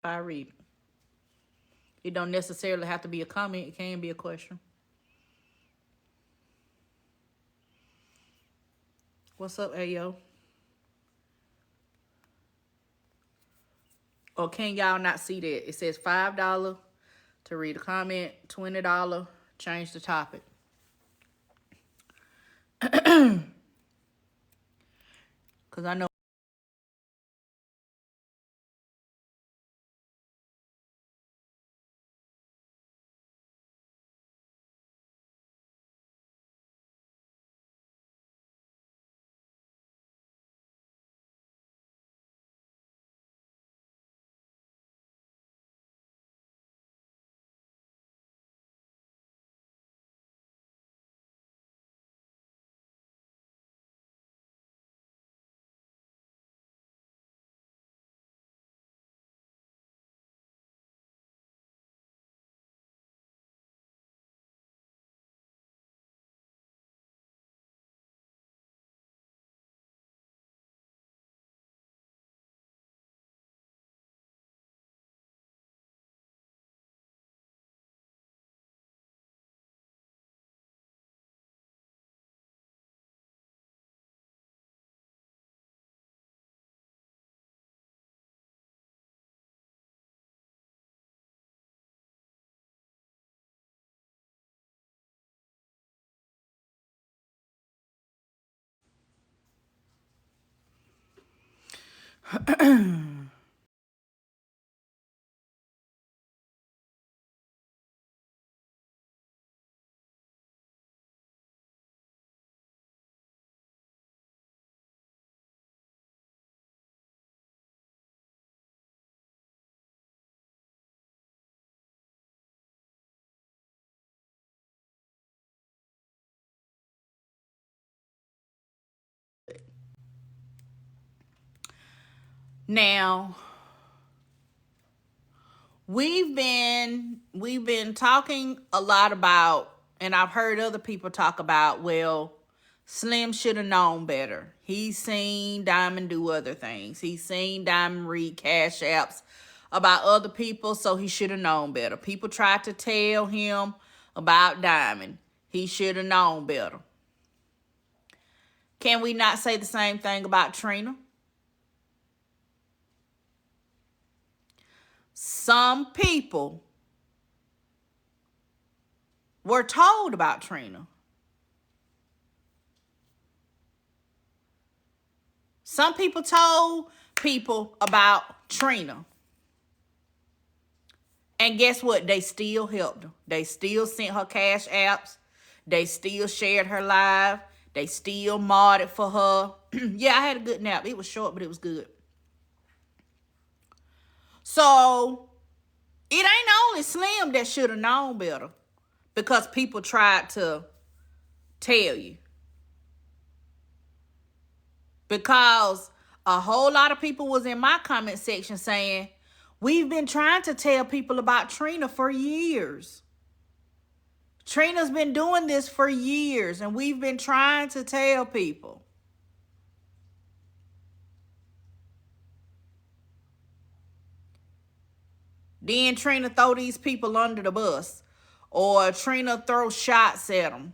I read it. It don't necessarily have to be a comment. It can be a question. What's up, Ayo? Or can y'all not see that? It says $5 to read a comment, $20, change the topic. Because I know. Now, we've been talking a lot about, and I've heard other people talk about, well, Slim should have known better. He's seen Diamond do other things. He's seen Diamond read cash apps about other people, so he should have known better. People tried to tell him about Diamond. He should have known better. Can we not say the same thing about Trina? Some people were told about Trina. Some people told people about Trina. And guess what? They still helped her. They still sent her cash apps. They still shared her live. They still modded for her. Yeah, I had a good nap. It was short, but it was good. So, it ain't only Slim that should have known better, because people tried to tell you. Because a whole lot of people was in my comment section saying, we've been trying to tell people about Trina for years. Trina's been doing this for years, and we've been trying to tell people. Then Trina throw these people under the bus, or Trina throw shots at them.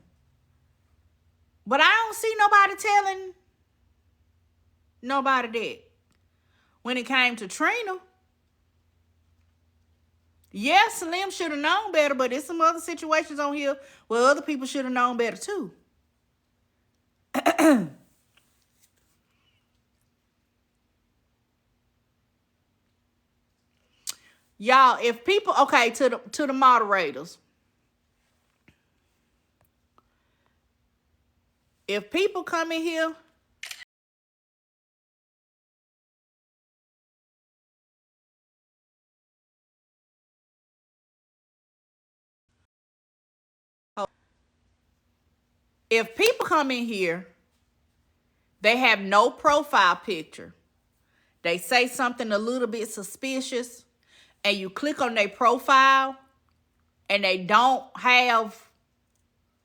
But I don't see nobody telling nobody that. When it came to Trina, yes, Slim should have known better, but there's some other situations on here where other people should have known better too. Y'all, if people, okay, to the moderators, if people come in here they have no profile picture, they say something a little bit suspicious, and you click on their profile and they don't have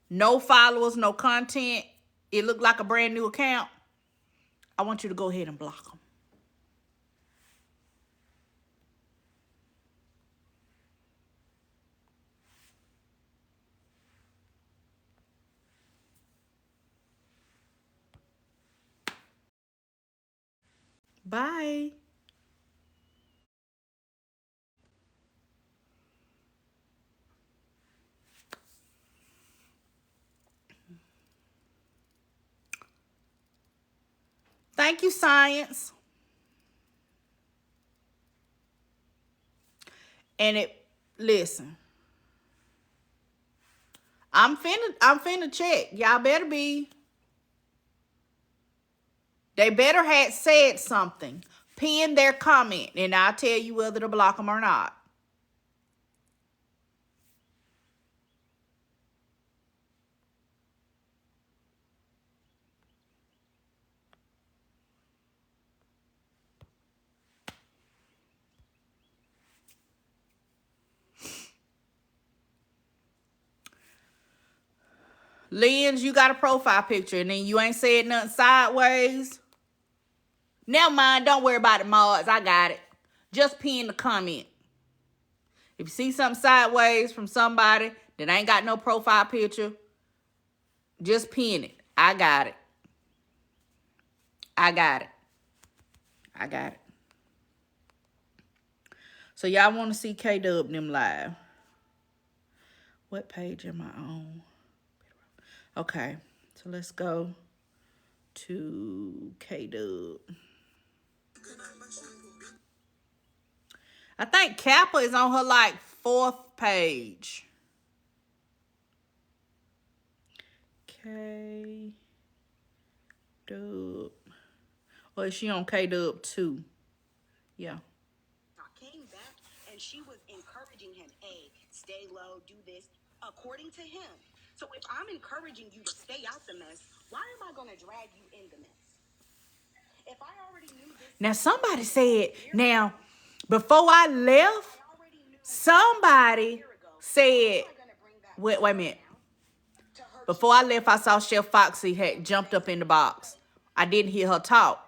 no followers, no content, it look like a brand new account, I want you to go ahead and block them. Bye. Thank you, science. And listen, I'm finna check. Y'all better be. They better had said something. Pin their comment, and I'll tell you whether to block them or not. Lens, you got a profile picture, and then you ain't said nothing sideways. Never mind. Don't worry about the mods. I got it. Just pin the comment. If you see something sideways from somebody that ain't got no profile picture, just pin it. I got it. I got it. I got it. So y'all want to see K-Dub them live. What page am I on? Okay. So let's go to K-Dub. I think Kappa is on her like 4th page. K-Dub. Or is she on K-Dub 2? Yeah. Came back and she was encouraging him, hey, stay low, do this, according to him. So if I'm encouraging you to stay out the mess, why am I going to drag you in the mess? If I already knew this. Now somebody said, now before I left, somebody said, wait a minute. Before I left, I saw Chef Foxy had jumped up in the box. I didn't hear her talk.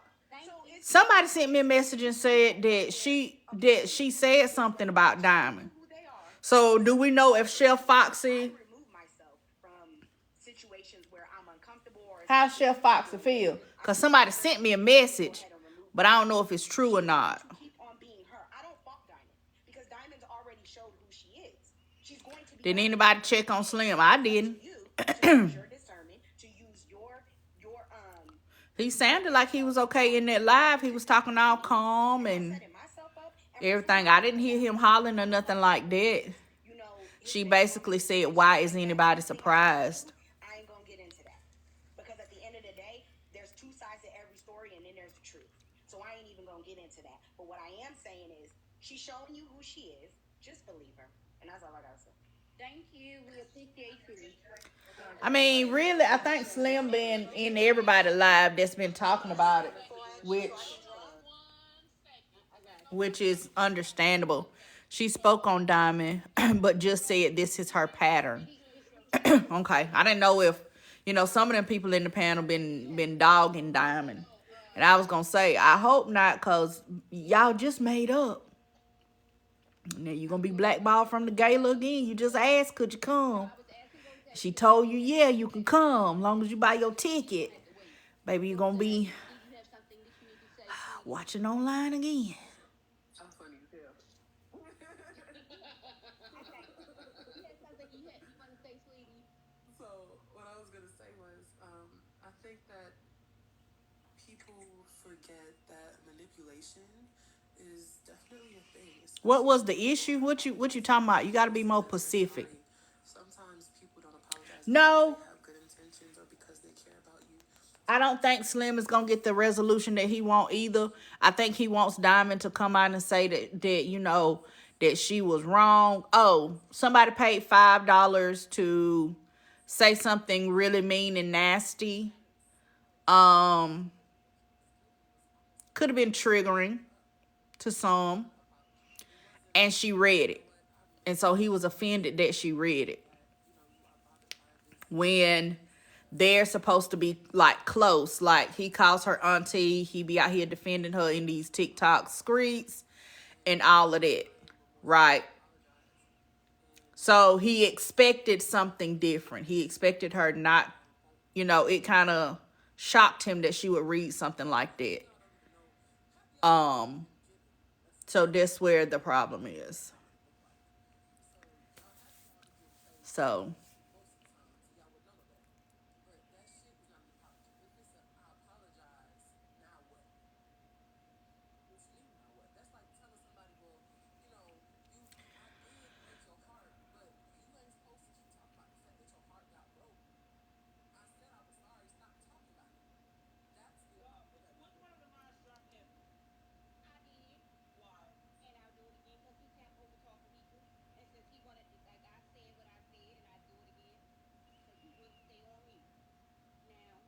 Somebody sent me a message and said that she said something about Diamond. So do we know if Chef Foxy? How Chef Foxy feel? Because somebody sent me a message, but I don't know if it's true or not. Did anybody check on Slim? I didn't. He sounded like he was okay in that live. He was talking all calm and everything. I didn't hear him hollering or nothing like that. She basically said, why is anybody surprised? I ain't gonna get into that. Because at the end of the day, there's two sides to every story and then there's the truth. So I ain't even gonna get into that. But what I am saying is, she's showing you who she is. Just believe her. And that's all I gotta say. Thank you. We appreciate you. I mean, really, I think Slim been in everybody live that's been talking about it, which is understandable. She spoke on Diamond, but just said this is her pattern. Okay, I didn't know if, some of them people in the panel been dogging Diamond. And I was going to say, I hope not, because y'all just made up. Now you're going to be blackballed from the gala again. You just asked, could you come? She told you, yeah, you can come, long as you buy your ticket. Baby, you're going to be watching online again. So what I was gonna say was, I think that people forget that manipulation is definitely a thing. What was the issue? What you talking about? You got to be more specific. Sometimes people don't apologize No, because they have good intentions or because they care about you. I don't think Slim is going to get the resolution that he wants either. I think he wants Diamond to come out and say that she was wrong. Oh, somebody paid $5 to say something really mean and nasty. Could have been triggering to some. And she read it. And so he was offended that she read it. When they're supposed to be like close, like he calls her auntie, he be out here defending her in these TikTok streets and all of that, right? So he expected something different. He expected her not, it kind of shocked him that she would read something like that. Um, so that's where the problem is. So most of the time, so y'all would know no better. But that shit is not an apology. If it's a I apologize, now what? What you mean now what? That's like telling somebody, well, you know, I did break your heart, but you ain't supposed to keep talking about the fact that your heart got broke. I said I was sorry. Stop talking about it. That's the apology. Which one of the minds dropped him? I did. Why? And I'll do it again because he kept over talking people. And since he wanted to, like, I said what I said and I do it again because he wouldn't stay on me. Now,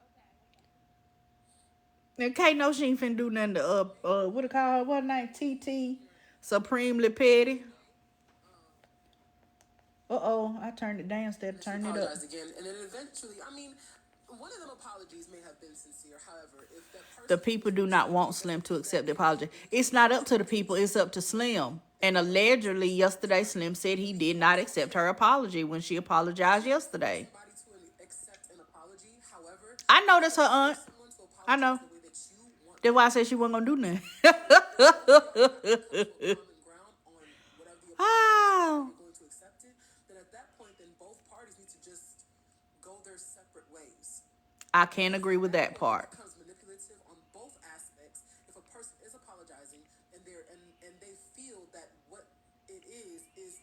okay, okay. and Kate know she ain't finna do nothing to what it call her? What name? TT Supremely Petty. Uh-oh, I turned it down instead And of then she turning it up. apologized again, and then eventually, I mean, one of them apologies may have been sincere. However, if that The person who people was do not genuinely want Slim ready to to let accept the things apology. go and It's do not what up was to the right people, to it's do, up to Slim. and And then both parties allegedly need to yesterday just Slim said he be did not accept okay her with that. apology when she It's apologized one thing for yesterday. somebody to accept an apology. However, I you know that's her can't aunt. force someone to I apologize know. the way that you want That's them why I to. said she wasn't gonna do nothing. If both of y'all are not going to come to a common ground on whatever the apology is and how Oh, you're going to accept it, then at that point, then both parties need to just go their separate ways. I can't Because agree at with that that point it part. becomes manipulative on both aspects. If a person is apologizing and they feel that what it is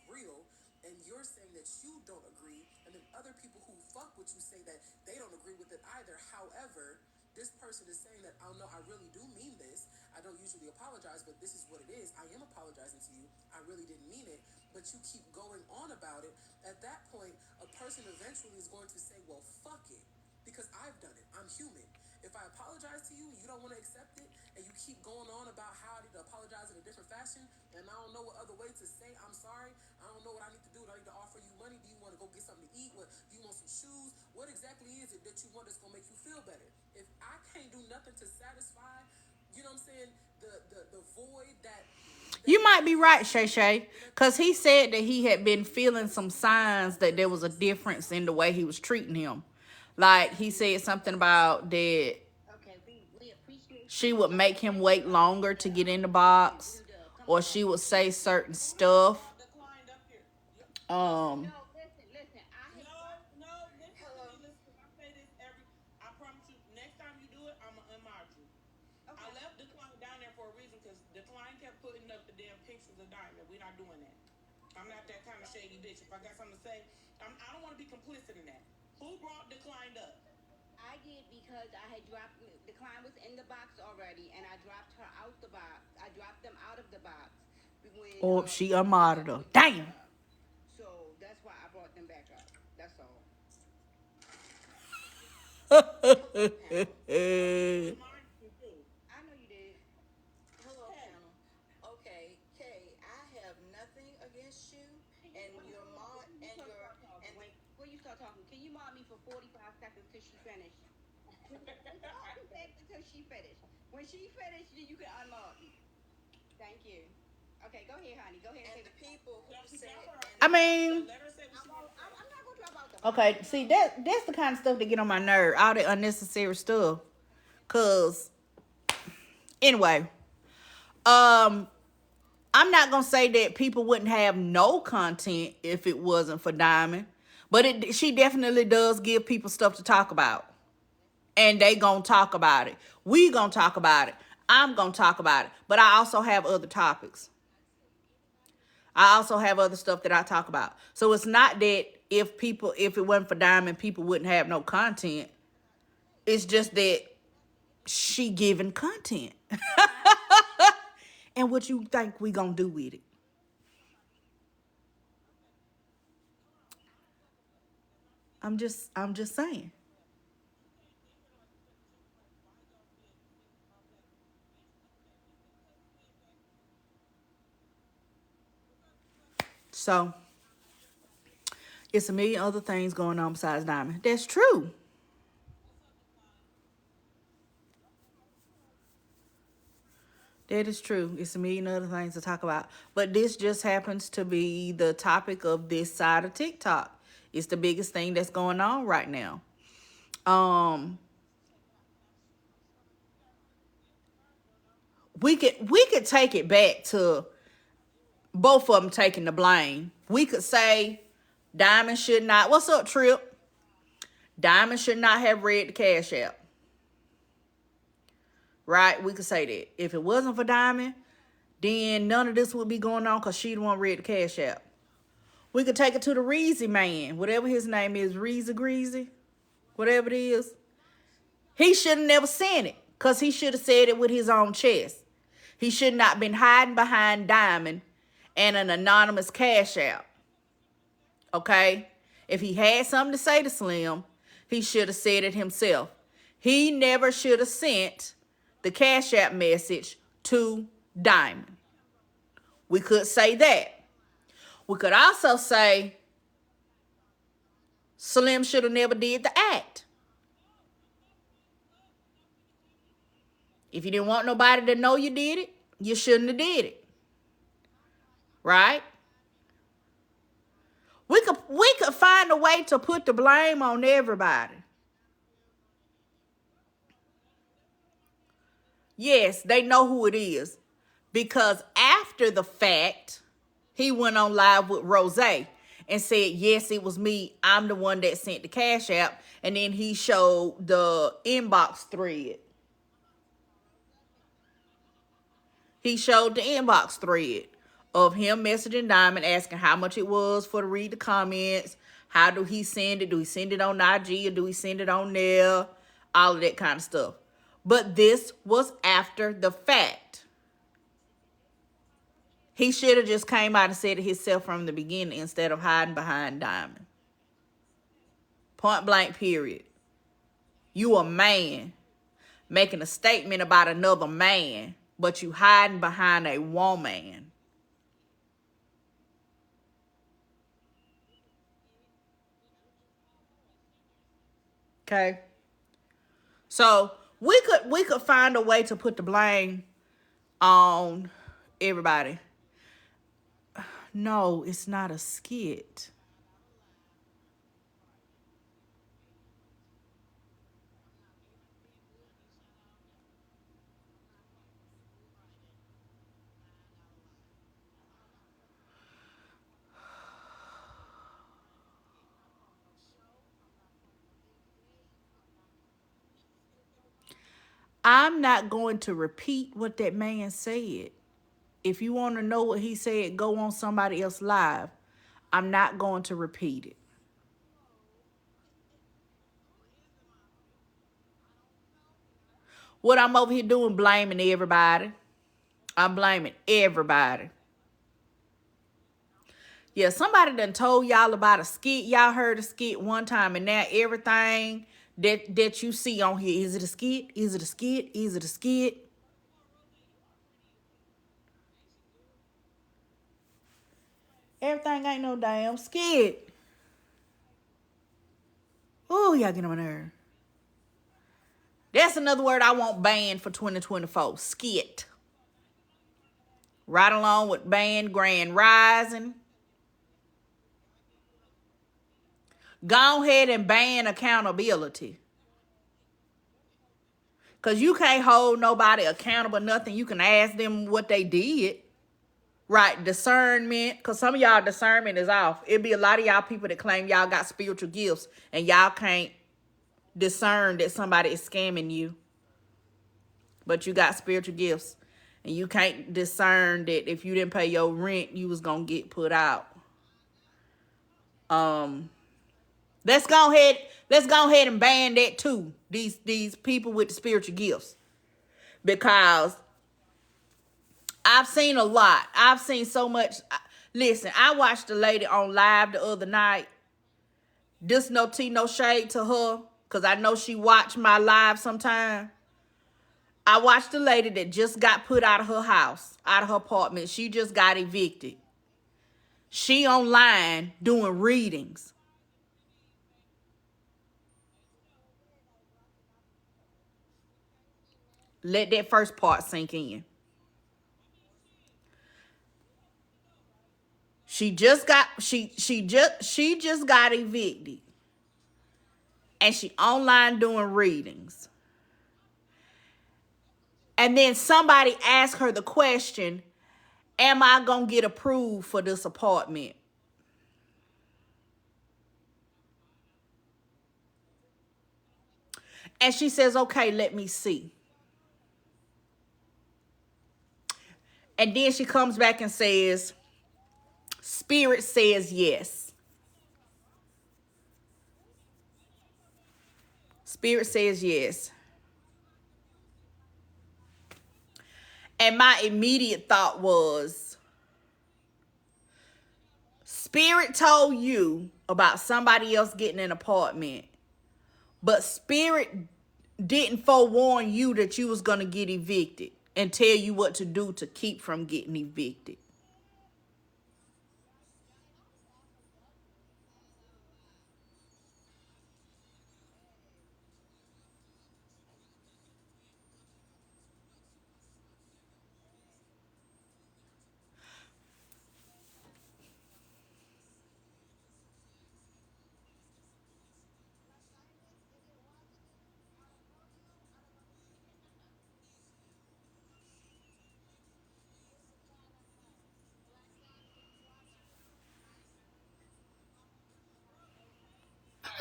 real, and you're saying that you don't agree, and then other people who fuck with you say that they don't agree with it either. However, this person is saying that, oh no, I really do mean this. I don't usually apologize, but this is what it is. I am apologizing to you. I really didn't mean it. But you keep going on about it. At that point, a person eventually is going to say, well, fuck it, because I've done it. I'm human. If I apologize to you and you don't want to accept it, and you keep going on about how I need to apologize in a different fashion, and I don't know what other way to say I'm sorry, I don't know what I need to do. Do I need to offer you money? Do you want to go get something to eat? What do you want, some shoes? What exactly is it that you want that's gonna make you feel better? If I can't do nothing to satisfy, you know what I'm saying, the void that You might be right, exists in Shay me, Shay, then at because that he point, said that he you had been you feeling have some to do what signs that there was a makes difference sense. in the way he was treating him. Like he said something about that Okay, we appreciate she you. would make him wait longer to get in the box, You to come or on off she would mute. say certain Who has stuff. brought declined up here? Listen. Um, No, listen. I had brought. No, listen to Hello. me. Listen, because I say this every. I promise you, next time you do it, I'm gonna unmod you. I Okay. left Decline down there for a reason because Decline kept putting up the damn pictures of Diamond. We're not doing that. I'm not that kind of shady bitch. If I got something to say, I don't want to be complicit in that. Who brought Declined up? I did because I had dropped the client was in the box already, and I dropped her out the box. I dropped them out of the box when or she when unmodded her. we dropped Damn. her up. So that's why I brought them back up. That's all. Hello, panel. Eh. Unmod you too. I know you did. Hello, Hey. panel. Okay, Kay, I have nothing against you and your mom and your and wait, before you start talking, can you mod me for 45 seconds till she finished? 45 seconds until she finished. When she finished, then you can unmod me. Thank you. Okay, go ahead, honey. Go ahead and say the people who said. I mean, Let her say what she wants to say. I'm not gonna drop out the box. okay, see that's the kind of stuff that get on my nerve, all the unnecessary stuff. Cause anyway, um, I'm not gonna say that people wouldn't have no content if it wasn't for Diamond, but she definitely does give people stuff to talk about, and they gonna talk about it. We gonna talk about it. I'm gonna talk about it, but I also have other topics. I also have other stuff that I talk about. So it's not that if it wasn't for Diamond, people wouldn't have no content. It's just that she giving content. And what you think we gonna do with it? I'm just saying. So it's a million other things going on besides Diamond. That's true. That is true. It's a million other things to talk about. But this just happens to be the topic of this side of TikTok. It's the biggest thing that's going on right now. Um, we could take it back to both of them taking the blame. We could say Diamond should not. What's up, Trip? Diamond should not have read the Cash App. Right? We could say that. If it wasn't for Diamond, then none of this would be going on because she the one read the Cash App. We could take it to the Reezy man, whatever his name is, Reezy Greasy, whatever it is. He should have never sent it because he should have said it with his own chest. He should not been hiding behind Diamond and an anonymous Cash App. Okay? If he had something to say to Slim, he should have said it himself. He never should have sent the Cash App message to Diamond. We could say that. We could also say Slim should have never did the act. If you didn't want nobody to know you did it, you shouldn't have did it. Right? We could find a way to put the blame on everybody. Yes, they know who it is. Because after the fact, he went on live with Rose and said, yes, it was me. I'm the one that sent the Cash App. And then he showed the inbox thread. He showed the inbox thread of him messaging Diamond, asking how much it was for to read the comments. How do he send it? Do he send it on IG or do he send it on there? All of that kind of stuff. But this was after the fact. He should have just came out and said it himself from the beginning instead of hiding behind Diamond. Point blank, period. You a man making a statement about another man, but you hiding behind a woman. Okay? So we could find a way to put the blame on everybody. No, it's not a skit. I'm not going to repeat what that man said. If you want to know what he said, go on somebody else live. I'm not going to repeat it. What I'm over here doing, blaming everybody. I'm blaming everybody. Yeah, somebody done told y'all about a skit. Y'all heard a skit one time, and now everything that you see on here, is it a skit? Is it a skit? Is it a skit? Everything ain't no damn skit. Ooh, y'all get on my nerve. That's another word I want banned for 2024. Skit. Right along with banned Grand Rising. Go ahead and ban accountability. Because you can't hold nobody accountable, nothing. You can ask them what they did. Right, discernment. Because some of y'all discernment is off. It'd be a lot of y'all people that claim y'all got spiritual gifts and y'all can't discern that somebody is scamming you. But you got spiritual gifts. And you can't discern that if you didn't pay your rent, you was going to get put out. Let's go ahead and ban that too. These people with the spiritual gifts. Because I've seen a lot. I've seen so much. Listen, I watched a lady on live the other night. This no tea, no shade to her. Because I know she watched my live sometime. I watched a lady that just got put out of her house, out of her apartment. She just got evicted. She online doing readings. Let that first part sink in. She just got evicted. And she online doing readings. And then somebody asked her the question, am I going to get approved for this apartment? And she says, okay, let me see. And then she comes back and says, Spirit says yes. Spirit says yes. And my immediate thought was, Spirit told you about somebody else getting an apartment, but Spirit didn't forewarn you that you was going to get evicted and tell you what to do to keep from getting evicted.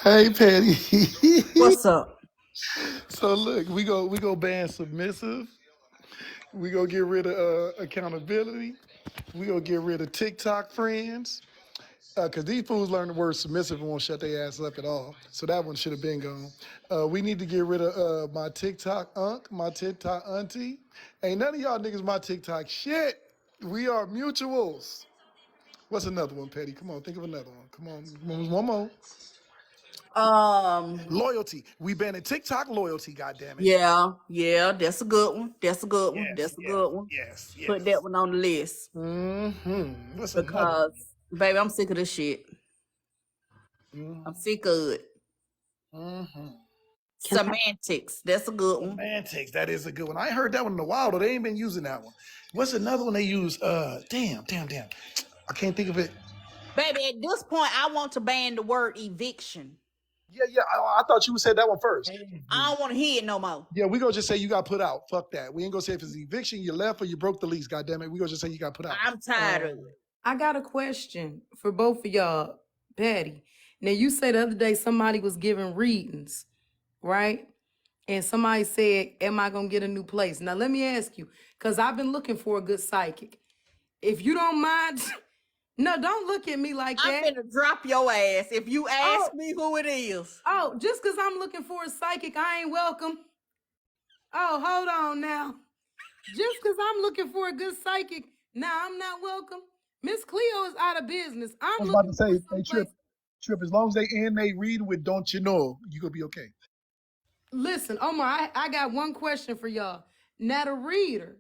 Hey, Patty. What's up? So look, we go ban submissive. We go get rid of accountability. We go get rid of TikTok friends. Cause these fools learn the word submissive and won't shut their ass up at all. So that one should have been gone. We need to get rid of my TikTok unk, my TikTok auntie. Ain't none of y'all niggas my TikTok shit. We are mutuals. What's another one, Petty? Come on, think of another one. Come on, one more. Um, Loyalty. We banning TikTok loyalty. God damn it. yeah, that's a good one. That's a good one. Yes, That's a yes, good one. yes, Put that yes. one on the list What's another because, baby, I'm sick of this shit. I'm one? sick of it. Mm-hmm. Can I? Semantics. That's a good one. Semantics. That is a good one. I ain't heard that one in a while, though. They ain't been using that one. What's another one they use? Damn. I can't think of it. Baby, at this point, I want to ban the word eviction. Yeah. I thought you said that one first. I don't want to hear it no more. Yeah, we gonna just say you got put out. Fuck that. We ain't gonna say if it's eviction, you left, or you broke the lease. God damn it. We gonna just say you got put out. I'm tired of it. I got a question for both of y'all, Patty. Now you said the other day somebody was giving readings, right? And somebody said, "Am I gonna get a new place?" Now let me ask you, because I've been looking for a good psychic. If you don't mind, no, don't look at me like I'm that. finna drop your ass if you Oh, ask me who it is. oh, just because I'm looking for a psychic, I ain't welcome. Oh, hold on now. Just because I'm looking for a good psychic, now I'm not welcome. Miss Cleo is out of business. I I'm was about to looking for say, hey someplace. Trip. As long as they end they read with "Don't you know," you gonna be okay. Listen, Omar, I got one question for y'all. Now, the reader,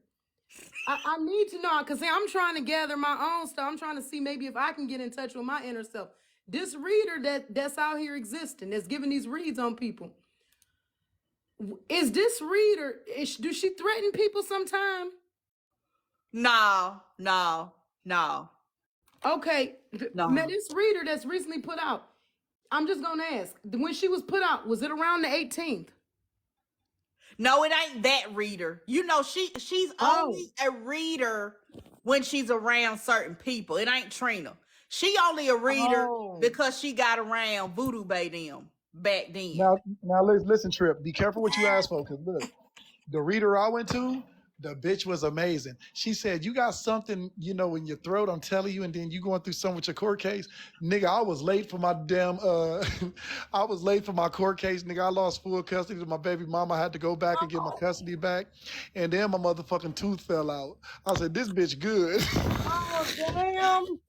I need to know because I'm trying to gather my own stuff. I'm trying to see maybe if I can get in touch with my inner self. This reader that's out here existing, that's giving these reads on people, is this reader? Do she threaten people sometime? No. Okay, man, No. this reader that's recently put out. I'm just gonna ask. When she was put out, was it around the 18th? No, it ain't that reader. You know, she's Oh, only a reader when she's around certain people. It ain't Trina. She only a reader oh. because she got around Voodoo Bay them back then. Now, listen, Trip. Be careful what you ask for, because look, the reader I went to, the bitch was amazing. She said, "You got something, in your throat. I'm telling you." And then you going through something with your court case, nigga. I was late for my damn. I was late for my court case, nigga. I lost full custody of my baby mama. I had to go back and get my custody back, and then my motherfucking tooth fell out. I said, "This bitch good." Oh, damn.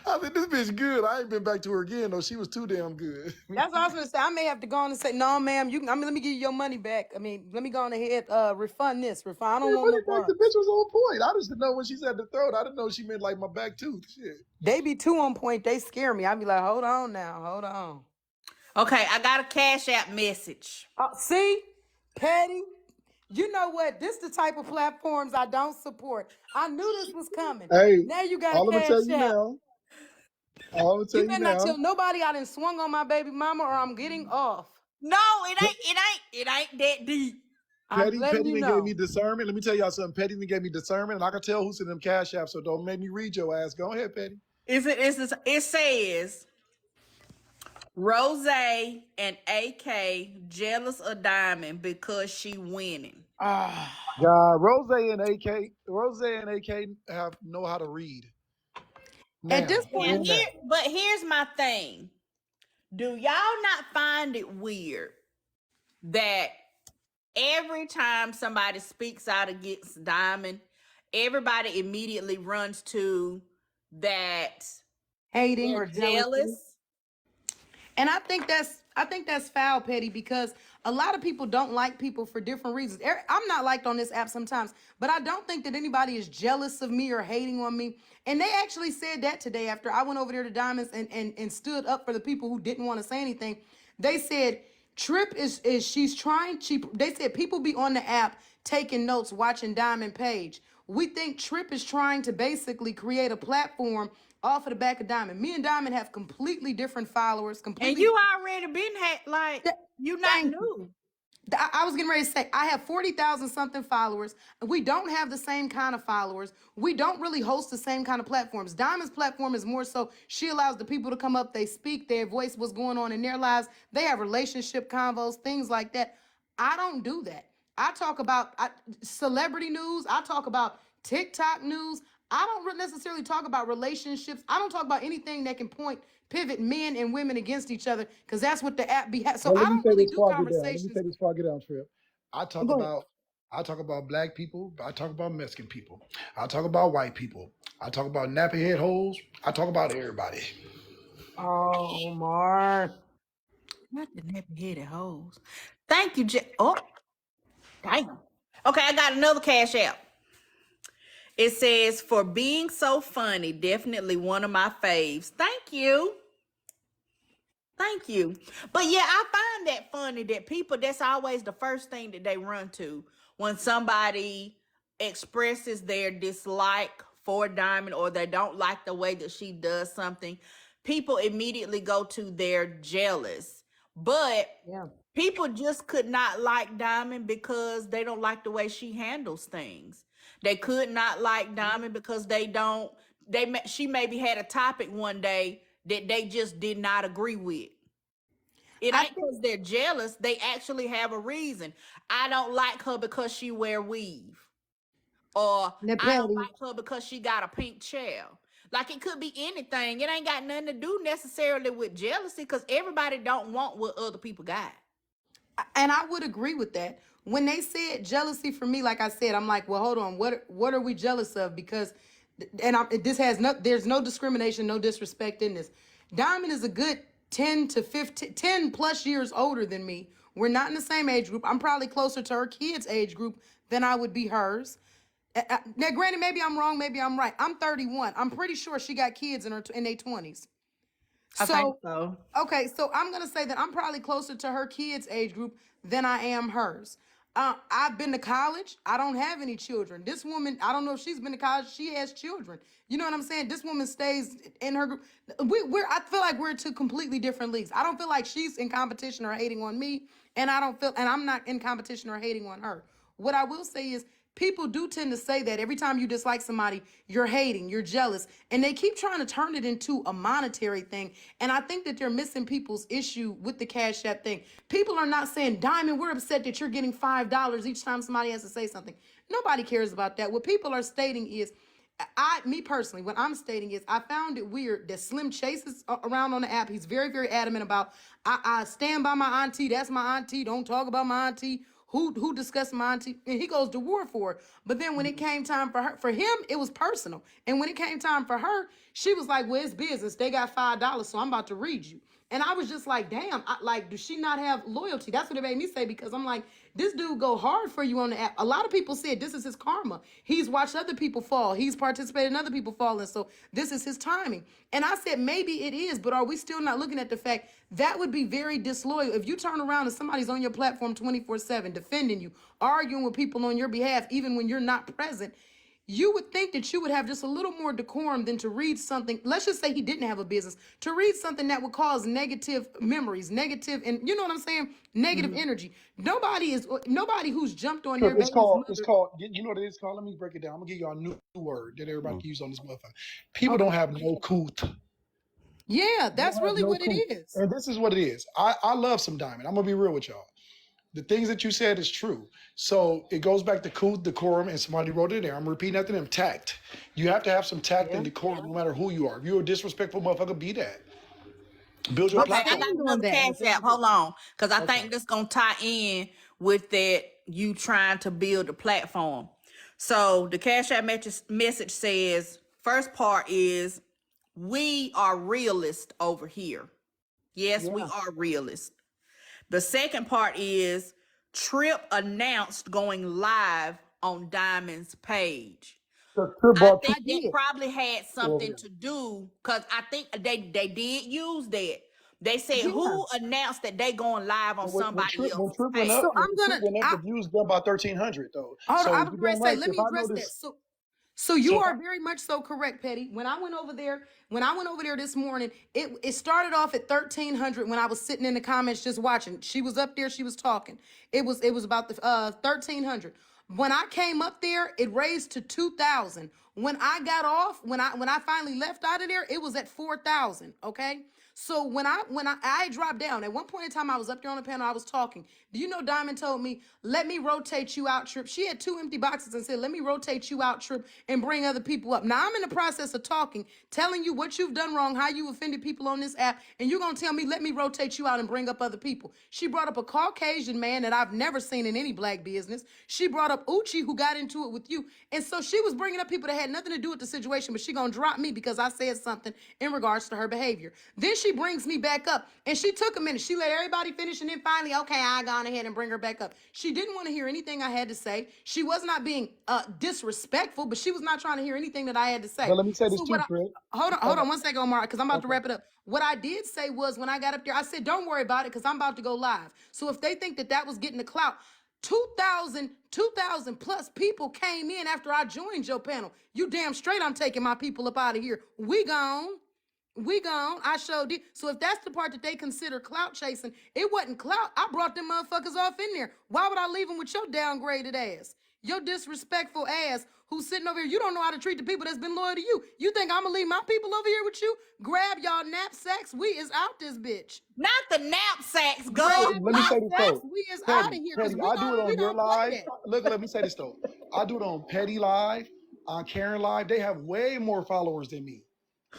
I said, "This bitch good." I ain't been back to her again though. She was too damn good. That's what I was gonna say. I may have to go on and say, no, ma'am, you can, let me give you your money back. I mean, let me go on ahead, refund this. Refund. I don't Yeah, want put no it back. The part. bitch was on point. I just didn't know when she said the throat. I didn't know she meant like my back tooth. Shit. They be too on point. They scare me. I be like, hold on now, hold on. Okay, I got a Cash App message. See, Patty, you know what? This the type of platforms I don't support. I knew this was coming. Hey, Now you got a all I'm gonna tell cash you app. now. All I'm gonna tell You you better not now. tell nobody I done swung on my baby mama or I'm getting off. No, it ain't that deep. I'm Petty, letting Petty you done gave me know. discernment. Let me tell y'all something. Petty done gave me discernment, and I can tell who's in them cash apps. So don't make me read your ass. Go ahead, Petty. It says Rose and AK jealous of Diamond because she winning. Ah, God, Rose and AK have know how to read at now. this point, But here's my thing. Do y'all not find it weird that every time somebody speaks out against Diamond, everybody immediately runs to that hating they're or jealousy. jealous? And I think that's foul, Petty, because a lot of people don't like people for different reasons. I'm not liked on this app sometimes, but I don't think that anybody is jealous of me or hating on me. And they actually said that today after I went over there to Diamonds and stood up for the people who didn't want to say anything. They said Trip is she's trying. They said people be on the app taking notes, watching Diamond Page. We think Trip is trying to basically create a platform off of the back of Diamond. Me and Diamond have completely different followers, And completely you different. already been like you not Thank you. new. I was getting ready to say, I have 40,000 something followers. We don't have the same kind of followers. We don't really host the same kind of platforms. Diamond's platform is more so she allows the people to come up, they speak, their voice, what's going on in their lives. They have relationship convos, things like that. I don't do that. I talk about celebrity news. I talk about TikTok news. I don't necessarily talk about relationships. I don't talk about anything that can pivot men and women against each other because that's what the app be. So Well, I let me don't say really this do before I get down. Let me conversations. say this before I get down, Trip. I talk Go ahead. about I talk about black people. I talk about Mexican people. I talk about white people. I talk about nappy head holes. I talk about everybody. Oh, Omar. Not the nappy headed hoes. Thank you, Oh, damn. Okay, I got another cash app. It says for being so funny, definitely one of my faves. Thank you. Thank you. But yeah, I find that funny that people, that's always the first thing that they run to when somebody expresses their dislike for Diamond or they don't like the way that she does something. People immediately go to they're jealous. But Yeah. people just could not like Diamond because they don't like the way she handles things. They could not like Diamond because they don't. She maybe had a topic one day that they just did not agree with. It I ain't think because they're jealous. They actually have a reason. I don't like her because she wear weave, or that I don't Petty. like her because she got a pink chair. Like it could be anything. It ain't got nothing to do necessarily with jealousy because everybody don't want what other people got. And I would agree with that. When they said jealousy for me, like I said, I'm like, well, hold on, what are we jealous of? Because, this has no, there's no discrimination, no disrespect in this. Diamond is a good 10 to 15, 10 plus years older than me. We're not in the same age group. I'm probably closer to her kids' age group than I would be hers. Now, granted, maybe I'm wrong, maybe I'm right. I'm 31. I'm pretty sure she got kids in their 20s. I think So, so. okay, so I'm gonna say that I'm probably closer to her kids' age group than I am hers. I've been to college. I don't have any children. This woman, I don't know if she's been to college. She has children. You know what I'm saying? This woman stays in her group. I feel like we're two completely different leagues. I don't feel like she's in competition or hating on me, and I'm not in competition or hating on her. What I will say is people do tend to say that every time you dislike somebody, you're hating, you're jealous, and they keep trying to turn it into a monetary thing. And I think that they're missing people's issue with the Cash App thing. People are not saying, Diamond, we're upset that you're getting $5 each time somebody has to say something. Nobody cares about that. What people are stating is, me personally, what I'm stating is, I found it weird that Slim chases around on the app. He's very, very adamant about, I stand by my auntie. That's my auntie. Don't talk about my auntie. Who discussed my auntie? And he goes to war for it. But then when it came time for him, it was personal. And when it came time for her, she was like, well, it's business. They got $5, so I'm about to read you. And I was just like, damn, does she not have loyalty? That's what it made me say, because I'm like, this dude go hard for you on the app. A lot of people said this is his karma. He's watched other people fall. He's participated in other people falling. So this is his timing. And I said, maybe it is, but are we still not looking at the fact that would be very disloyal? If you turn around and somebody's on your platform 24/7, defending you, arguing with people on your behalf, even when you're not present, you would think that you would have just a little more decorum than to read something. Let's just say he didn't have a business, to read something that would cause negative memories, negative, and you know what I'm saying? Negative energy. Nobody who's jumped on Trip, their baby's it's mother. called, you know what it is called? Let me break it down. I'm gonna give y'all a new word that everybody Mm. can use on this motherfucker. People don't Okay. have no couth. Yeah, They that's don't have really no what it couth. is. And this is what it is. I love some diamond. I'm gonna be real with y'all. The things that you said is true. So it goes back to couth, decorum, and somebody wrote it there. I'm repeating after them. Tact. You have to have some tact Yeah. and decorum no matter who you are. If you're a disrespectful motherfucker, be that. Build your But Okay, I platform. got stand on another that. cash app. Hold on, because I Okay. think this gonna tie in with that you trying to build a platform. So the cash app message says, first part is we are realists over here. Yes, we Yeah. are realists. The second part is Trip announced going live on Diamond's page. The Trip I bought I think that did. probably had people over something there. to do because I think they did use that. They said Yeah. who announced that they going live on But somebody When else's Trip went page. up, So I'm gonna. the views jumped by 1,300 though. Hold on, I So was you're going to damn say, right. let If me I address that. notice, So you so if are very much so correct, Petty. When I went over there this morning, it started off at 1,300 when I was sitting in the comments just watching. She was up there, she was talking. It was about the 1,300. When I came up there, it raised to 2,000. When I got off, when I finally left out of there, it was at 4,000. Okay. So when I dropped down, at one point in time I was up there on the panel, I was talking. Do you know Diamond told me, let me rotate you out, Trip? She had 2 empty boxes and said, let me rotate you out, Trip, and bring other people up. Now I'm in the process of talking, telling you what you've done wrong, how you offended people on this app, and you're gonna tell me, let me rotate you out and bring up other people. She brought up a Caucasian man that I've never seen in any black business. She brought up Uchi, who got into it with you. And so she was bringing up people that had nothing to do with the situation, but she gonna drop me because I said something in regards to her behavior. Then she brings me back up, and she took a minute. She let everybody finish, and then finally, okay, I gone ahead and bring her back up. She didn't want to hear anything I had to say. She was not being disrespectful, but she was not trying to hear anything that I had to but say. let me say this So too, what I Trip. hold on 1 second, Omar, because I'm about to Okay. wrap it up. What I did say was when I got up there, I said, don't worry about it because I'm about to go live. So if they think that that was getting the clout, 2,000 plus people came in after I joined your panel. You damn straight I'm taking my people up out of here. We gone. We gone. I showed it. So if that's the part that they consider clout chasing, it wasn't clout. I brought them motherfuckers off in there. Why would I leave them with your downgraded ass? Your disrespectful ass who's sitting over here. You don't know how to treat the people that's been loyal to you. You think I'm gonna leave my people over here with you? Grab y'all knapsacks. We is out this bitch. Not the knapsacks, Grab girl. Let me say this knapsacks. though. We is out Petty, of here because Petty, we I do it don't we on your don't play live. that. Look, let me say this though. I do it on Petty Live, on Karen Live. They have way more followers than me,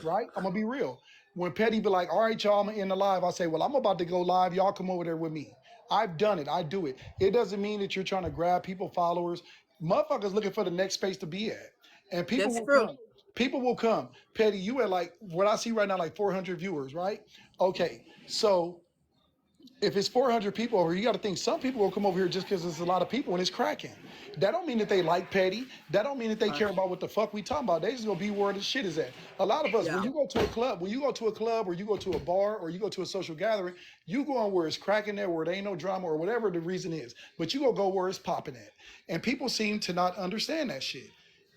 right? I'm gonna be real. When Petty be like, all right, y'all, I'm in the live, I say, well, I'm about to go live. Y'all come over there with me. I've done it. I do it. It doesn't mean that you're trying to grab people followers. Motherfuckers looking for the next space to be at. And people That's will true. come. People will come. Petty, you at like what I see right now, like 400 viewers, right? Okay. So if it's 400 people over here, you got to think some people will come over here just because there's a lot of people and it's cracking. That don't mean that they like Petty. That don't mean that they Right. care about what the fuck we talking about. They just gonna be where the shit is at. A lot of us, Yeah. when you go to a club, or you go to a bar, or you go to a social gathering, you go on where it's cracking there, where there ain't no drama, or whatever the reason is. But you gonna go where it's popping at. And people seem to not understand that shit.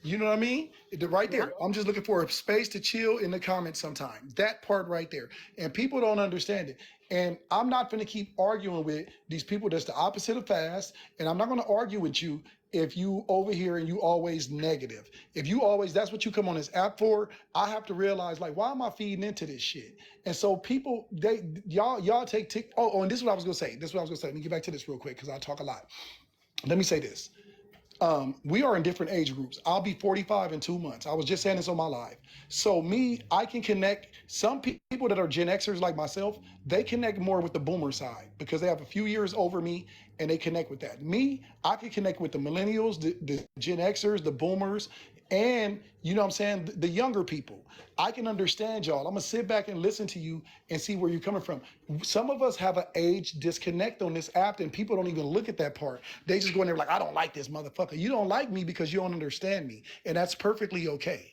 You know what I mean? Right Yeah. there. I'm just looking for a space to chill in the comments sometimes. That part right there. And people don't understand it. And I'm not going to keep arguing with these people that's the opposite of fast. And I'm not going to argue with you if you over here and you always negative. If you always, that's what you come on this app for. I have to realize, like, why am I feeding into this shit? And so people, y'all take tick. Oh, and this is what I was going to say. Let me get back to this real quick because I talk a lot. Let me say this. We are in different age groups. I'll be 45 in 2 months. I was just saying this on my live. So me, I can connect some people that are Gen Xers like myself, they connect more with the boomer side because they have a few years over me and they connect with that. Me, I can connect with the millennials, the Gen Xers, the boomers, and you know what I'm saying, the younger people. I can understand y'all. I'm gonna sit back and listen to you and see where you're coming from. Some of us have an age disconnect on this app, and people don't even look at that part. They just go in there like, I don't like this motherfucker. You don't like me because you don't understand me, and that's perfectly okay.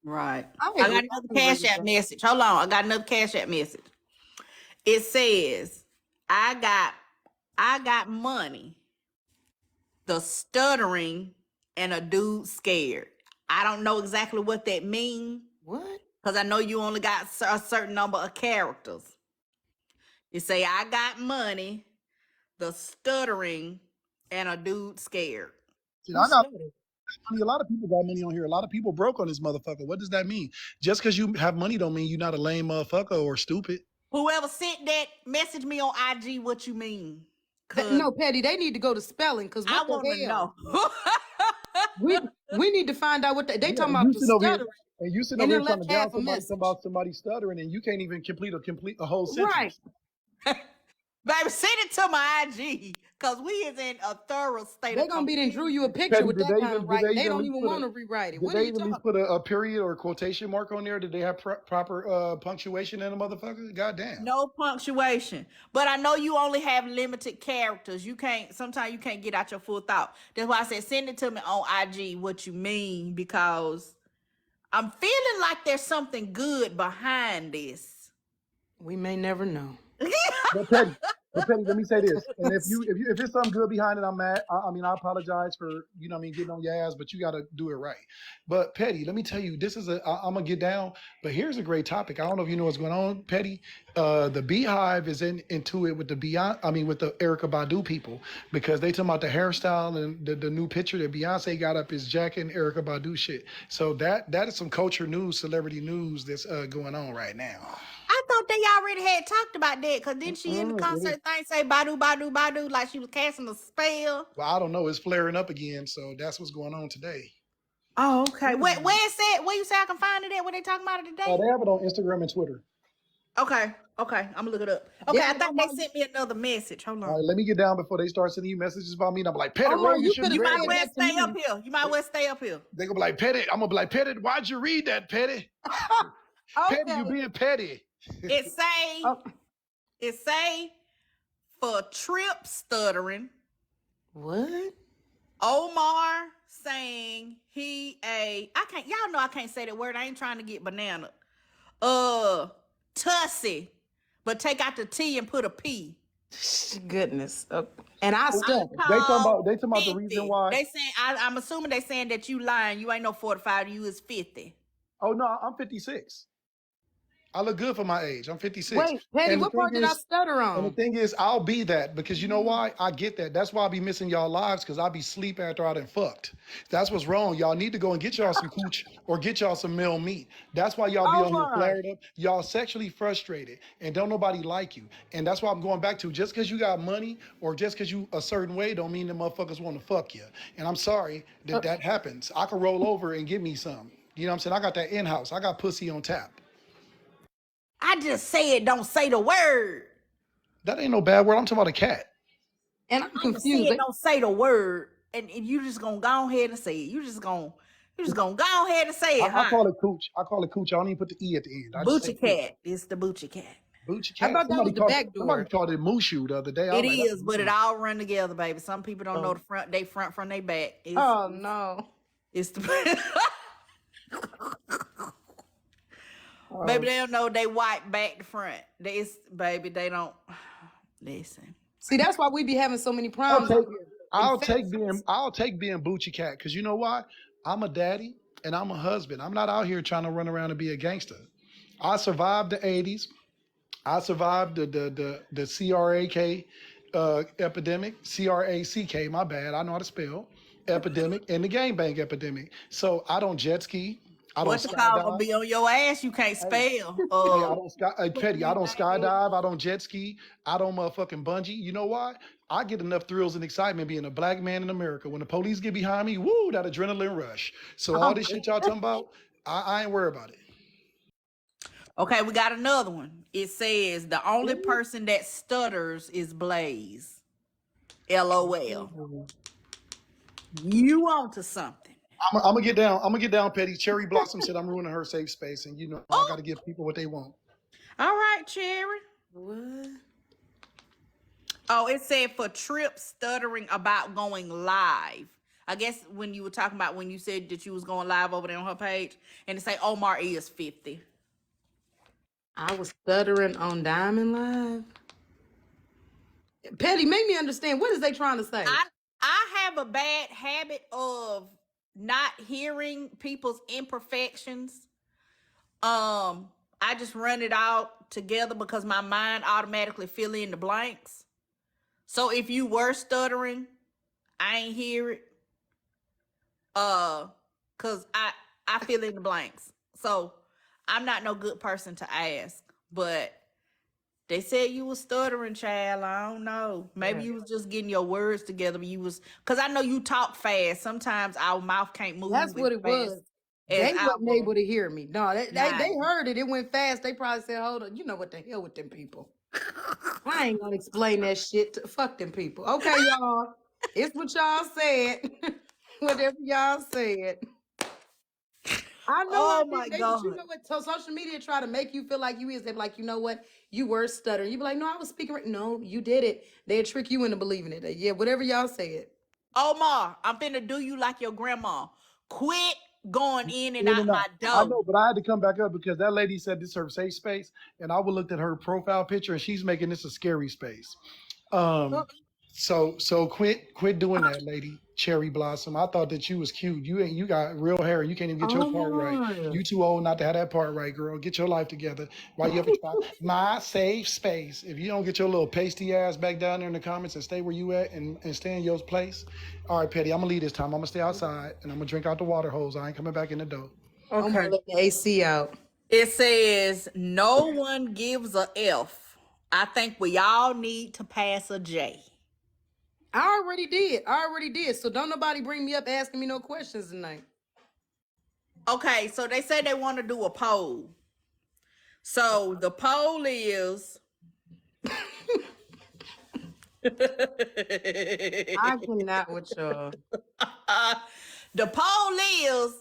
Right. I I agree. got another I agree cash with app that. message. Hold on. I got another cash app message. It says, I got I got money, the stuttering, and a dude scared. I don't know exactly what that means What? because I know you only got a certain number of characters. You say, I got money, the stuttering, and a dude scared. See, Who I got started? money. A lot of people got money on here. A lot of people broke on this motherfucker. What does that mean? Just because you have money don't mean you're not a lame motherfucker or stupid. Whoever sent that, message me on IG what you mean. Cause No, Petty, they need to go to spelling because I what the want to hell? know. We need to find out what they Yeah, talking about the stuttering and you sitting and over here then trying left to down half a somebody talking message. about somebody stuttering, and you can't even complete a whole Right. sentence. Baby, send it to my IG. Cause we is in a thorough state They of gonna be then drew you a confusion. picture Petty, with that kind of did they writing. They even at don't least even put want a to rewrite it. did What are they you even at least talking? put a period or a quotation mark on there? Did they have proper punctuation in the motherfucker? Goddamn. No punctuation. But I know you only have limited characters. You can't sometimes you can't get out your full thought. That's why I said send it to me on IG what you mean, because I'm feeling like there's something good behind this. We may never know. But Petty, let me say this. And if it's something good behind it, I'm mad. I mean, I apologize for getting on your ass, but you got to do it right. But Petty, let me tell you, I'm gonna get down. But here's a great topic. I don't know if you know what's going on, Petty. The Beehive is into it with with the Erica Badu people, because they talking about the hairstyle and the new picture that Beyonce got up is Jack and Erica Badu shit. So that is some culture news, celebrity news that's going on right now. I thought they already had talked about that, because didn't she in the concert thing say Badu, Badu, Badu, like she was casting a spell? Well, I don't know. It's flaring up again, so that's what's going on today. Oh, okay. Where is that? Where you say I can find it at? Where they talking about it today? They have it on Instagram and Twitter. Okay. I'm gonna look it up. Okay, Yeah, I think they sent me another message. Hold All right, on. let me get down before they start sending you messages about me. And I'm like, Petty, Omar, you you should could have have You read might said that. well that to stay up me. here. You might well stay up here. They gonna be like, Petty. I'm gonna be like, Petty, why'd you read that, Petty? Petty, you Okay. being petty. Oh, It say for trip stuttering, what? Omar saying y'all know I can't say that word. I ain't trying to get banana. Tussy, but take out the T and put a P. Goodness. And I stutter. They talking about the reason 50. why. They saying I'm assuming they saying that you lying. You ain't no 45. You is 50. Oh no, I'm 56. I look good for my age. I'm 56. Wait, Petty, And the what thing part did I is, stutter And the on? thing is, I'll be that, because you know why? I get that. That's why I be missing y'all lives, because I be sleep after I done fucked. That's what's wrong. Y'all need to go and get y'all some cooch or get y'all some male meat. That's why y'all be on here Omar. flared up. Y'all sexually frustrated and don't nobody like you. And that's why I'm going back to, just because you got money or just because you a certain way don't mean the motherfuckers want to fuck you. And I'm sorry that happens. I can roll over and give me some. You know what I'm saying? I got that in-house. I got pussy on tap. I just said don't say the word. That ain't no bad word. I'm talking about a cat. And I'm I just confused. said don't say the word, and you just gonna go ahead and say it. You just gonna go ahead and say it, I huh? call it cooch. I call it cooch. I don't even put the E at the end. I just say Boochie cooch. cat. It's the Boochie cat. Boochie I cat. thought that was the back Somebody door. called it Mushu the other day. I It was like, that's is, but it weird. all run together, baby. Some people don't know Oh. the front. They front from they back. Oh no. It's the Oh. baby. They don't know they white back to front. Baby. They don't listen. See, that's why we be having so many I'll problems take out here. Infections. I'll take being Boochie cat, because you know why? I'm a daddy and I'm a husband. I'm not out here trying to run around and be a gangster. I survived the 80s. I survived the CRAK epidemic, CRACK, my bad. I know how to spell epidemic, and the gangbang epidemic. So I don't jet ski. I don't What the call gonna skydive. be on your ass? You can't Hey, spell. hey, Petty, I don't skydive. I don't jet ski. I don't motherfucking bungee. You know why? I get enough thrills and excitement being a black man in America. When the police get behind me, woo, that adrenaline rush. So all this shit y'all talking about, I ain't worried about it. Okay, we got another one. It says the only person that stutters is Blaze. LOL. You on to something. I'm gonna get down. I'm gonna get down, Petty. Cherry Blossom said I'm ruining her safe space, and I got Oh, to give people what they want. all right, Cherry. What? Oh, it said for Trip stuttering about going live. I guess when you were talking about when you said that you was going live over there on her page, and it say Omar is 50. I was stuttering on Diamond Live. Petty, make me understand. What is they trying to say? I have a bad habit of not hearing people's imperfections, I just run it out together because my mind automatically fill in the blanks. So if you were stuttering, I ain't hear it. Cause I fill in the blanks. So I'm not no good person to ask. But they said you was stuttering, child. I don't know. Maybe Yeah. you was just getting your words together. But you was, cause I know you talk fast. Sometimes our mouth can't That's move as what it fast was. as They wasn't our able to hear me. No, they mind. heard it. It went fast. They probably said, "Hold on, you know what the hell with them people." I ain't gonna explain that shit to fuck them people. Okay, y'all. It's what y'all said. Whatever y'all said. I know I Oh did. my But you God. know what? So social media try to make you feel like you is. They be like, you know what? You were stuttering. You be like, no, I was speaking right. No, you did it. They'd trick you into believing it. Yeah, whatever y'all said. Omar, I'm finna do you like your grandma. Quit going in and In out and out. my I door. know, but I had to come back up because that lady said this is her safe space, and I would looked at her profile picture, and she's making this a scary space. Oh, Um, so quit doing that, lady. Cherry Blossom. I thought that you was cute. You got real hair. You can't even get your part right. Omar. You too old not to have that part right, girl. Get your life together. Why you up at my safe space? If you don't get your little pasty ass back down there in the comments and stay where you at and stay in your place. All right, Petty. I'm gonna leave this time. I'm gonna stay outside and I'm gonna drink out the water hose. I ain't coming back in the door. Omar Okay. let the AC out. It says no one gives a F. I think we all need to pass a J. I already did. I already did. So don't nobody bring me up asking me no questions tonight. Okay, so they say they want to do a poll. So the poll is I cannot with y'all. the poll is,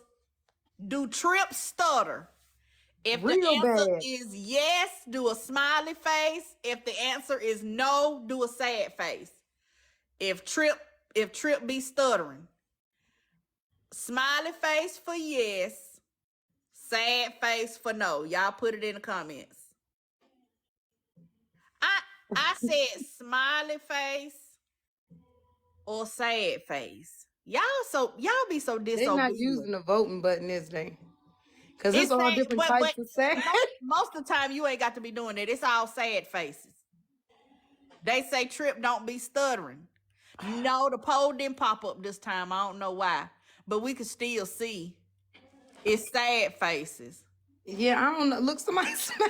do trips stutter? If the Real answer bad. is yes, do a smiley face. If the answer is no, do a sad face. If Trip be stuttering, smiley face for yes, sad face for no. Y'all put it in the comments. I I said smiley face or sad face. Y'all be so They not disobedient. using the voting button this day. Because it's It's all sad, different but types of sad. most of the time you ain't got to be doing it. It's all sad faces. They say Trip don't be stuttering. No, the poll didn't pop up this time. I don't know why, but we can still see it's sad faces. Yeah, I don't know. Look, somebody smile.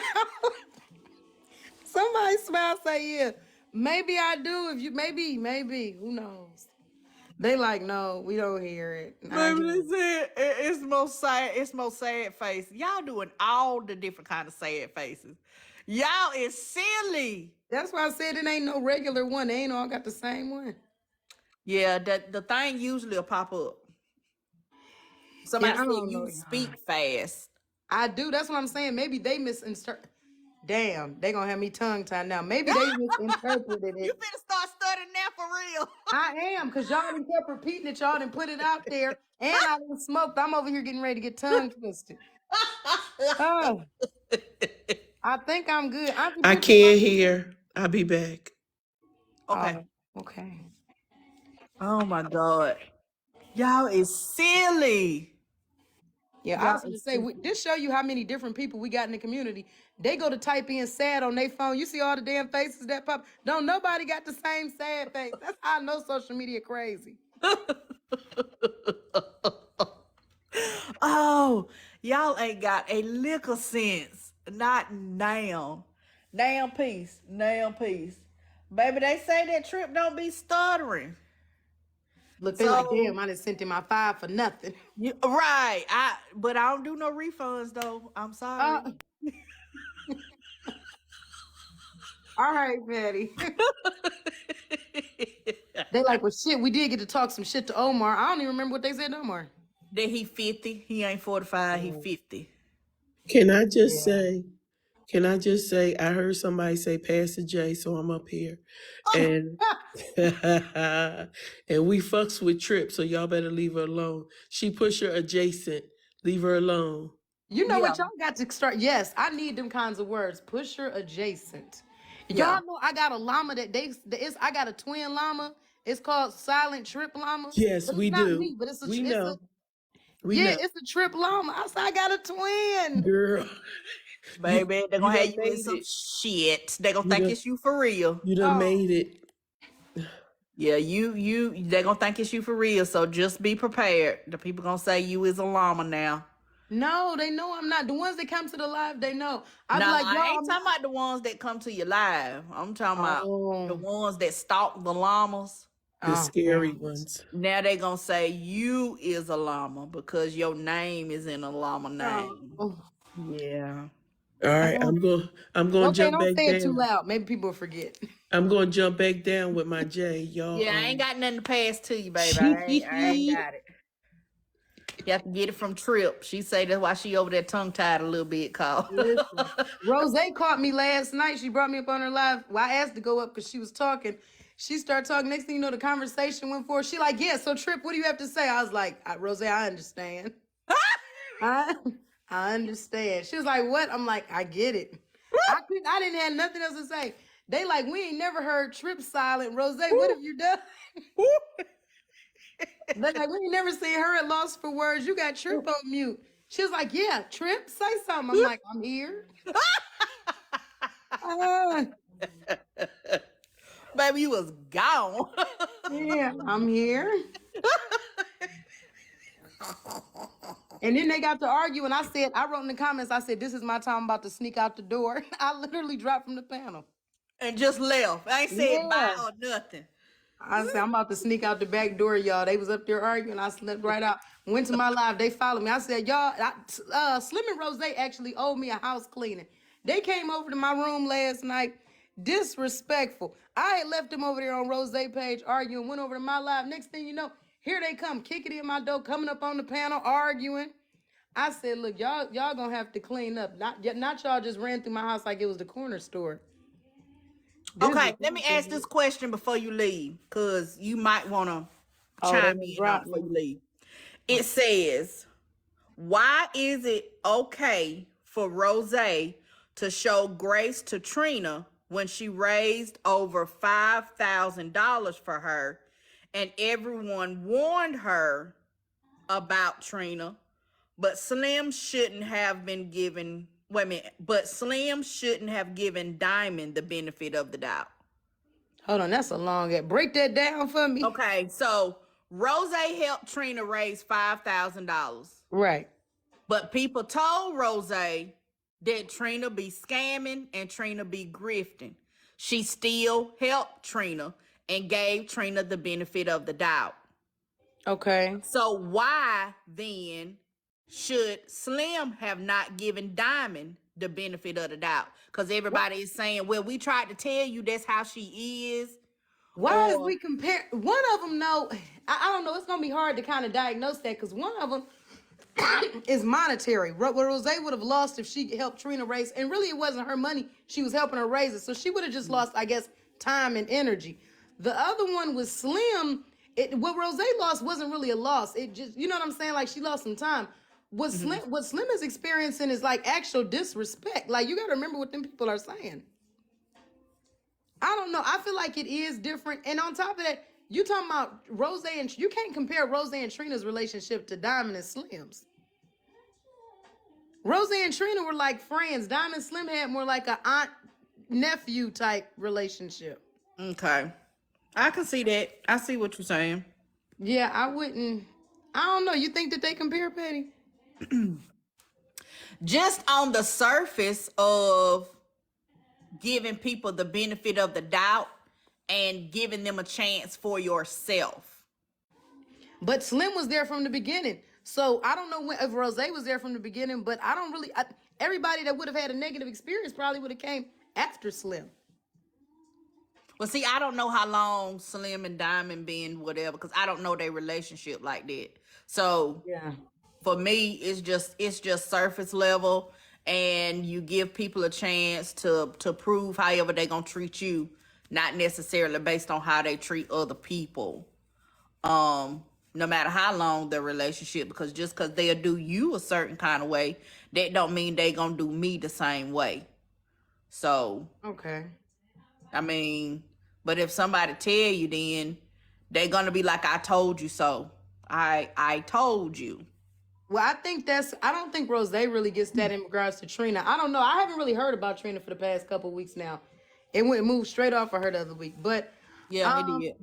Somebody smile, say yeah. Maybe I do. If you maybe. Who knows? They like, no, we don't hear it. I Baby, hear they it. said it's most sad. It's most sad face. Y'all doing all the different kind of sad faces. Y'all is silly. That's why I said it ain't no regular one. They ain't all got the same one. Yeah, that the thing usually will pop up. Yeah, Somebody I said don't know, you y'all. speak fast. I do. That's what I'm saying. Maybe they misinterpret. Damn, they gonna have me tongue tied now. Maybe they misinterpreted You it. finna start studying now for real. I am, because y'all done kept repeating it. Y'all done put it out there. And I done smoked. I'm over here getting ready to get tongue twisted. Oh, I think I'm good. Auntie I Bookie, can't hear. I'll be back. Okay. oh, okay. Oh my God. Y'all is silly. Yeah, I Y'all was gonna is say, silly. this show you how many different people we got in the community. They go to type in sad on their phone. You see all the damn faces that pop. Don't nobody got the same sad face. That's how I know social media crazy. Oh, y'all ain't got a lick of sense. Not now. Damn peace. Damn peace. Baby, they say that Trip don't be stuttering. Look, they like, So damn, I done sent him my 5 for nothing. right. But I don't do no refunds though. I'm sorry. Uh, all right, Patty. They like, well, shit, we did get to talk some shit to Omar. I don't even remember what they said to Omar. That he 50. He ain't 45, he Oh, 50. Can I just yeah. say, can I just say, I heard somebody say Pastor J, so I'm up here. And and we fucks with Trip, so y'all better leave her alone. She pusher adjacent. Leave her alone. You know Yeah. what? Y'all got to start. Yes, I need them kinds of words. Pusher adjacent. Yeah. Y'all know I got a llama I got a twin llama. It's called Silent Trip Llama. Yes, But it's we not do. me, but it's a We know. We Yeah, know, it's a trip llama. I said, I got a twin. girl. Baby, they're You gonna have done you in made some it. shit. They're gonna You think done it's you for real. you done Oh, made it. Yeah, they're gonna think it's you for real. So just be prepared. The people gonna say you is a llama now. no, they know I'm not. The ones that come to the live, they know. I No, be like, I y'all, ain't I'm talking not. about the ones that come to you live. I'm talking about the Oh, ones that stalk the llamas. The oh, scary man. ones. Now they gonna say you is a llama because your name is in a llama name. Oh, Yeah. All right, oh. I'm gonna Okay, jump don't back say it too down. loud. Maybe people will forget. I'm gonna jump back down with my J. Yeah, I Y'all ain't got nothing to pass to you, baby. I ain't got it. You have to get it from Trip. She say that's why she over there tongue tied a little bit, call. Listen, Rose caught me last night. She brought me up on her live. Well, I asked to go up because she was talking. She started talking. Next thing you know, the conversation went forward. She like, yeah. So Trip, what do you have to say? I was like, Rose, I understand. I I understand. She was like, what? I'm like, I get it. I didn't have nothing else to say. They like, we ain't never heard Trip silent. Rose, what have you done? They like, we ain't never seen her at loss for words. You got Trip on mute. She was like, yeah, Trip, say something. I'm like, I'm here. Uh, Baby, you was gone. yeah, I'm here. And then they got to argue, and I wrote in the comments, I said, this is my time, I'm about to sneak out the door. I literally dropped from the panel. And just left. I ain't said bye Yeah. or nothing. I said, I'm about to sneak out the back door, y'all. They was up there arguing. I slipped right out. Went to my live. They followed me. I said, y'all, Slim and Rose actually owed me a house cleaning. They came over to my room last night. Disrespectful. I had left them over there on Rose page arguing, went over to my live. Next thing you know, here they come, kicking in my door, coming up on the panel, arguing. I said, look, y'all gonna have to clean up. Not y'all just ran through my house like it was the corner store. This is Okay, let me ask this question before you leave, because you might want to oh, they chime done in on it dropped before me. you leave. It says, why is it okay for Rose to show grace to Trina when she raised over $5,000 for her and everyone warned her about Trina, but Slim shouldn't have been given, wait a minute, but Slim shouldn't have given Diamond the benefit of the doubt. Hold on, that's a long. Break that down for me. Okay, so Rose helped Trina raise $5,000. Right. But people told Rose that Trina be scamming and Trina be grifting. She still helped Trina and gave Trina the benefit of the doubt. Okay. So why then should Slim have not given Diamond the benefit of the doubt? Because everybody is saying, well, we tried to tell you that's how she is. Why is Or we compare? One of them, no, I don't know. It's gonna be hard to kind of diagnose that because one of them is monetary. What Rose would have lost if she helped Trina raise, and really it wasn't her money. She was helping her raise it, so she would have just lost, I guess, time and energy. The other one was Slim. What Rose lost wasn't really a loss. It just, you know what I'm saying? Like she lost some time. What Slim is experiencing is like actual disrespect. Like you got to remember what them people are saying. I don't know. I feel like it is different. And on top of that, you talking about Rose and you can't compare Rose and Trina's relationship to Diamond and Slim's. Rose and Trina were like friends. Diamond and Slim had more like a aunt nephew type relationship. okay, I can see that. I see what you're saying. Yeah, I wouldn't. I don't know. You think that they compare, Petty? Just on the surface of giving people the benefit of the doubt and giving them a chance for yourself. But Slim was there from the beginning. So I don't know if Rose was there from the beginning, but I don't really. Everybody that would have had a negative experience probably would have came after Slim. Well, see, I don't know how long Slim and Diamond been whatever, because I don't know their relationship like that. So Yeah. for me, it's just surface level, and you give people a chance to prove however they gonna treat you, not necessarily based on how they treat other people. No matter how long the relationship, because just because they'll do you a certain kind of way, that don't mean they gonna do me the same way. So Okay. I mean, but if somebody tell you, then they're gonna be like, I told you so. I told you. Well, I don't think Rose really gets that in regards to Trina. I don't know. I haven't really heard about Trina for the past couple weeks now. It moved straight off of her the other week. But Yeah, it um, did.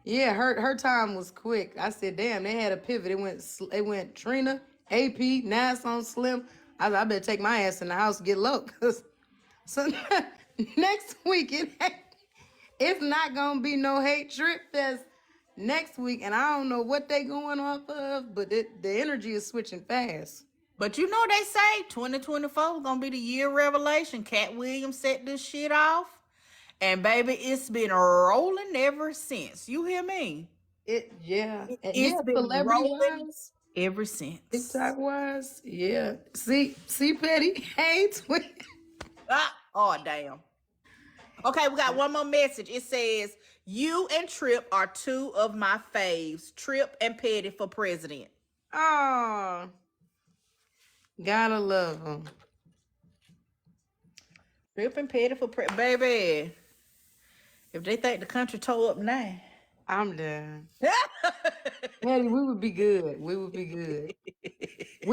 yeah, her time was quick. I said, damn, they had a pivot. It went Trina, AP, Nas on Slim. I better take my ass in the house and get low. Cause so next week it's not gonna be no hate trip fest next week, and I don't know what they going off of, but the energy is switching fast. But you know they say 2024 gonna be the year of revelation. Cat Williams set this shit off. And baby, it's been rolling ever since. You hear me? Yeah, It's been celebrity rolling wise, ever since. TikTok wise, yeah. See, Petty, hey, twin. Ah, oh damn. Okay, we got one more message. It says, "You and Trip are two of my faves. Trip and Petty for president." Oh, gotta love them. Trip and Petty for baby. If they think the country tore up now. I'm done. Petty, we would be good. We would be good.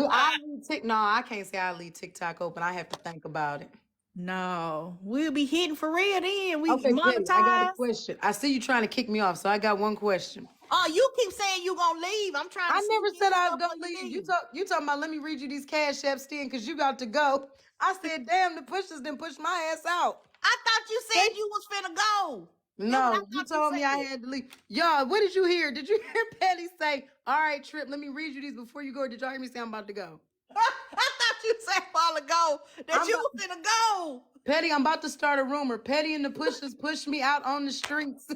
I leave No, I can't say I leave TikTok open. I have to think about it. No, we'll be hitting for real then. We Okay, Petty, I got a monetize. question. I see you trying to kick me off, so I got one question. Oh, you keep saying you gonna leave. I'm trying to I sneak never in said I was stuff gonna before you leave. leave. You talking about let me read you these cash apps, Stan, because you got to go. I said, damn, the pushers didn't push my ass out. I thought you They said you was finna go. That's what I No, you thought you told me I said. had to leave. Y'all, what did you hear? Did you hear Petty say, all right, Trip, let me read you these before you go? Or did y'all hear me say I'm about to go? I thought you said a while ago that I'm you about, was finna go. Petty, I'm about to start a rumor. Petty and the pushers pushed me out on the streets.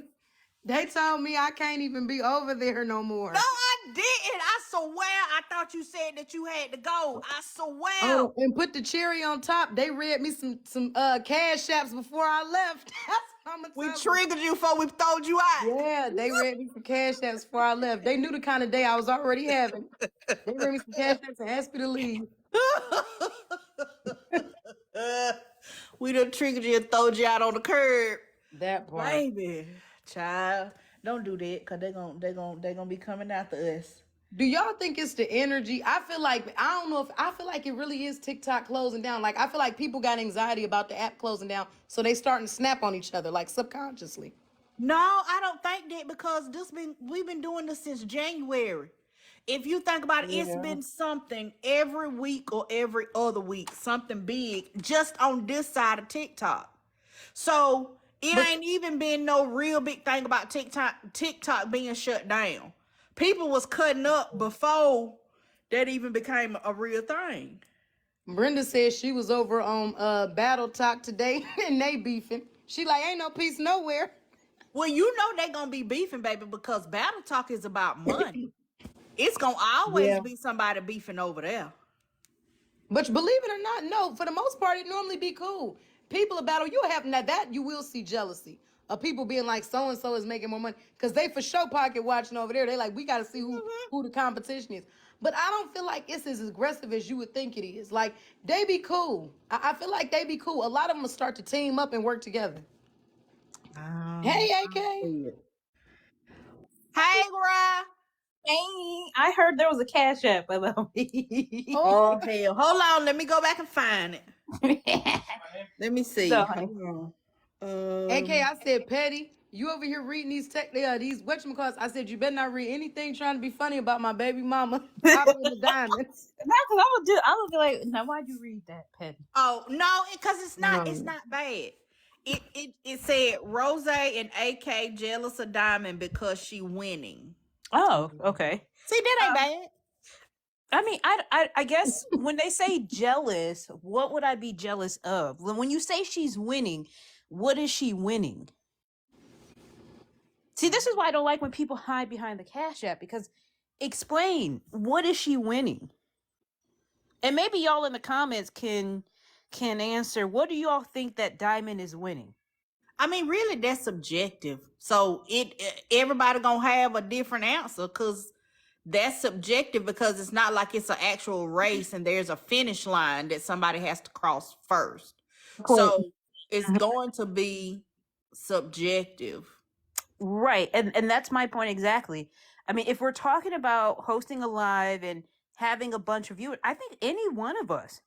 They told me I can't even be over there no more. No, I didn't. I swear. I thought you said that you had to go. I swear. Oh, and put the cherry on top. They read me some cash apps before I left. That's what I'm gonna We tell you. triggered you before we throwed you out. Yeah, they read me some cash apps before I left. They knew the kind of day I was already having. They read me some cash apps and asked me to leave. We done triggered you and throwed you out on the curb. That part. Baby, child, don't do that because they gonna be coming after us. Do y'all think it's the energy? I feel like I feel like it really is TikTok closing down. Like I feel like people got anxiety about the app closing down, so they starting to snap on each other, like subconsciously. No, I don't think that because we've been doing this since January. If you think about it, it's Yeah. been something every week or every other week, something big just on this side of TikTok. So it But ain't even been no real big thing about TikTok being shut down. People was cutting up before that even became a real thing. Brenda said she was over on Battle Talk today and they beefing. She like ain't no peace nowhere. Well, you know they gonna be beefing, baby, because Battle Talk is about money. It's gonna always Yeah. be somebody beefing over there. But believe it or not, no, for the most part, it normally be cool. People of battle, you'll have now that you will see jealousy of people being like so and so is making more money because they for sure pocket watching over there. They like we got to see who the competition is. But I don't feel like it's as aggressive as you would think it is. Like they be cool. I feel like they be cool. A lot of them will start to team up and work together. Hey, AK. Hey, Gra. Hey, I heard there was a cash app about me. Oh hell! Hold on, let me go back and find it. Let me see. So, Hold on. AK, I said, Petty, you over here reading these these whatchamacallits. I said, you better not read anything trying to be funny about my baby mama popping the diamonds. not because I would be like, now why'd you read that, Petty? Oh no, because it's not No. bad. It said Rose and AK jealous of Diamond because she winning. Oh, okay. See, that ain't bad. I mean, I guess when they say jealous, what would I be jealous of? When you say she's winning, what is she winning? See, this is why I don't like when people hide behind the cash app, because explain, what is she winning? And maybe y'all in the comments can answer, what do y'all think that Diamond is winning? I mean, really, that's subjective. So everybody gonna have a different answer because that's subjective because it's not like it's an actual race and there's a finish line that somebody has to cross first. So it's going to be subjective. Right. And that's my point exactly. I mean, if we're talking about hosting a live and having a bunch of viewers. I think any one of us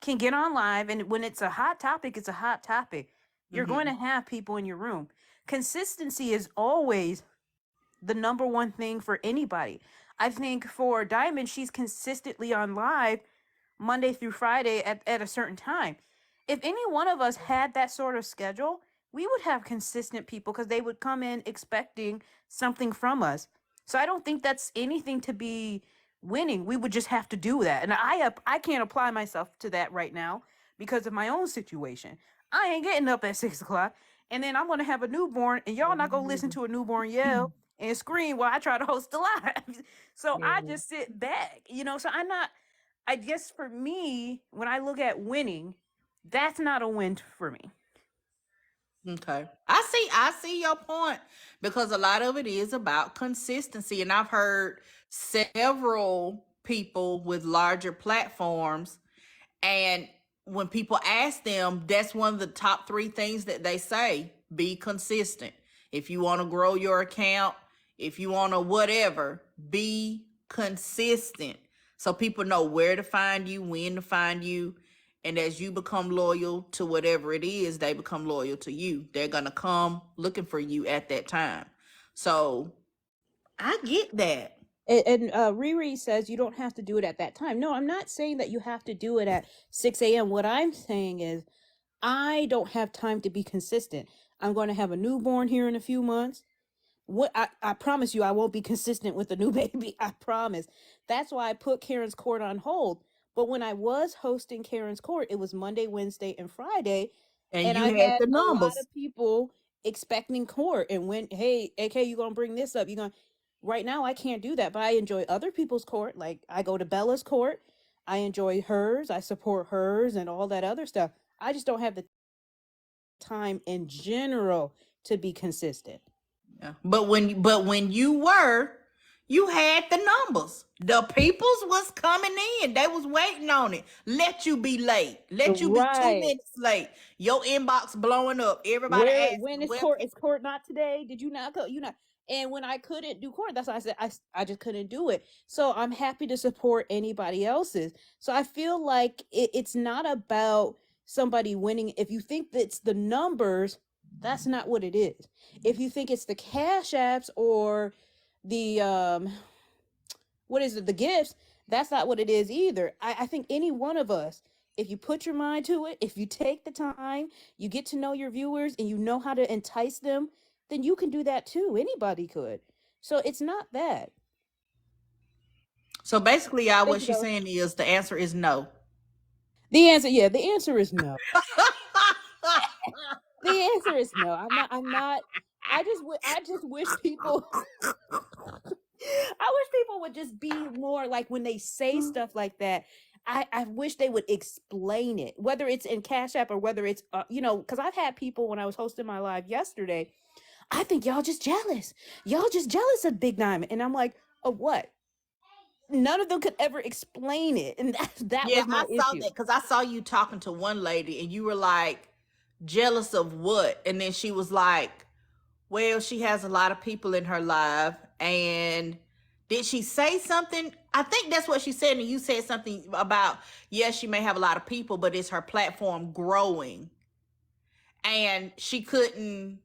can get on live, and when it's a hot topic, it's a hot topic. You're going to have people in your room. Consistency is always the number one thing for anybody. I think for Diamond, she's consistently on live Monday through Friday at a certain time. If any one of us had that sort of schedule, we would have consistent people because they would come in expecting something from us. So I don't think that's anything to be winning. We would just have to do that. And I can't apply myself to that right now because of my own situation. I ain't getting up at 6 o'clock, and then I'm gonna have a newborn, and y'all not gonna listen to a newborn yell and scream while I try to host a live. So I just sit back, So I guess for me, when I look at winning, that's not a win for me. Okay. I see your point because a lot of it is about consistency, and I've heard several people with larger platforms, and when people ask them, that's one of the top 3 things that they say: be consistent. If you want to grow your account, if you want to whatever, be consistent. So people know where to find you, when to find you. And as you become loyal to whatever it is, they become loyal to you. They're going to come looking for you at that time. So I get that. And Riri says you don't have to do it at that time. No, I'm not saying that you have to do it at 6 a.m. What I'm saying is I don't have time to be consistent. I'm going to have a newborn here in a few months. I promise you I won't be consistent with the new baby. I promise. That's why I put Karen's Court on hold. But when I was hosting Karen's Court, it was Monday, Wednesday, and Friday. And And you I had had the a lot numbers. of people expecting court. And when, hey, AK, you gonna bring this up? You gonna Right now I can't do that, but I enjoy other people's court. Like I go to Bella's court. I enjoy hers, I support hers and all that other stuff. I just don't have the time in general to be consistent. Yeah. But when you had the numbers. The peoples was coming in. They was waiting on it. Let you be late. Let you be two Right. minutes late. Your inbox blowing up. Everybody When asking is where court? Is court not today? Did you not go? You not? And when I couldn't do court, that's why I said I just couldn't do it. So I'm happy to support anybody else's. So I feel like it's not about somebody winning. If you think that's the numbers, that's not what it is. If you think it's the cash apps or the what is it, the gifts, that's not what it is either. I think any one of us, if you put your mind to it, if you take the time, you get to know your viewers and you know how to entice them, then you can do that too. Anybody could. So it's not that. So basically, y'all, Thank what you, she's Bella. saying is the answer is no. The answer is no. The answer is no. I'm not. I just wish people I wish people would just be more like when they say stuff like that. I wish they would explain it, whether it's in Cash App or whether it's, because I've had people when I was hosting my live yesterday. I think y'all just jealous. Y'all just jealous of Big Diamond. And I'm like, of what? None of them could ever explain it. And that Yeah, was I my saw issue. that because I saw you talking to one lady and you were like, jealous of what? And then she was like, well, she has a lot of people in her life. And did she say something? I think that's what she said. And you said something about, yes, she may have a lot of people, but is her platform growing? And she Right.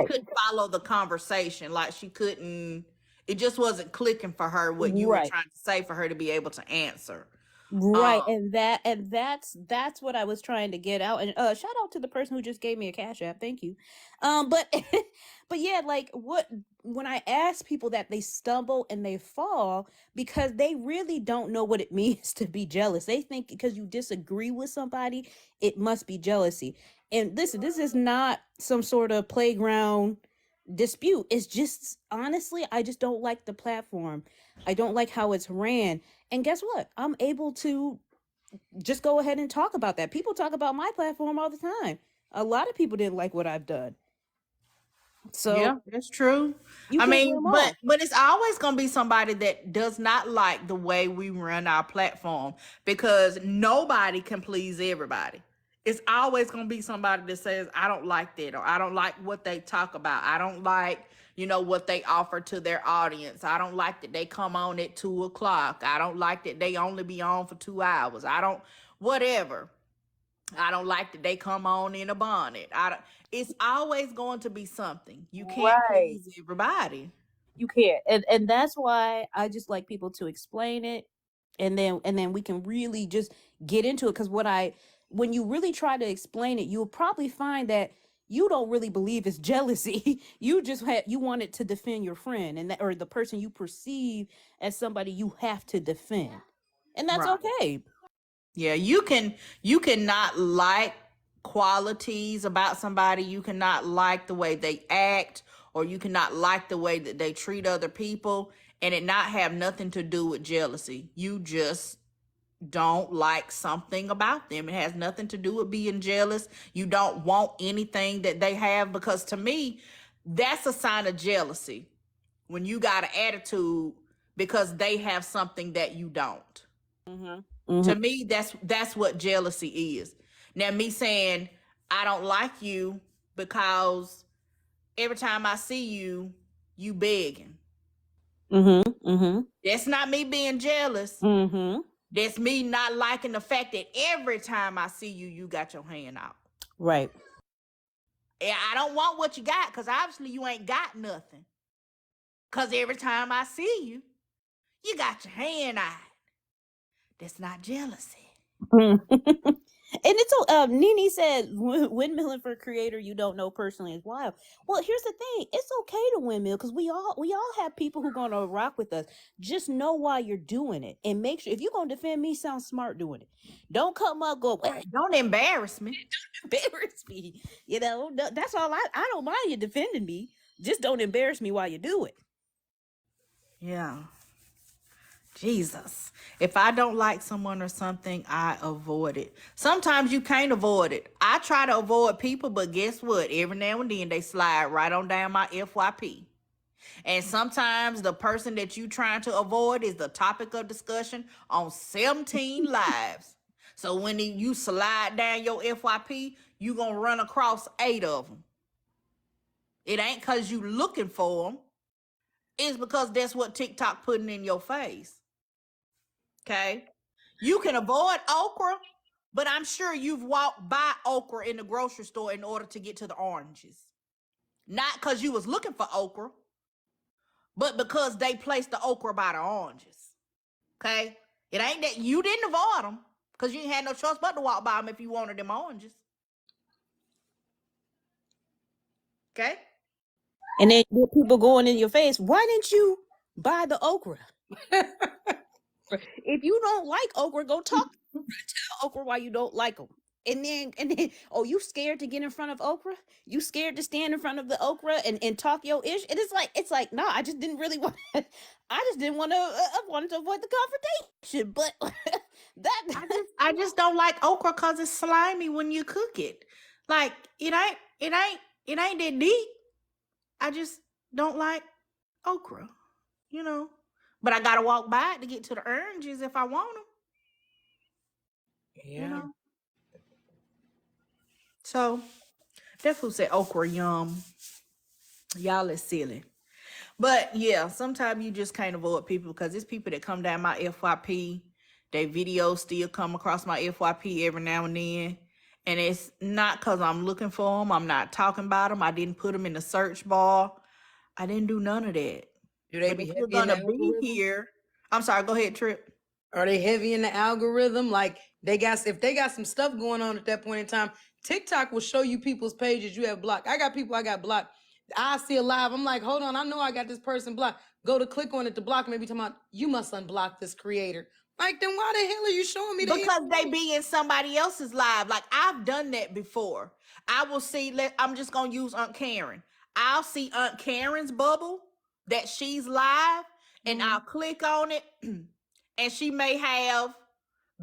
couldn't follow the conversation. Like she couldn't, it just wasn't clicking for her what you were Right. trying to say for her to be able to answer. Right, Um, and that's what I was trying to get out. And shout out to the person who just gave me a cash app. Thank you. But but yeah, like what when I ask people that, they stumble and they fall because they really don't know what it means to be jealous. They think because you disagree with somebody, it must be jealousy. And listen, this is not some sort of playground dispute. It's just honestly, I just don't like the platform. I don't like how it's ran. And guess what? I'm able to just go ahead and talk about that. People talk about my platform all the time. A lot of people didn't like what I've done. Yeah, So that's true. you I can't win mean, them but all. but it's always gonna be somebody that does not like the way we run our platform because nobody can please everybody. It's always gonna be somebody that says, I don't like that, or I don't like what they talk about. I don't like, what they offer to their audience. I don't like that they come on at 2 o'clock. I don't like that they only be on for 2 hours. I don't, whatever. I don't like that they come on in a bonnet. It's always going to be something. You can't Right. please everybody. You can't. And that's why I just like people to explain it, and then we can really just get into it, cuz when you really try to explain it, you'll probably find that you don't really believe it's jealousy. You want it to defend your friend, and that, or the person you perceive as somebody you have to defend. And that's Right. okay. Yeah, you cannot like qualities about somebody. You cannot like the way they act, or you cannot like the way that they treat other people, and it not have nothing to do with jealousy. You just don't like something about them. It has nothing to do with being jealous. You don't want anything that they have, because to me, that's a sign of jealousy. When you got an attitude because they have something that you don't. Mhm. To Mhm. me, that's what jealousy is. Now, me saying I don't like you because every time I see you, you begging. Mhm. Mhm. That's not me being jealous. Mhm. That's me not liking the fact that every time I see you, you got your hand out. Right. And I don't want what you got, because obviously you ain't got nothing. Because every time I see you, you got your hand out. That's not jealousy. And it's Nene said, windmilling for a creator you don't know personally is wild. Well, here's the thing: it's okay to windmill, because we all have people who gonna rock with us. Just know why you're doing it, and make sure, if you're gonna defend me, sound smart doing it. Don't come up go Don't embarrass me. embarrass me. That's all. I don't mind you defending me. Just don't embarrass me while you do it. Yeah. Jesus. If I don't like someone or something, I avoid it. Sometimes you can't avoid it. I try to avoid people, but guess what? Every now and then they slide right on down my FYP. And sometimes the person that you trying to avoid is the topic of discussion on 17 lives. So when you slide down your FYP, you going to run across 8 of them. It ain't because you looking for them. It's because that's what TikTok putting in your face. Okay? You can avoid okra, but I'm sure you've walked by okra in the grocery store in order to get to the oranges. Not because you was looking for okra, but because they placed the okra by the oranges. Okay? It ain't that you didn't avoid them, because you ain't had no choice but to walk by them if you wanted them oranges. Okay? And then you get people going in your face. Why didn't you buy the okra? If you don't like okra, go talk to okra why you don't like them. And then, oh, you scared to get in front of okra? You scared to stand in front of the okra and talk your ish? And it's like, no, I just didn't really want. I just didn't want to. I wanted to avoid the confrontation, but that. I just don't like okra because it's slimy when you cook it. Like it ain't that deep. I just don't like okra, you know. But I gotta walk by it to get to the oranges if I want them, you Yeah. know. So that food said okra yum. Y'all is silly. But yeah, sometimes you just can't avoid people, because it's people that come down my FYP. They videos still come across my FYP every now and then. And it's not because I'm looking for them. I'm not talking about them. I didn't put them in the search bar. I didn't do none of that. Do they But be if you're heavy in going the to be algorithm? here, I'm sorry, go ahead, Trip. Are they heavy in the algorithm? Like if they got some stuff going on at that point in time, TikTok will show you people's pages you have blocked. I got people I got blocked. I see a live. I'm like, hold on, I know I got this person blocked. Go to click on it to block. Maybe talking about you must unblock this creator. Like, then why the hell are you showing me the Because they be in somebody else's live. Like, I've done that before. I will see, I'm just going to use Aunt Karen. I'll see Aunt Karen's bubble that she's live, and I'll click on it, and she may have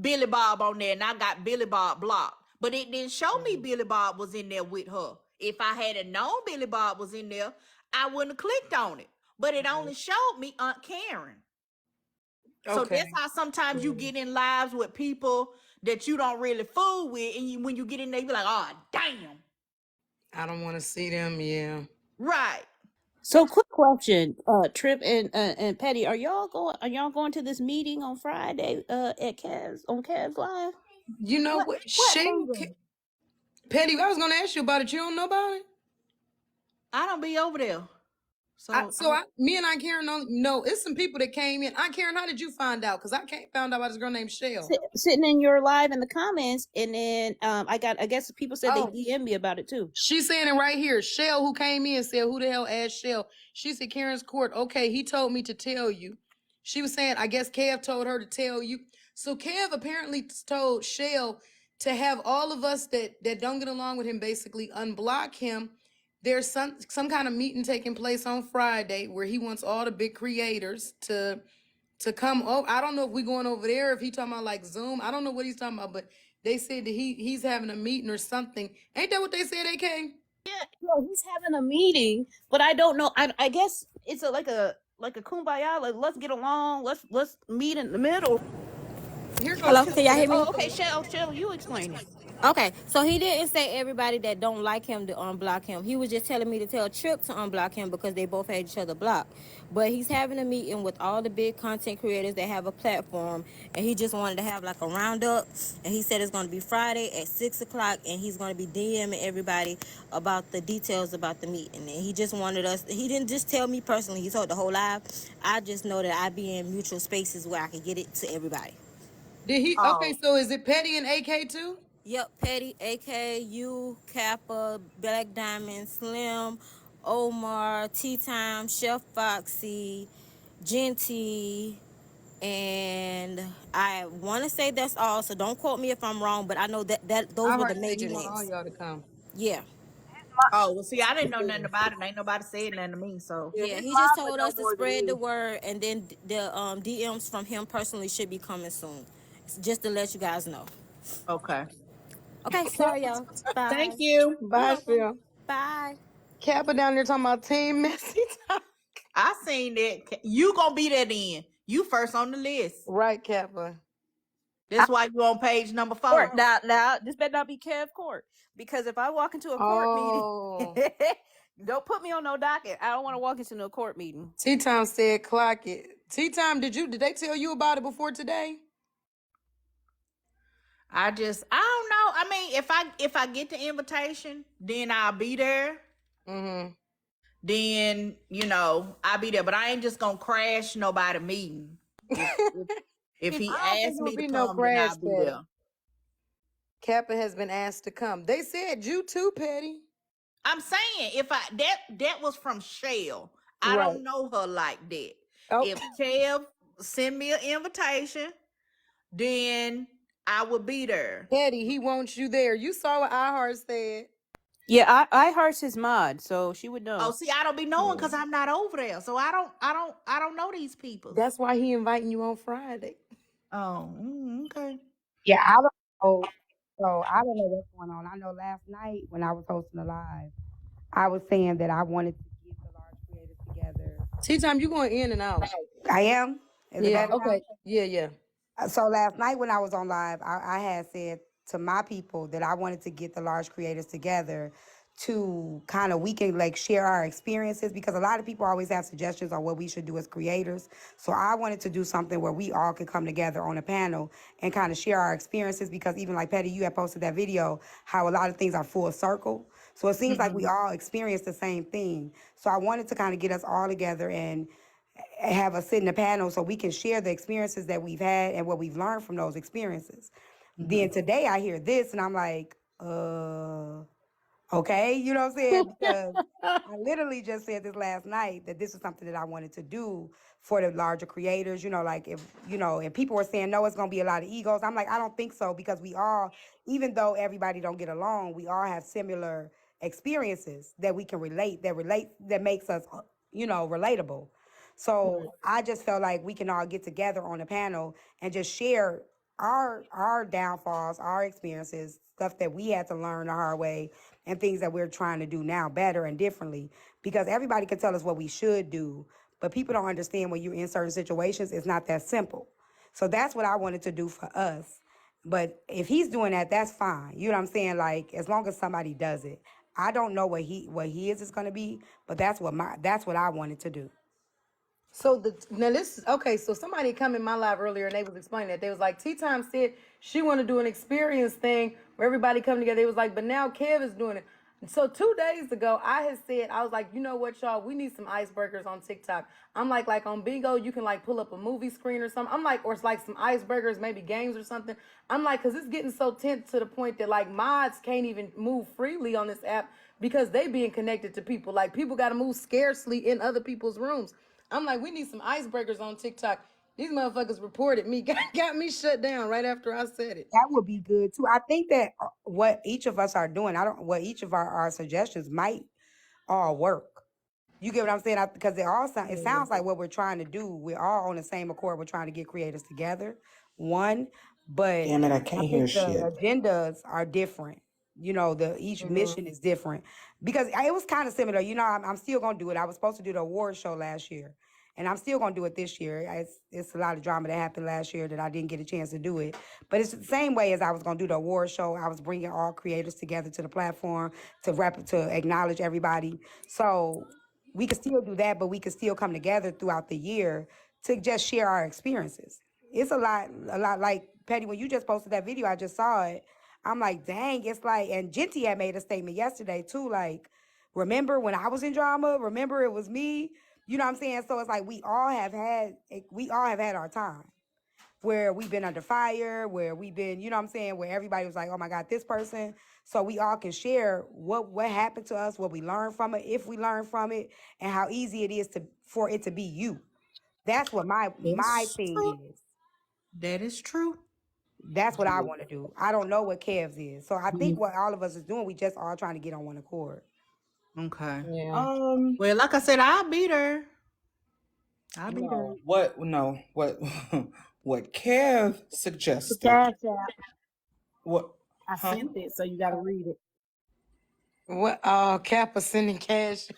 Billy Bob on there, and I got Billy Bob blocked. But it didn't show me Billy Bob was in there with her. If I had known Billy Bob was in there, I wouldn't have clicked on it. But it only showed me Aunt Karen. So Okay. that's how sometimes you get in lives with people that you don't really fool with, and when you get in there, you be like, "Oh, damn!" I don't want to see them. Yeah. Right? So, quick question, Trip and Petty, are y'all going? Are y'all going to this meeting on Friday? At Cavs Live. You know what? What Shane, meeting? Petty, I was gonna ask you about it. You don't know about it? I don't be over there. So Me and I Karen don't know. It's some people that came in. I Karen, how did you find out? Because I can't found out about this girl named Shell. Sitting in your live in the comments, and then I guess people said they Oh, DM me about it too. she's saying it right here. Shell, who came in, said, "Who the hell asked Shell?" She said, "Karen's court." Okay, he told me to tell you. She was saying, I guess Kev told her to tell you. So Kev apparently told Shell to have all of us that don't get along with him basically unblock him. There's some kind of meeting taking place on Friday where he wants all the big creators to come over. I don't know if we going over there, if he talking about like Zoom. I don't know what he's talking about, but they said that he's having a meeting or something. Ain't that what they said, AK? Yeah, he's having a meeting, but I don't know. I guess it's like a kumbaya. Like, let's get along. Let's meet in the middle. Here goes Hello, Shell. can y'all hear me? Oh, okay, Shell, you explain it. Okay, so he didn't say everybody that don't like him to unblock him. He was just telling me to tell Trip to unblock him because they both had each other blocked. But he's having a meeting with all the big content creators that have a platform, and he just wanted to have like a roundup. And he said it's going to be Friday at 6 o'clock, and he's going to be DMing everybody about the details about the meeting. And he just wanted us. He didn't just tell me personally. He told the whole live. I just know that I be in mutual spaces where I can get it to everybody. Did he? Okay, oh, so is it Petty and AK too? Yep, Petty, AK, you, Kappa, Black Diamond, Slim, Omar, Tea Time, Chef Foxy, Genty, and I want to say that's all. So don't quote me if I'm wrong, but I know that those I were the heard say he major want all names. y'all to come. Yeah, oh. Well, see, I didn't know nothing about it. Ain't nobody said nothing to me. So yeah. He just told us to spread the word, and then the DMs from him personally should be coming soon, just to let you guys know. okay. Okay, sorry y'all. Thank Bye. you. You're Bye, welcome. Shell. Bye. Kappa down there talking about team messy time. I seen that. You gonna be there then? You first on the list. Right, Kappa. That's why you on page number 4. Court. Now, this better not be Kev Court, because if I walk into a court meeting, Oh. don't put me on no docket. I don't want to walk into no court meeting. Tea Time said clock it. Tea Time, did they tell you about it before today? I don't know. I mean, if I get the invitation, then I'll be there. Mm-hmm. Then I'll be there. But I ain't just gonna crash nobody meeting. If he I don't think asks it would me to be no come, then crash, I'll be Petty. there. Kappa has been asked to come. They said you too, Petty. I'm saying if that was from Shell. I Right. don't know her like that. Oh, If Kev send me an invitation, then I will be there. Petty, he wants you there. You saw what iHeart said. Yeah, I heart's his mod, so she would know. Oh, see, I don't be knowing because I'm not over there, so I don't know these people. That's why he inviting you on Friday. Oh, okay. Yeah, I don't know. So I don't know what's going on. I know last night when I was hosting a live, I was saying that I wanted to get the large creators together. Tea Time, you going in and out. I am. Is it Yeah, better now? okay. Yeah. So last night when I was on live, I had said to my people that I wanted to get the large creators together to kind of we can like share our experiences because a lot of people always have suggestions on what we should do as creators. So I wanted to do something where we all could come together on a panel and kind of share our experiences because even like Petty, you had posted that video how a lot of things are full circle. So it seems like we all experience the same thing. So I wanted to kind of get us all together and have us sit in a panel so we can share the experiences that we've had and what we've learned from those experiences. Then today I hear this and I'm like, okay, you know what I'm saying? Because I literally just said this last night that this is something that I wanted to do for the larger creators, like if, and people were saying, no, it's going to be a lot of egos. I'm like, I don't think so because we all, even though everybody don't get along, we all have similar experiences that we can that makes us, relatable. So I just felt like we can all get together on a panel and just share our downfalls, our experiences, stuff that we had to learn the hard way, and things that we're trying to do now better and differently. Because everybody can tell us what we should do, but people don't understand when you're in certain situations, it's not that simple. So that's what I wanted to do for us. But if he's doing that, that's fine. You know what I'm saying? Like, as long as somebody does it. I don't know what his is going to be, but that's what I wanted to do. So now this is okay. So somebody come in my live earlier and they was explaining that they was like, Tea Time said she want to do an experience thing where everybody come together. They was like, but now Kev is doing it. So 2 days ago, I had said, I was like, you know what, y'all, we need some icebreakers on TikTok. I'm like on Bingo, you can like pull up a movie screen or something. I'm like, or it's like some icebreakers, maybe games or something. I'm like, cause it's getting so tense to the point that like mods can't even move freely on this app because they being connected to people. Like people got to move scarcely in other people's rooms. I'm like, we need some icebreakers on TikTok. These motherfuckers reported me, got me shut down right after I said it. That would be good too. I think that what each of us are doing, what each of our suggestions might all work. You get what I'm saying? Because it sounds like what we're trying to do. We're all on the same accord. We're trying to get creators together. One, but Damn it, I I can't hear think the shit. agendas are different. You know, each mission is different because it was kind of similar. You know, I'm still gonna do it. I was supposed to do the award show last year, and I'm still gonna do it this year. It's a lot of drama that happened last year that I didn't get a chance to do it. But it's the same way as I was gonna do the award show. I was bringing all creators together to the platform to acknowledge everybody. So we could still do that, but we could still come together throughout the year to just share our experiences. It's a lot like Petty, when you just posted that video, I just saw it. I'm like, dang, it's like, and Genty had made a statement yesterday too, like, remember when I was in drama? Remember it was me? You know what I'm saying? So it's like we all have had our time where we've been under fire, where we've been, you know what I'm saying, where everybody was like, oh my God, this person. So we all can share what happened to us, what we learned from it, if we learned from it, and how easy it is for it to be you. That's what my That's thing true. is. That is true. That's what I want to do. I don't know what Kev's is. So I think what all of us is doing, we just all trying to get on one accord. Okay. Yeah. Well, like I said, I'll be there. I'll be there. No, what? No, what? What Kev The suggested? Cash App. What? I Huh? sent it, so you got to read it. What Kappa sending cash.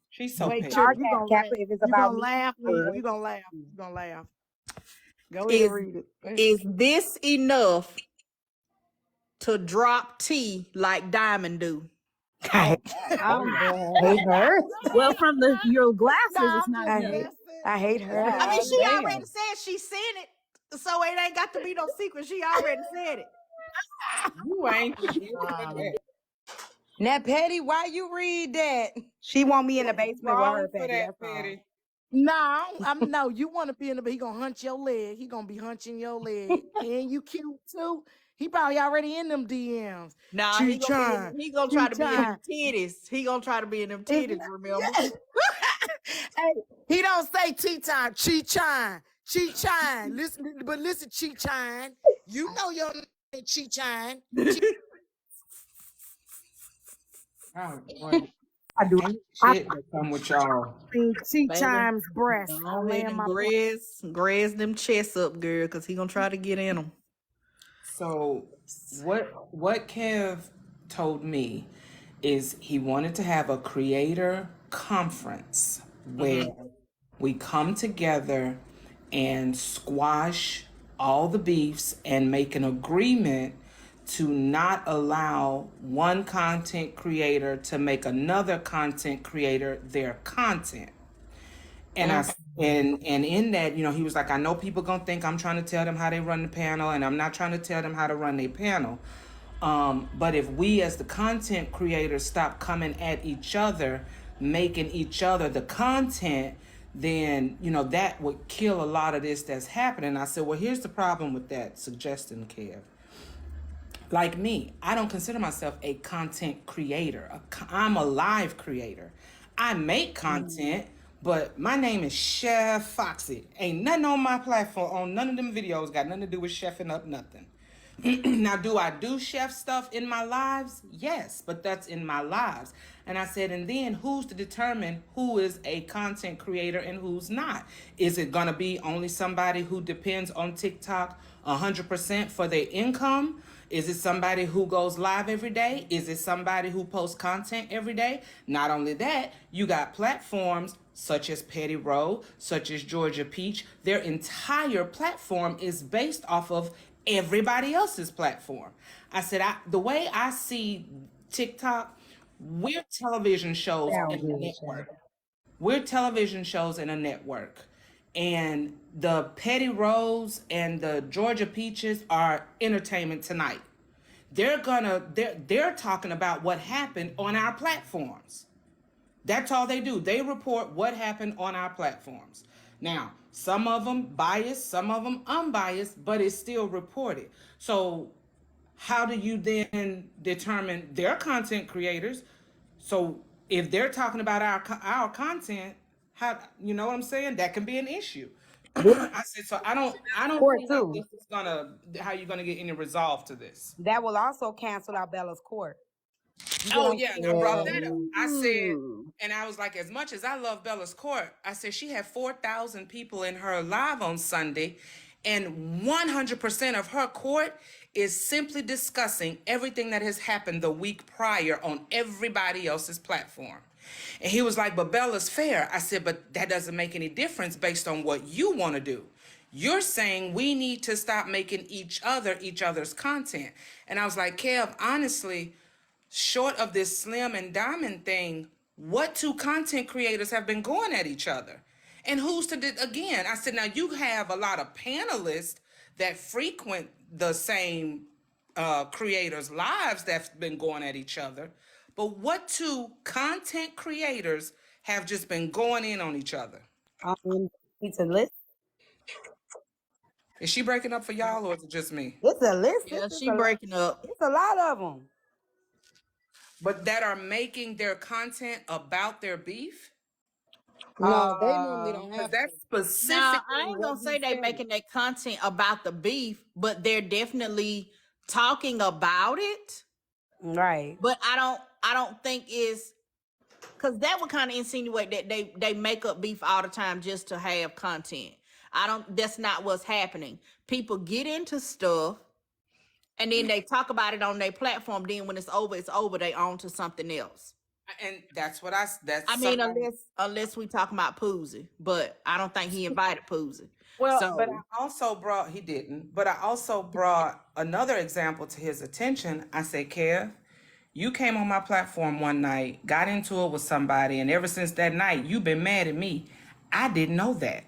She's so Wait, petty. Trip, Charge you that, gonna laugh. Kappa, if it's You about gonna me. laugh, I'm Lee. with You gonna laugh. you. You gonna laugh. Go ahead and Is read it. is this enough to drop T like Diamond do? I I'm hate her. Well, from your glasses, Nah, it's I'm not just enough. I hate her. I mean, God she damn. already said she seen it, so it ain't got to be no secret. She already said it. You ain't forget Um, that. Now, Petty, why you read that? She want me in the You basement with wrong her, for Petty. that, That's all. petty. nah, I'm no. You want to be in the? He gonna hunch your leg. He gonna be hunching your leg, and you cute too. He probably already in them DMs. Nah, Chi Chan, he gonna try Chi to be in them Chan. titties. He gonna try to be in them If titties, remember? hey, he don't say tea time, Chi Chan, Chi Chan. Listen, but listen, Chi Chan. You know your name, Chi Chan. Oh boy. I do. Ain't I shit that come with y'all. think Chi Baby, Chan's breast. I go ahead land and my plane. graze them chests up, girl, because he gonna try to get in them. So what Kev told me is he wanted to have a creator conference where we come together and squash all the beefs and make an agreement to not allow one content creator to make another content creator their content. And and in that, he was like, I know people gonna think I'm trying to tell them how they run the panel, and I'm not trying to tell them how to run their panel. But if we as the content creators stop coming at each other, making each other the content, then that would kill a lot of this that's happening. I said, well, here's the problem with that suggestion, Kev. Like me, I don't consider myself a content creator. I'm a live creator. I make content, but my name is Chef Foxy. Ain't nothing on my platform, on none of them videos, got nothing to do with chefing up nothing. Now, do I do chef stuff in my lives? Yes, but that's in my lives. And I said, and then who's to determine who is a content creator and who's not? Is it going to be only somebody who depends on TikTok 100% for their income? Is it somebody who goes live every day? Is it somebody who posts content every day? Not only that, you got platforms such as PettyRo, such as Georgia Peach. Their entire platform is based off of everybody else's platform. I said, the way I see TikTok, We're television shows Sound in a good, network. child. We're television shows in a network. And the PettyRos and the Georgia Peaches are entertainment tonight. They're talking about what happened on our platforms. That's all they do. They report what happened on our platforms. Now, some of them biased, some of them unbiased, but it's still reported. So, how do you then determine their content creators? So, if they're talking about our content, how, you know what I'm saying? That can be an issue. This I said so. I don't court see how too. this is gonna how you're gonna get any resolve to this. That will also cancel out Bella's court. You get Oh on. yeah, and I brought that up. Yeah. I said, Ooh. and I was like, as much as I love Bella's Court, I said she had 4,000 people in her live on Sunday, and 100% of her court is simply discussing everything that has happened the week prior on everybody else's platform. And he was like, but Bella's fair. I said, but that doesn't make any difference based on what you want to do. You're saying we need to stop making each other's content. And I was like, Kev, honestly, short of this Slim and Diamond thing, what two content creators have been going at each other? And who's to again? I said, now you have a lot of panelists that frequent the same creators' lives that's been going at each other. But what two content creators have just been going in on each other? It's a list. Is she breaking up for y'all or is it just me? It's a list. Yeah, she breaking up. It's a lot of them. But that are making their content about their beef? No, they normally don't Because have that's to. Now, specifically I ain't what gonna he say they said. making their content about the beef, but they're definitely talking about it. Right. But I don't think it's because that would kind of insinuate that they make up beef all the time just to have content. I don't. That's not what's happening. People get into stuff and then they talk about it on their platform. Then when it's over, it's over. They on to something else. And that's what that's I mean, somebody. unless we talking about Poozy, but I don't think he invited Poozy. Well, but So I also brought, he didn't, but I also brought another example to his attention. I said, Kev, you came on my platform one night, got into it with somebody, and ever since that night, you've been mad at me. I didn't know that.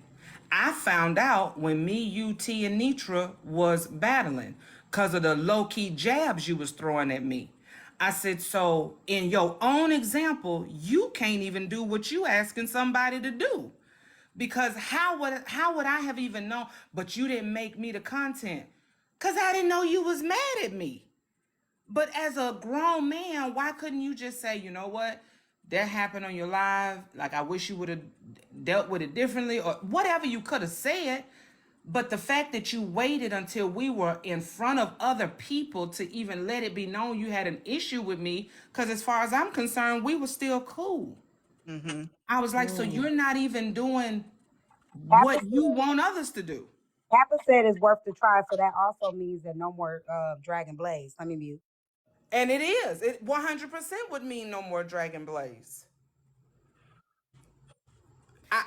I found out when me, you, T, and Nitra was battling because of the low-key jabs you was throwing at me. I said, so in your own example, you can't even do what you asking somebody to do. Because how would I have even known? But you didn't make me the content. Cause I didn't know you was mad at me. But as a grown man, why couldn't you just say, you know what? That happened on your live. Like I wish you would have dealt with it differently or whatever you could have said. But the fact that you waited until we were in front of other people to even let it be known you had an issue with me, because as far as I'm concerned, we were still cool. I was like, so you're not even doing Papa what said, you want others to do. Papa said it's worth the try, so that also means that no more Dragon Blaze. Let me mute. And it is. It 100% would mean no more Dragon Blaze.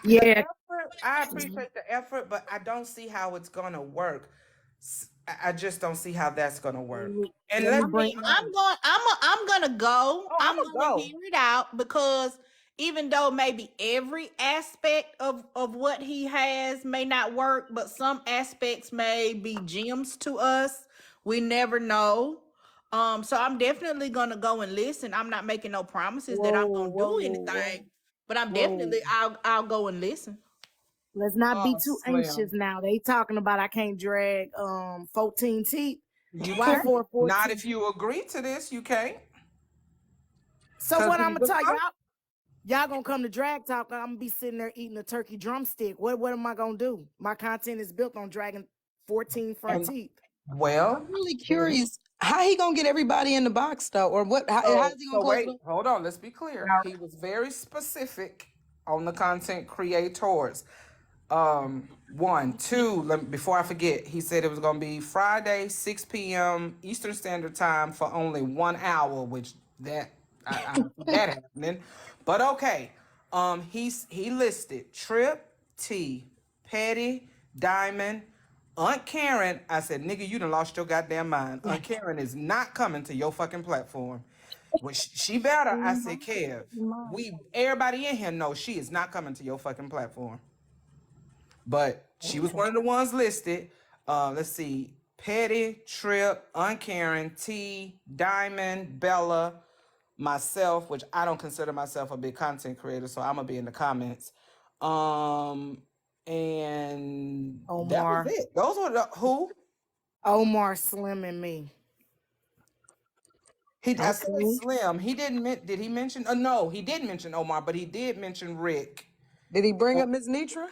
The Yeah. effort, I appreciate the effort, but I don't see how it's gonna work. I just don't see how that's gonna work. And Let me I let mean, bring me. I'm gonna go. Oh, I'm I'm gonna gonna go. hear it out because even though maybe every aspect of what he has may not work, but some aspects may be gems to us. We never know. So I'm definitely gonna go and listen. I'm not making no promises that Whoa, I'm gonna do whoa, anything, but I'm whoa. definitely I'll go and listen. Let's not be Oh, too anxious Slim. now. They talking about I can't drag 14 teeth. You Why can't. for Not 14? if you agree to this, you can't. So Cause what I'm he's gonna a tell con- y'all gonna come to drag talk. I'm gonna be sitting there eating a turkey drumstick. What am I gonna do? My content is built on dragging 14 front and teeth. well, I'm really curious how he gonna get everybody in the box though, or what? How's he gonna so close wait, the? hold on. Let's be clear. He was very specific on the content creators. One, two. Before I forget, he said it was gonna be Friday, 6 p.m. Eastern Standard Time for only 1 hour, which that I don't see that happening. But okay. He listed Trip, T, Petty, Diamond, Aunt Karen. I said, nigga, you done lost your goddamn mind. Aunt Karen is not coming to your fucking platform. Well, she better. I said, Kev, everybody in here knows she is not coming to your fucking platform. But she was one of the ones listed. Let's see. Petty, Trip, Unkaren, T, Diamond, Bella, myself, which I don't consider myself a big content creator, so I'm gonna be in the comments. And that was Omar. it. Those were the who? Omar, Slim, and me. I said Okay. Slim. He didn't. Did he mention? No, he didn't mention Omar, but he did mention Rick. Did he bring up Miss Nitra?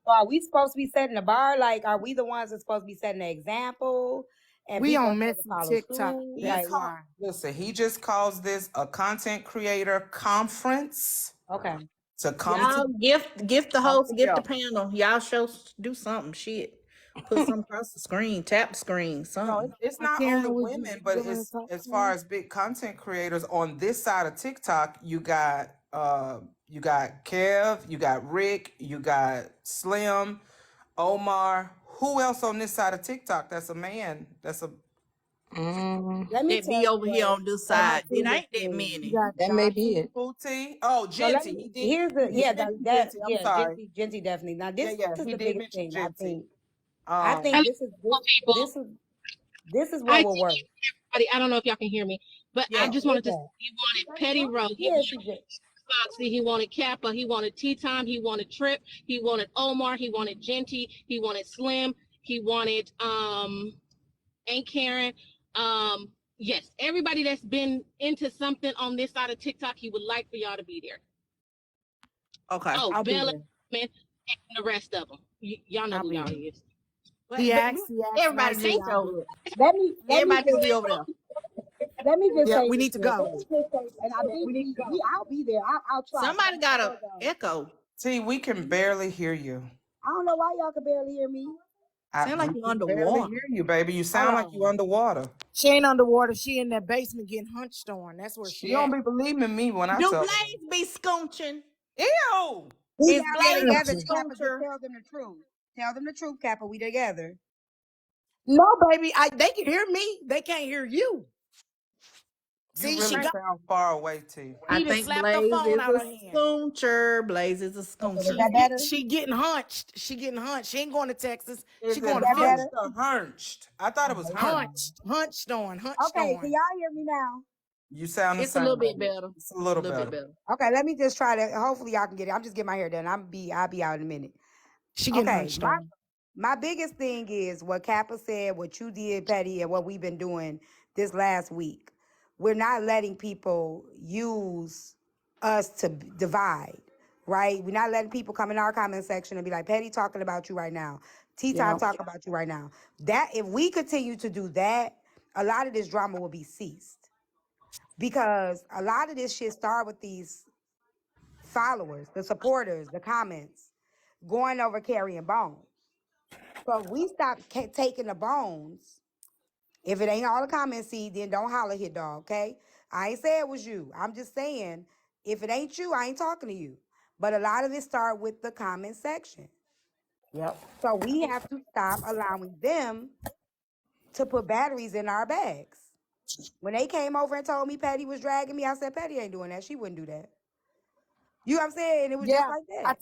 So are we supposed to be setting the bar? Like, are we the ones that's supposed to be setting the example? And We people are on supposed to messy follow TikTok. suit? That's Like, why. Listen, he just calls this a content creator conference okay. to come Y'all gift the host, gift the together. panel. Y'all do something. Shit. Put something across the screen, tap the screen, No, something. it's not only Karen, would you women, be but willing to it's talk as to far me? as big content creators on this side of TikTok. You got Kev, you got Rick, you got Slim, Omar. Who else on this side of TikTok? That's a man. That's a Let me That be tell you over here on this what my side. It biggest ain't that thing. You many. got That may be Jati. it. Booty. Oh, So let Genty. me, He did. here's the, He yeah, did mention that, Genty. I'm yeah, sorry. Genty definitely. Now, Yeah, this yeah. is He the did biggest mention thing. Genty. I think Hello, this is, people. this is I what will work. I don't know if y'all can hear me, but I Yeah. just Who's wanted to say that? he wanted Petty Row, he Yeah, wanted CJ. Foxy, he wanted Kappa, he wanted Tea Time, he wanted Trip, he wanted Omar, he wanted Genty, he wanted Slim, he wanted Aunt Karen. Yes, everybody that's been into something on this side of TikTok, he would like for y'all to be there. Okay. Oh, I'll be Bella, there. man, and the rest of them. Y'all know I'll who be y'all there. is. But, He but asked, and I everybody said, can't I'll show do up. it. Let me Everybody can just be over there. say We this need to real go. quick. And I think I'll be there. I'll try. Somebody got a Hold on. echo. See, we can barely hear you. I don't know why y'all can barely hear me. Sound like We you're can barely underwater. hear you, baby. You Hold sound like you on. underwater. She ain't underwater. She in that basement getting hunched on. That's where She she don't at. be believing me when I Do tell her. Blaze be scoonching? Ew! We Is down there Blaze together, a Kappa. Just scooncher? tell them the truth. Tell them the truth, Kappa. We together. No, baby. They can hear me. They can't hear you. You See, she really got sound far away, T. I even think slapped her Blaze phone is out a her hand. scooncher. Blaze is a Okay, is scooncher. that better? She getting hunched. She getting hunched. She ain't going to Texas. She Is it going to That Philly. hunched better? or hunched? I thought it was hunched. Hunched on, hunched Okay, can on. y'all hear me now? You sound the It's a little same, bit baby. better. It's a little bit better. better. Okay, let me just try to. Hopefully, y'all can get it. I'm just getting my hair done. I'll be out in a minute. She getting Okay, hunched on. my biggest thing is what Kappa said, what you did, Petty, and what we've been doing this last week. We're not letting people use us to divide, right? We're not letting people come in our comment section and be like, Petty talking about you right now. T-Time talking about you right now. That if we continue to do that, a lot of this drama will be ceased. Because a lot of this shit start with these followers, the supporters, the comments, going over carrying bones. So if we stop taking the bones, if it ain't all the comments, see, then don't holler, hit dog, okay? I ain't say it was you. I'm just saying, if it ain't you, I ain't talking to you. But a lot of it start with the comment section. Yep. So we have to stop allowing them to put batteries in our bags. When they came over and told me Patty was dragging me, I said, Patty ain't doing that. She wouldn't do that. You know what I'm saying? It was just Yeah. like that.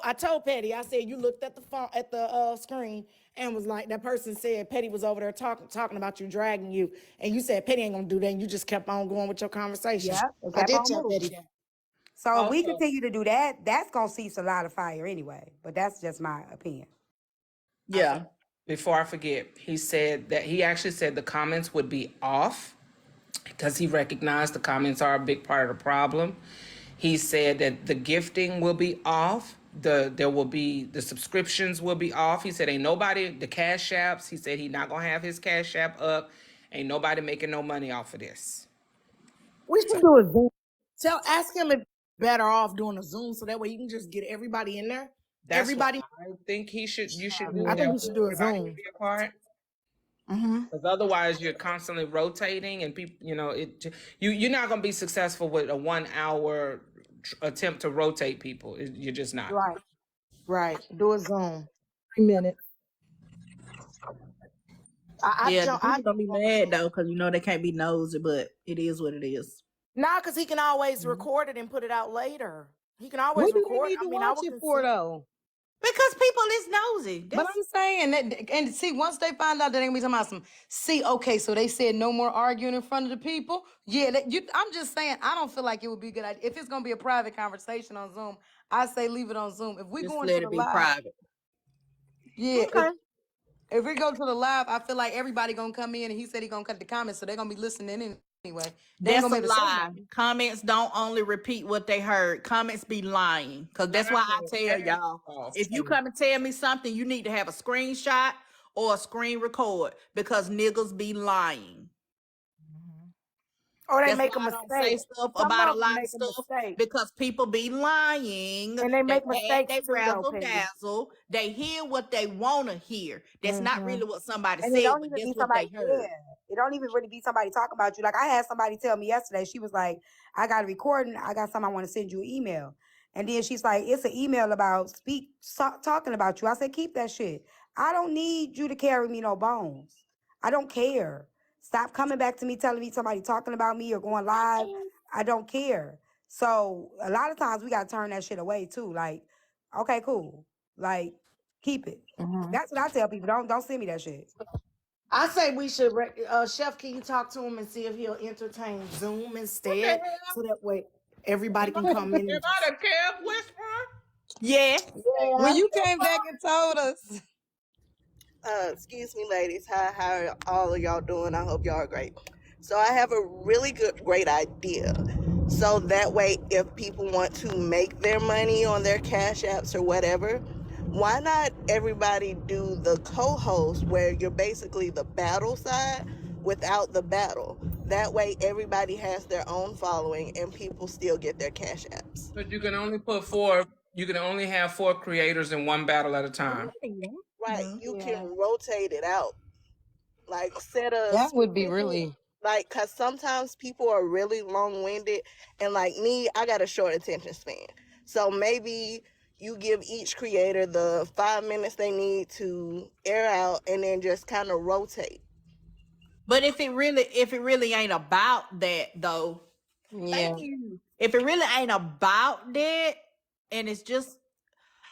I told Petty. I said you looked at the phone at the screen and was like that person said Petty was over there talking about you dragging you, and you said Petty ain't gonna do that, and you just kept on going with your conversation. Yeah, it I kept did on tell moving. Petty that. So if we Also, continue to do that, that's gonna cease a lot of fire anyway. But that's just my opinion. Yeah. before I forget, he said that he actually said the comments would be off because he recognized the comments are a big part of the problem. He said that the gifting will be off. The subscriptions will be off. He said ain't nobody the cash apps. He said he not gonna have his cash app up. Ain't nobody making no money off of this. We So should do a Zoom. Ask him if better off doing a Zoom so that way you can just get everybody in there. that's what Everybody, I think you should do. I That think we way should do a everybody can Zoom. be a part. Mm-hmm. Because otherwise, you're constantly rotating, and people, you're not going to be successful with a 1 hour attempt to rotate people. You're just not. Right. Right. Do a Zoom. 3 minutes. Yeah, the I people gonna be mad though, because they can't be nosy, but it is what it is. nah, because he can always Mhm. record it and put it out later. He can What always do they record. need I to mean, I watch would it for consider. though? Because people is nosy. But That's I'm saying that, and see, once they find out that they gonna be talking about some, see, okay, so they said no more arguing in front of the people. Yeah, I'm just saying, I don't feel like it would be a good idea. If it's gonna be a private conversation on Zoom, I say leave it on Zoom. If we just go into let the it be live, private. yeah, Okay. if we go to the live, I feel like everybody gonna come in, and he said he gonna cut the comments, so they're gonna be listening anyway. They ain't That's gonna be a able to say lie. nothing. Comments don't only repeat what they heard. Comments be lying. Cause that's why I tell That is y'all, false. if you come and tell me something, you need to have a screenshot or a screen record because niggas be lying. Or they That's make why a I don't say mistake. stuff Some about a of them lot of make a stuff mistake. because people be lying. And they They make add mistakes they too, though, razzle Petty. dazzle. They hear what they want to hear. That's not Mm-hmm. really what somebody And it said, don't but even that's be what they somebody, heard. yeah. It don't even really be somebody talking about you. Like I had somebody tell me yesterday, she was like, I got a recording, I got something I want to send you an email. And then she's like, it's an email about talking about you. I said, keep that shit. I don't need you to carry me no bones. I don't care. Stop coming back to me telling me somebody talking about me or going live. I don't care. So a lot of times we gotta turn that shit away too. Like, okay, cool. Like, keep it. That's what I tell people. Don't send me that shit. I say we should, Chef, can you talk to him and see if he'll entertain Zoom What the instead? hell? So that way everybody Am can I, come in am and I just. the cab whisperer? Yes. When Yeah. you came back and told us, Excuse me, ladies. How are all of y'all doing? I hope y'all are great. So I have a really great idea. So that way, if people want to make their money on their cash apps or whatever, why not everybody do the co-host where you're basically the battle side without the battle? That way, everybody has their own following and people still get their cash apps. But you can only put four. You can only have 4 creators in one battle at a time. Right? Mhm. You Yeah. can rotate it out. Like set a That would be specific, really. like, cause sometimes people are really long-winded, and like me, I got a short attention span. So maybe you give each creator the 5 minutes they need to air out, and then just kind of rotate. But if it really ain't about that though, Yeah. thank you. If it really ain't about that, and it's just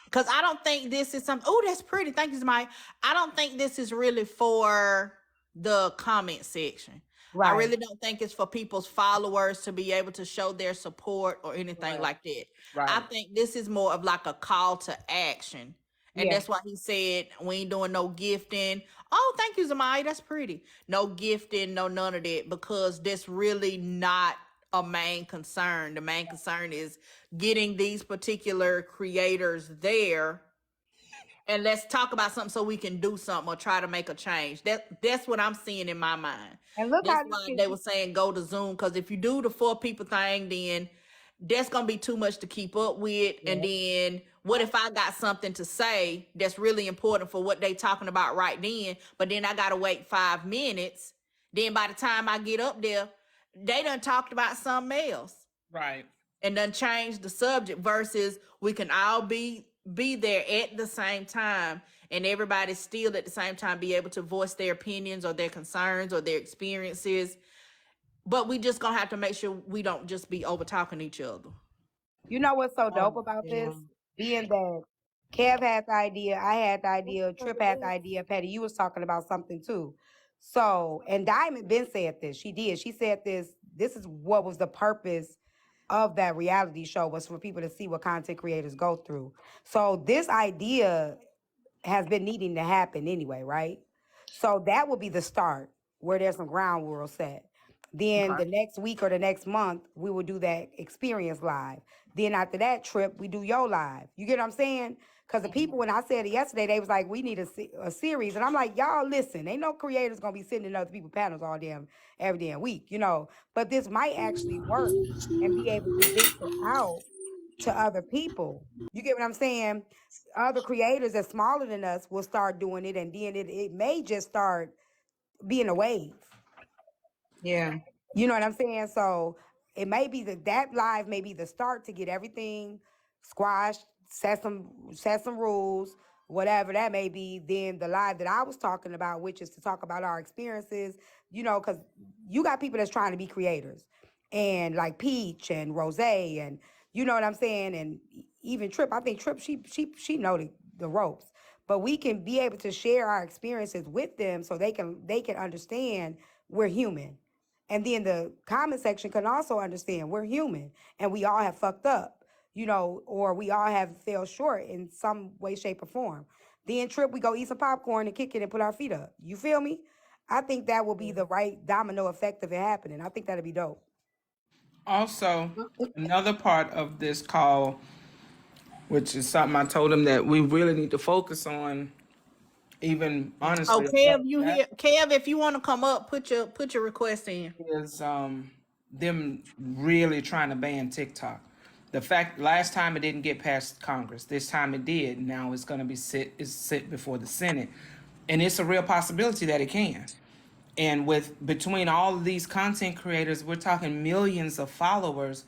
because I don't think this is something. Oh, that's pretty. Thank you, Mike. I don't think this is really for the comment section. I Right. really don't think it's for people's followers to be able to show their support or anything Right. like that. I Right. think this is more of like a call to action. And Yeah. that's why he said we ain't doing no gifting. Oh, thank you, Zamai. That's pretty. No gifting, no none of that, because that's really not a main concern. The main concern is getting these particular creators there, and let's talk about something so we can do something or try to make a change. That's what I'm seeing in my mind. And look That's how this why can they were saying go to Zoom, because if you do the 4 people thing, then that's gonna be too much to keep up with. And then what if I got something to say that's really important for what they talking about right then, but then I gotta wait 5 minutes. Then by the time I get up there, they done talked about something else Right. and then change the subject, versus we can all be there at the same time, and everybody still at the same time be able to voice their opinions or their concerns or their experiences. But we just gonna have to make sure we don't just be over talking each other. You know what's so dope Oh, about yeah. this? Being that Kev had the idea, I had the idea, Trip had the idea, Patty, you was talking about something too. So, and Diamond Ben said this. She did. She said this. This is what was the purpose of that reality show, was for people to see what content creators go through. So this idea has been needing to happen anyway, right? So that will be the start where there's some ground rules set. Then Okay. the next week or the next month, we will do that experience live. Then after that trip, we do your live. You get what I'm saying? Because the people, when I said it yesterday, they was like, we need a series. And I'm like, y'all listen, ain't no creators going to be sitting in other people's panels all damn, every damn week, you know. But this might actually work and be able to venture out to other people. You get what I'm saying? Other creators that's smaller than us will start doing it, and then it may just start being a wave. Yeah. You know what I'm saying? So it may be that live may be the start to get everything squashed, set some rules, whatever that may be. Then the live that I was talking about, which is to talk about our experiences, because you got people that's trying to be creators, and like Peach and Rose, and you know what I'm saying, and even Trip. I think Trip, she know the ropes, but we can be able to share our experiences with them so they can understand we're human. And then the comment section can also understand we're human and we all have fucked up, or we all have fell short in some way, shape, or form. Then Trip, we go eat some popcorn and kick it and put our feet up. You feel me? I think that will be the right domino effect of it happening. I think that'd be dope. Also, another part of this call, which is something I told him that we really need to focus on, even Oh, honestly, Kev, you here? Kev, if you want to come up, put your request in. is them really trying to ban TikTok. The fact last time it didn't get past Congress, this time it did. Now it's going to be sit before the Senate, and it's a real possibility that it can. And with between all of these content creators, we're talking millions of followers.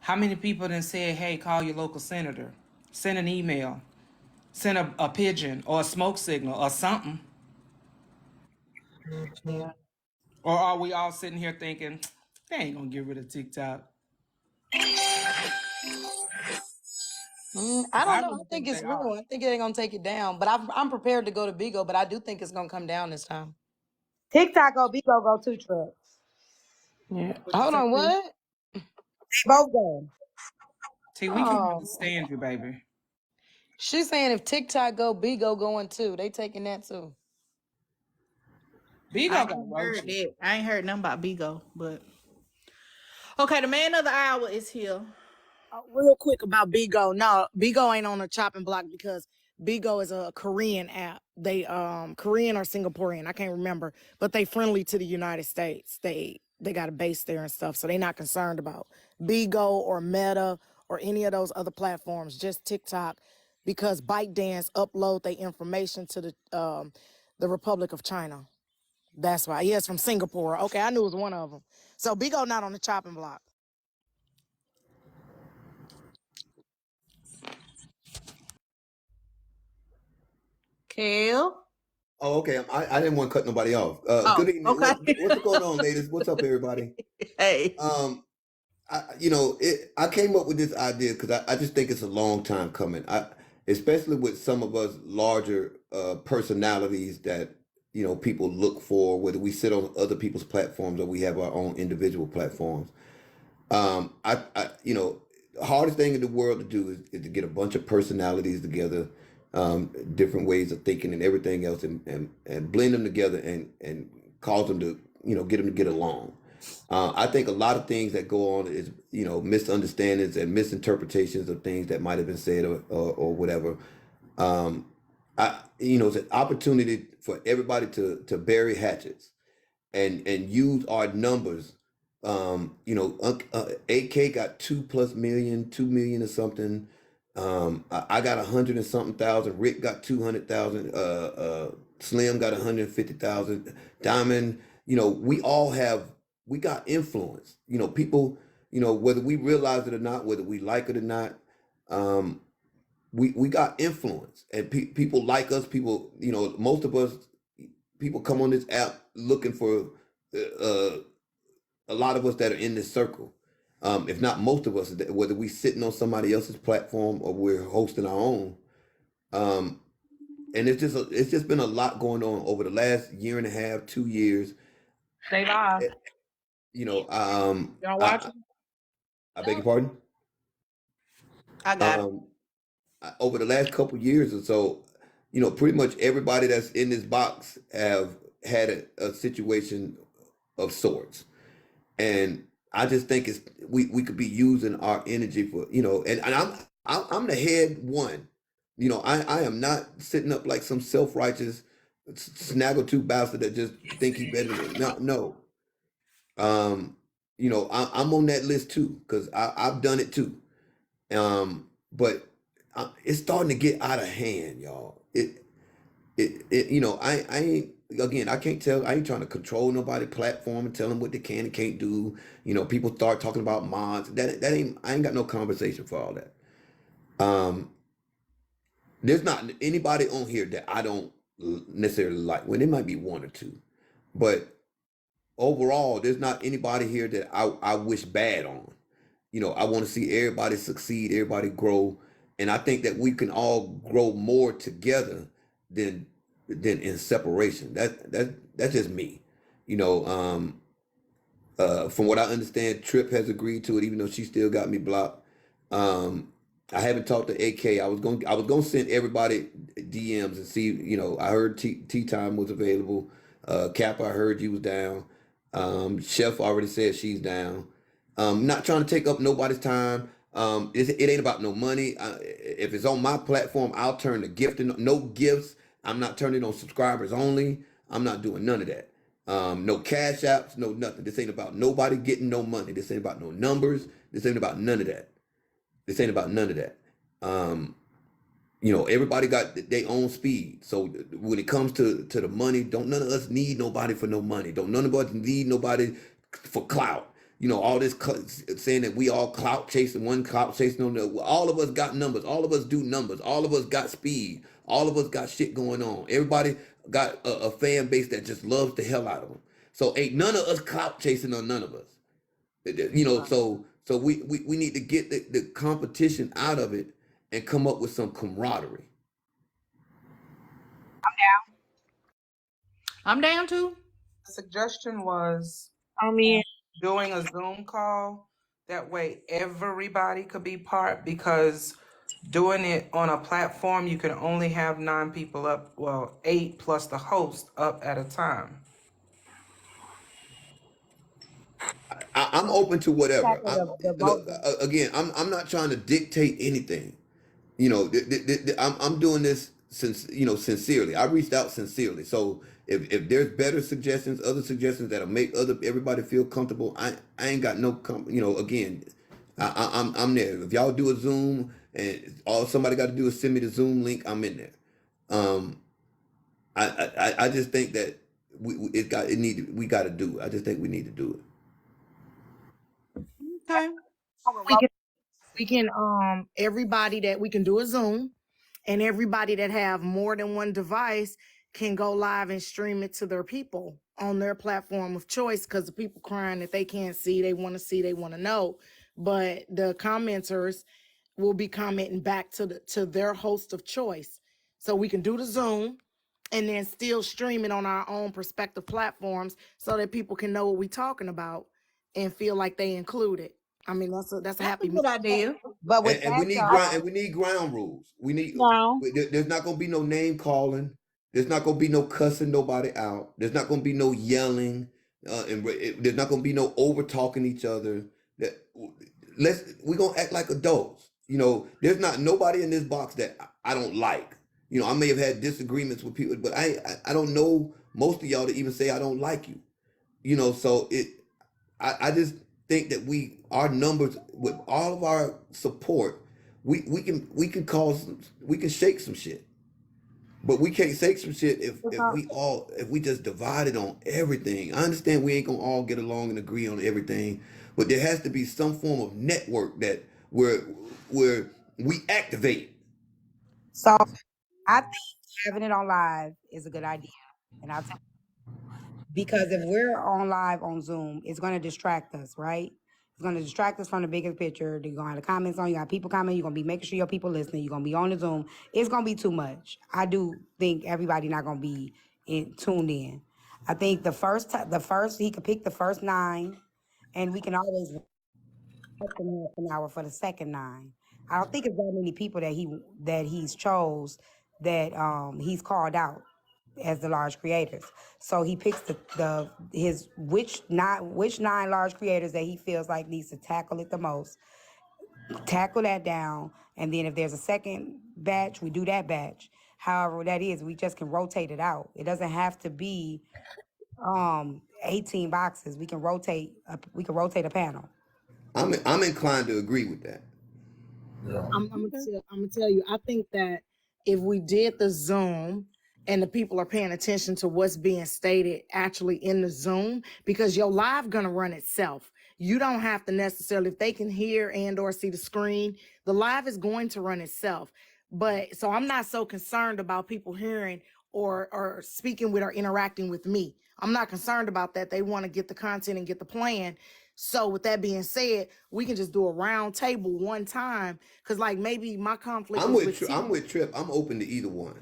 How many people then said, "Hey, call your local senator, send an email, send a pigeon or a smoke signal or something"? Yeah. Or are we all sitting here thinking they ain't gonna get rid of TikTok? I I don't know. I really think think it's they are. real. I think it ain't gonna take it down. But I'm prepared to go to Bigo, but I do think it's gonna come down this time. TikTok go, Bigo go too, Trip. Yeah. What you Hold say, on. T? What? They both go. T, we can't Oh, understand you, baby. she's saying if TikTok go, Bigo going too. They taking that too. I Bigo got ain't heard roaches. that. I ain't heard nothing about Bigo, but okay. The man of the hour is here. Real quick about Bigo. No, Bigo ain't on a chopping block because Bigo is a Korean app. They Korean or Singaporean, I can't remember, but they friendly to the United States. They got a base there and stuff, so they not concerned about Bigo or Meta or any of those other platforms. Just TikTok, because ByteDance upload their information to the Republic of China. That's why. Yes, from Singapore. Okay, I knew it was one of them. So Bigo not on the chopping block. Kel. Oh, okay. I didn't want to cut nobody off. Oh, Good evening. okay. What's going on, ladies? What's up, everybody? Hey. I came up with this idea because I just think it's a long time coming. Especially with some of us larger personalities that people look for, whether we sit on other people's platforms or we have our own individual platforms. The hardest thing in the world to do is to get a bunch of personalities together, different ways of thinking and everything else, and blend them together and cause them to, get them to get along. I think a lot of things that go on is, misunderstandings and misinterpretations of things that might have been said or whatever. Um, it's an opportunity for everybody to bury hatchets and use our numbers. AK got 2+ million, 2 million or something. I got 100 and something thousand. Rick got 200,000. Slim got 150,000. Diamond. We got influence. People. Whether we realize it or not, whether we like it or not, we got influence, and people like us. People. Most of us. People come on this app looking for. Uh, a lot of us that are in this circle, if not most of us, whether we sitting on somebody else's platform or we're hosting our own, um, and it's just been a lot going on over the last year and a half, 2 years. They live. Eh, Y'all I watching? I beg your pardon. I got it. Um, Over the last couple years or so, pretty much everybody that's in this box have had a situation of sorts. And I just think we could be using our energy for, and I'm the head one. I am not sitting up like some self-righteous snaggletooth bastard that just think he better than no. Um, I'm on that list too because I've done it too. But it's starting to get out of hand, y'all. I ain't, again, I can't tell, I ain't trying to control nobody platform and tell them what they can and can't do. People start talking about mods. That ain't, I ain't got no conversation for all that. Um, There's not anybody on here that I don't necessarily like. Well, there might be one or two, but overall, there's not anybody here that I wish bad on. You know, I want to see everybody succeed, everybody grow, and I think that we can all grow more together than in separation. That's just me. You know, from what I understand, Trip has agreed to it, even though she still got me blocked. I haven't talked to AK. I was gonna send everybody DMs and see. You know, I heard Tea Time was available. Kappa, I heard you was down. Chef already said she's down. Not trying to take up nobody's time. It ain't about no money. If it's on my platform, I'll turn the gift and no gifts. I'm not turning it on subscribers only. I'm not doing none of that. No cash apps, no nothing. This ain't about nobody getting no money. This ain't about no numbers. This ain't about none of that. This ain't about none of that. You know, everybody got their own speed. So when it comes to the money, don't none of us need nobody for no money. Don't none of us need nobody for clout. You know, all this saying that we all clout chasing, one clout chasing on the. All of us got numbers. All of us do numbers. All of us got speed. All of us got shit going on. Everybody got a fan base that just loves the hell out of them. So ain't none of us clout chasing on none of us. You know, so we need to get the competition out of it and come up with some camaraderie. I'm down too. The suggestion was I mean, doing a Zoom call. That way everybody could be part, because doing it on a platform, you can only have 9 people up, well, 8 plus the host up at a time. I'm open to whatever. The Look, vote. again, I'm not trying to dictate anything. You know, I'm doing this since, you know, sincerely. I reached out sincerely. So if there's better suggestions, other suggestions that'll make everybody feel comfortable, I ain't got no you know, again, I'm there. If y'all do a Zoom and all somebody got to do is send me the Zoom link, I'm in there. Um, I just think that we got to do it. I just think we need to do it. Okay. We can everybody that we can do a Zoom, and everybody that have more than one device can go live and stream it to their people on their platform of choice, because the people crying that they can't see, they want to see, they want to know, but the commenters will be commenting back to their host of choice. So we can do the Zoom and then still stream it on our own prospective platforms so that people can know what we're talking about and feel like they included. I mean, that's a That's a happy good idea. But with And we that, need y'all, ground rules. We need no. there's not gonna be no name calling. There's not gonna be no cussing nobody out. There's not gonna be no yelling. There's not gonna be no over talking each other. That we're gonna act like adults. You know, there's not nobody in this box that I don't like. You know, I may have had disagreements with people, but I don't know most of y'all to even say I don't like you. You know, so I just think that our numbers with all of our support, we can cause we can shake some shit. But we can't shake some shit if we just divided on everything. I understand we ain't gonna all get along and agree on everything, but there has to be some form of network that where we activate. so I think having it on live is a good idea, and I'll tell because if we're on live on Zoom, it's going to distract us, right? It's going to distract us from the bigger picture. You're going to have the comments on. You got people commenting. You're going to be making sure your people listening. You're going to be on the Zoom. It's going to be too much. I do think everybody not going to be tuned in. I think the first he could pick the first 9, and we can always half an hour for the second 9. I don't think it's that many people that he's chose that he's called out as the large creators. So he picks which 9 large creators that he feels like needs to tackle it the most, tackle that down, and then if there's a second batch, we do that batch. However that is, we just can rotate it out. It doesn't have to be 18 boxes. We can rotate a panel. I'm inclined to agree with that. I'm gonna tell you, I think that if we did the Zoom and the people are paying attention to what's being stated actually in the Zoom, because your live gonna run itself. You don't have to necessarily, if they can hear and or see the screen, the live is going to run itself. But so I'm not so concerned about people hearing or speaking with or interacting with me. I'm not concerned about that. They want to get the content and get the plan. So with that being said, we can just do a round table one time. Cause like maybe my conflict is with T, I'm with Trip. I'm open to either one.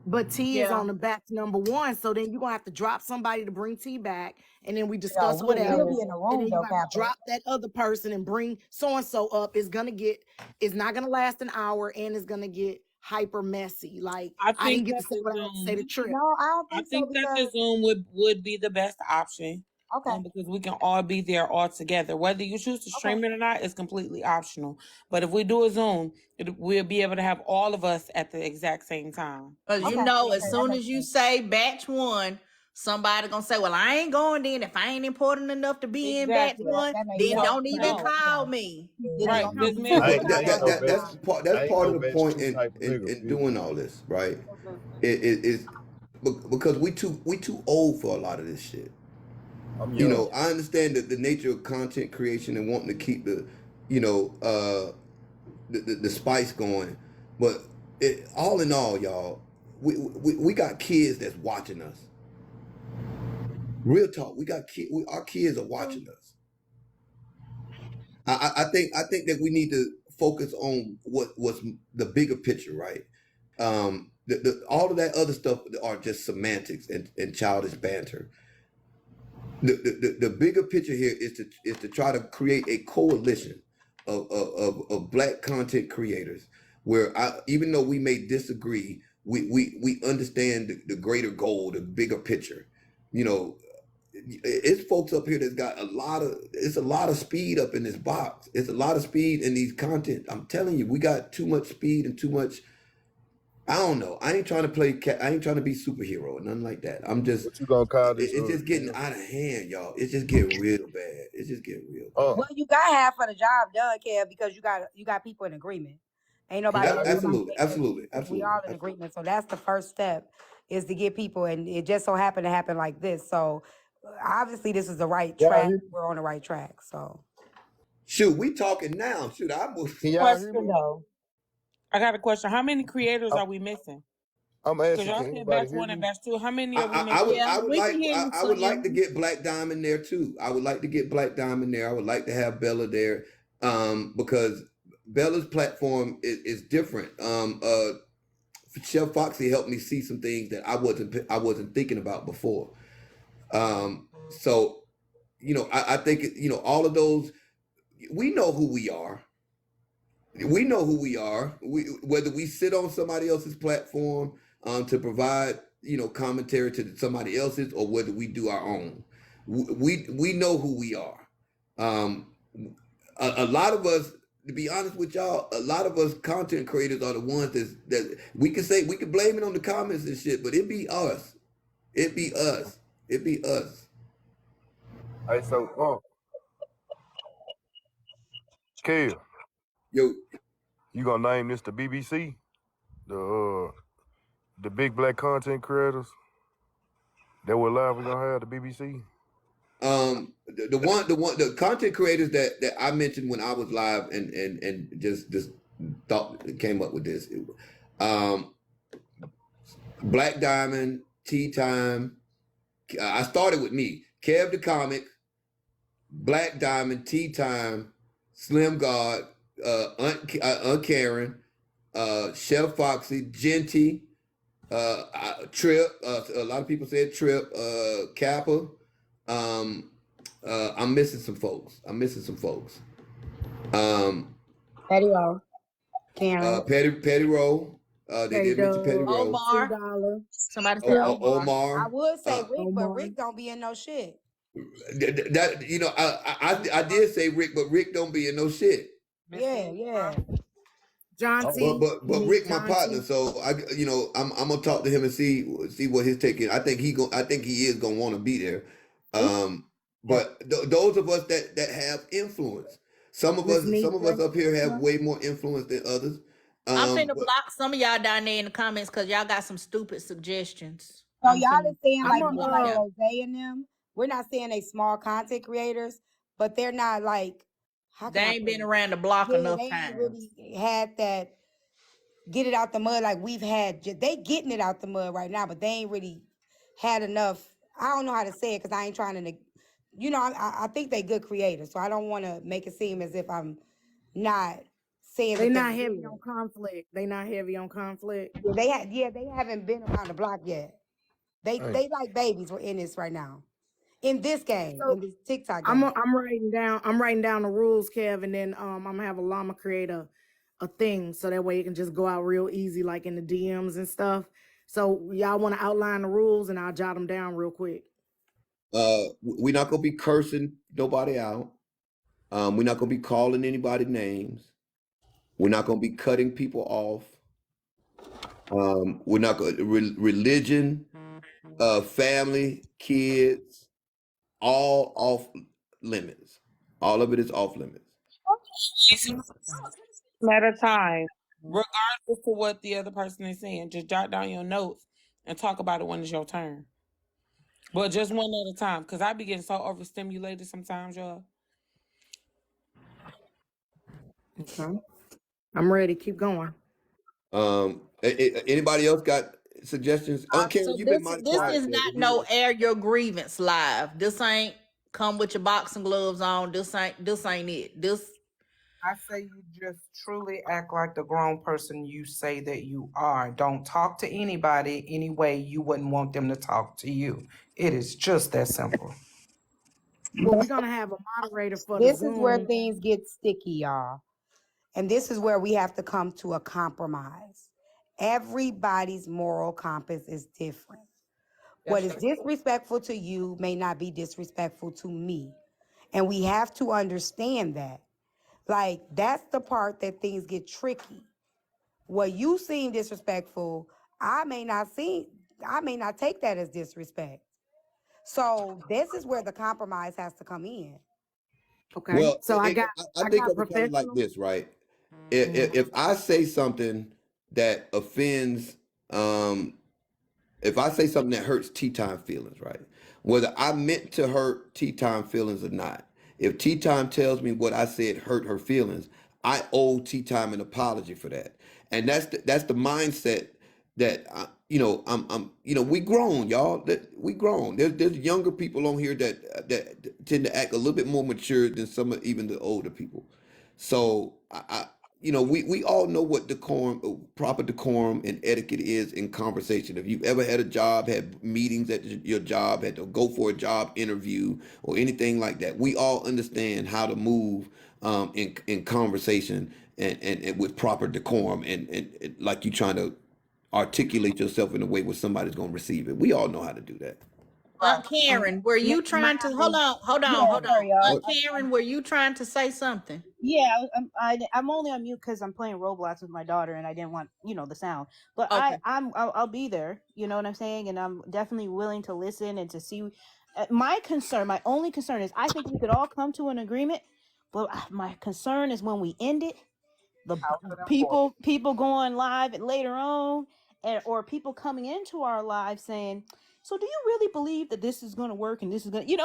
but T is Yeah. on the back number one. So then you're gonna have to drop somebody to bring T back, and then we No, discuss we'll whatever. be in the And room then you though, have to Kappa. drop that other person and bring so and so up. It's not gonna last an hour, and it's gonna get hyper messy. Like I I didn't think get to that say the what I had to say to Zoom, Trip. No, I don't I think so think that the because Zoom would be the best option. okay, Because we can all be there all together. Whether you choose to stream okay. it or not is completely optional. But if we do a Zoom, we'll be able to have all of us at the exact same time. Cause Okay, you know, as okay, that soon makes as you sense. say batch one, somebody gonna say, "Well, I ain't going then. If I ain't important enough to be in batch Exactly. Yeah, one, that makes then sense. So don't That even no, makes call sense. me." Then they right? gonna This come man, to But my house. that's I ain't part no of the batch point two type of nigga. in Feel me? doing all this, right? Mhm. It is because we too old for a lot of this shit. I'm You young. know, I understand that the nature of content creation and wanting to keep the, you know, the spice going, but all in all, y'all, we got kids that's watching us. Real talk, we got kids. Our kids are watching us. I think that we need to focus on what's the bigger picture, right? All of that other stuff are just semantics and childish banter. The bigger picture here is to try to create a coalition of black content creators where even though we may disagree, we understand the greater goal, the bigger picture. You know, it's folks up here that's got it's a lot of speed up in this box. It's a lot of speed in these content. I'm telling you, we got too much speed and too much. I don't know. I ain't trying to I ain't trying to be superhero or nothing like that. I'm just What you gonna call this? it's just getting out of hand, y'all. It's just getting real bad. It's just getting real bad. Well, you got half of the job done, Kev, because you got people in agreement. Ain't nobody Yeah, I hear you. Absolutely, making absolutely, excuses. We absolutely. all in agreement. So that's the first step is to get people, and it just so happened to happen like this. So obviously this is the right Y'all track. hear me? We're on the right track. So Shoot, we talking now. Shoot, I was. Can y'all hear question me? though. I got a question. How many creators I'm, are we missing? I'm Because asking, y'all can said anybody batch hear one and me? batch two. How many are we missing? Yeah, we can hear you, I would like to Slim. get Black Diamond there too. I would like to get Black Diamond there. I would like to have Bella there, because Bella's platform is different. Chef Foxy helped me see some things that I wasn't thinking about before. So you know, I think you know all of those. We know who we are. We know who we are. Whether we sit on somebody else's platform to provide commentary to somebody else's, or whether we do our own. We know who we are. Um, a lot of us, to be honest with y'all, a lot of us content creators are the ones that we can blame it on the comments and shit, but it be us. It be us. It be us. Hey, so, Kev, Yo, you gonna name this the BBC? The big black content creators that we're live we gonna have the BBC? the content creators that I mentioned when I was live and just thought came up with this. Black Diamond, Tea Time. I started with me, Kev the Comic, Black Diamond, Tea Time, Slim God, Aunt Karen, Chef Foxy, Genty, Trip. A lot of people said Trip, Kappa. I'm missing some folks. PettyRo, Karen, PettyRo. They Hey, did mention Doug, PettyRo. Omar. $2. Somebody said Omar. I Omar. would say Rick, but Omar. Rick don't be in no shit. That I did say Rick, but Rick don't be in no shit. Yeah. John Oh, T. But You need Rick my John partner, T. so I'm gonna talk to him and see what his take is. I think he is gonna want to be there. But those of us that have influence, some of Miss us Nitra. up here have way more influence than others. I'm finna But block some of y'all down there in the comments because y'all got some stupid suggestions. So I'm y'all finna is saying I'm like block a them more up like there. Rose and them. We're not saying they small content creators, but they're not like how They can I ain't put been it? around the block Yeah, enough they ain't times. really had that get it out the mud like we've had. They getting it out the mud right now, but they ain't really had enough. I don't know how to say it because I ain't trying to, I think they good creators, so I don't want to make it seem as if I'm not saying They that they're not heavy on good. conflict. They not heavy on conflict. They haven't been around the block yet. They like babies. We're in this right now. In this game, So in this TikTok I'm game. I'm writing down the rules, Kev, and then I'm gonna have a llama create a thing so that way it can just go out real easy, like in the DMs and stuff. So y'all want to outline the rules, and I'll jot them down real quick. We're not gonna be cursing nobody out. We're not gonna be calling anybody names. We're not gonna be cutting people off. We're not going religion, family, kids, all off limits. All of it is off limits. At a time, regardless of what the other person is saying. Just jot down your notes and talk about it when it's your turn. But just one at a time, because I be getting so overstimulated sometimes, y'all. Okay, I'm ready. Keep going. Anybody else got suggestions? Aunt Karen, So you've been this mighty this quiet. is So not if you no want, air your grievance live. This ain't come with your boxing gloves on. This ain't it. This I say you just truly act like the grown person you say that you are. Don't talk to anybody any way you wouldn't want them to talk to you. It is just that simple. Well, we're gonna have a moderator for the This is where Zoom. things get sticky, y'all. And this is where we have to come to a compromise. Everybody's moral compass is different. What is disrespectful to you may not be disrespectful to me. And we have to understand that. Like, that's the part that things get tricky. What you seem disrespectful, I may not take that as disrespect. So this is where the compromise has to come in. Okay, well, so I I think got of it kind of like professional. this, right? If I say something that offends, if I say something that hurts tea time feelings, right? Whether I meant to hurt tea time feelings or not, if tea time tells me what I said hurt her feelings, I owe tea time an apology for that. And that's the mindset that we grown, y'all. That we grown. There's younger people on here that tend to act a little bit more mature than some of even the older people. So we all know what decorum, proper decorum and etiquette is in conversation. If you've ever had a job, had meetings at your job, had to go for a job interview or anything like that, we all understand how to move in conversation and with proper decorum and like you trying to articulate yourself in a way where somebody's going to receive it. We all know how to do that. Aunt Karen, were you trying to Yeah, hold on. sorry, y'all. Aunt Karen, were you trying to say something? Yeah, I'm only on mute because I'm playing Roblox with my daughter, and I didn't want the sound. But Okay. I'll be there. You know what I'm saying? And I'm definitely willing to listen and to see. My only concern is I think we could all come to an agreement, but my concern is when we end it, the people going live later on, or people coming into our live saying, "So do you really believe that this is going to work and this is going to,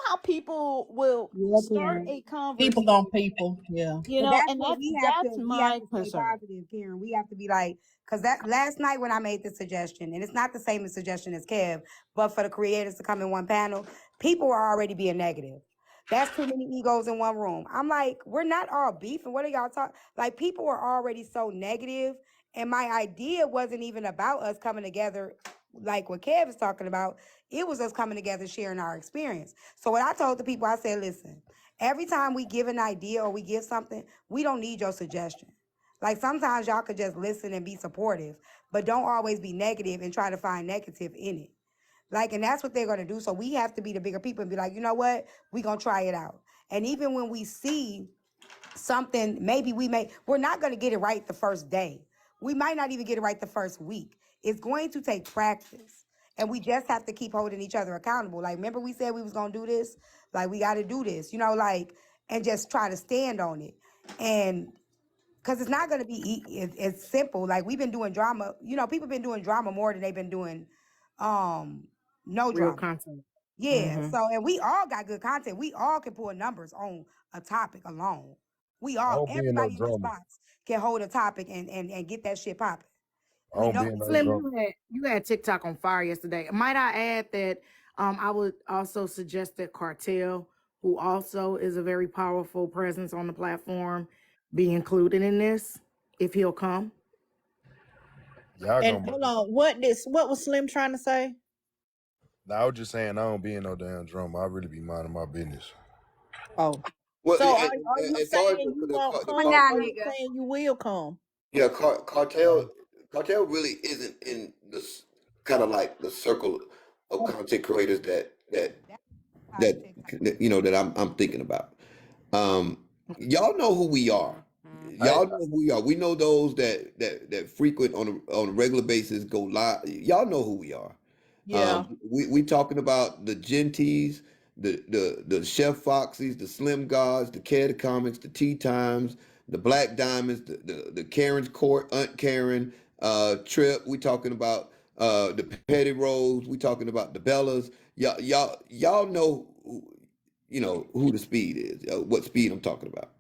how people will Yeah, start Karen. a conversation, People gonna people. Yeah. But that's and what that's we have my to stay concern. positive, Karen. We have to be like, because that last night when I made the suggestion, and it's not the same as suggestion as Kev, but for the creators to come in one panel, people are already being negative. That's too many egos in one room. I'm like, we're not all beefing. What are y'all talking? Like, people are already so negative, and my idea wasn't even about us coming together, like what Kev is talking about. It was us coming together, sharing our experience. So what I told the people, I said, listen. Every time we give an idea or we give something, we don't need your suggestion. Like sometimes y'all could just listen and be supportive, but don't always be negative and try to find negative in it. Like, and that's what they're gonna do. So we have to be the bigger people and be like, you know what? We're gonna try it out. And even when we see something, maybe we're not gonna get it right the first day. We might not even get it right the first week. It's going to take practice. And we just have to keep holding each other accountable. Like, remember we said we was gonna do this? Like, we gotta do this, like, and just try to stand on it. And because it's not gonna be it's simple. Like, we've been doing drama, people been doing drama more than they've been doing no Real drama. content. Yeah. Mm-hmm. So, and we all got good content. We all can pull numbers on a topic alone. We I all, don't be in no everybody in this drama. box can hold a topic and get that shit popping. I We don't know be in no Slim, drunk. you had TikTok on fire yesterday. Might I add that I would also suggest that Cartel, who also is a very powerful presence on the platform, be included in this if he'll come. Y'all And gonna hold bring. on, what was Slim trying to say? Nah, I was just saying I don't be in no damn drum. I really be minding my business. Oh, Well, so are you as far as saying you won't the coming come, down, or you nigga. saying you will come? yeah, cartel really isn't in this kind of like the circle of content creators That's out of TikTok. that that I'm thinking about. Y'all know who we are. I Y'all know who we are. We know those that frequent on a regular basis go live. Y'all know who we are. Yeah. We talking about the Genties, the Chef Foxies, the Slim Gods, the Care the Comics, the Tea Times, the Black Diamonds, the Karen's Court, Aunt Karen, Trip. We talking about the Petty Rose. We talking about the Bellas. Y'all know who the Speed is. What Speed I'm talking about.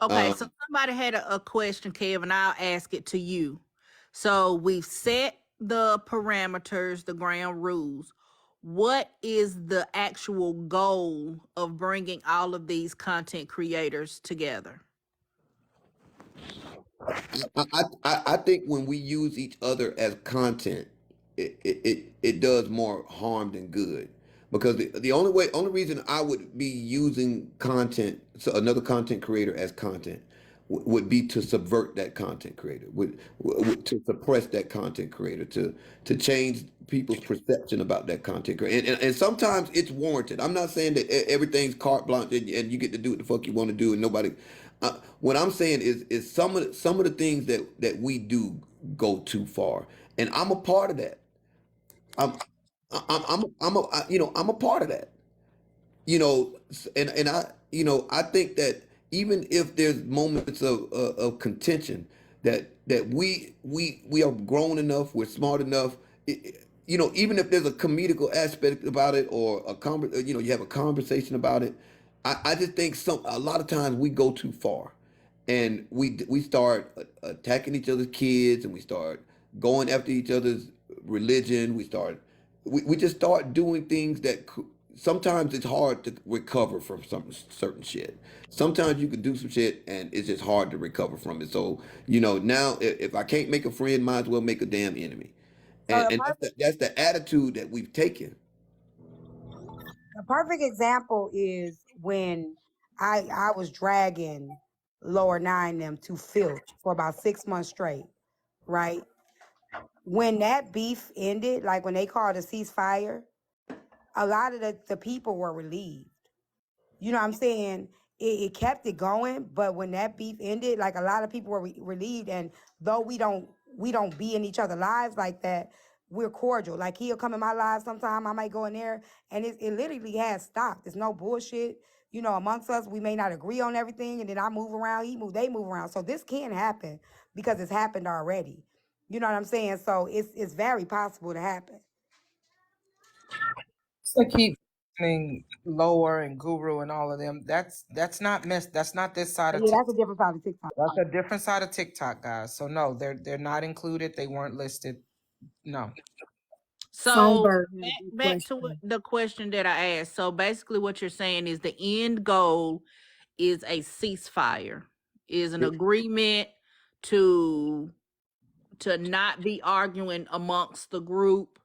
Okay, so Um, somebody had a question, Kevin. I'll ask it to you. So we've set the parameters, the ground rules. What is the actual goal of bringing all of these content creators together? I think when we use each other as content, it does more harm than good. Because the only reason I would be using content, so another content creator as content, would be to subvert that content creator, to suppress that content creator, to change people's perception about that content creator. And sometimes it's warranted. I'm not saying that everything's carte blanche and you get to do what the fuck you want to do and nobody. What I'm saying is some of the things that we do go too far, and I'm a part of that. I'm I'm a part of that. And I think that even if there's moments of contention, that we are grown enough, we're smart enough. Even if there's a comedical aspect about it or you have a conversation about it. I just think a lot of times we go too far, and we start attacking each other's kids, and we start going after each other's religion. We just start doing things that sometimes it's hard to recover from some certain shit. Sometimes you can do some shit and it's just hard to recover from it. So now if I can't make a friend, might as well make a damn enemy. So And that's the attitude that we've taken. the perfect example is when I was dragging Lower Nine them to filth for about 6 months straight, right? When that beef ended, like when they called a ceasefire, a lot of the people were relieved. You know what I'm saying? It kept it going, but when that beef ended, like a lot of people were relieved. And though we don't be in each other's lives like that, we're cordial. Like he'll come in my life sometime, I might go in there, and it literally has stopped. There's no bullshit. Amongst us, we may not agree on everything, and then I move around, they move around. So this can happen because it's happened already. You know what I'm saying? So it's very possible to happen. So keep mentioning Lower and Guru and all of them. That's not That's not this side of Yeah, TikTok. that's a different side of TikTok. That's a different side of TikTok, guys. So no, they're not included. They weren't listed. No. So Songbird had a good back to question. the question that I asked. So basically, what you're saying is the end goal is a ceasefire, is an agreement to not be arguing amongst the group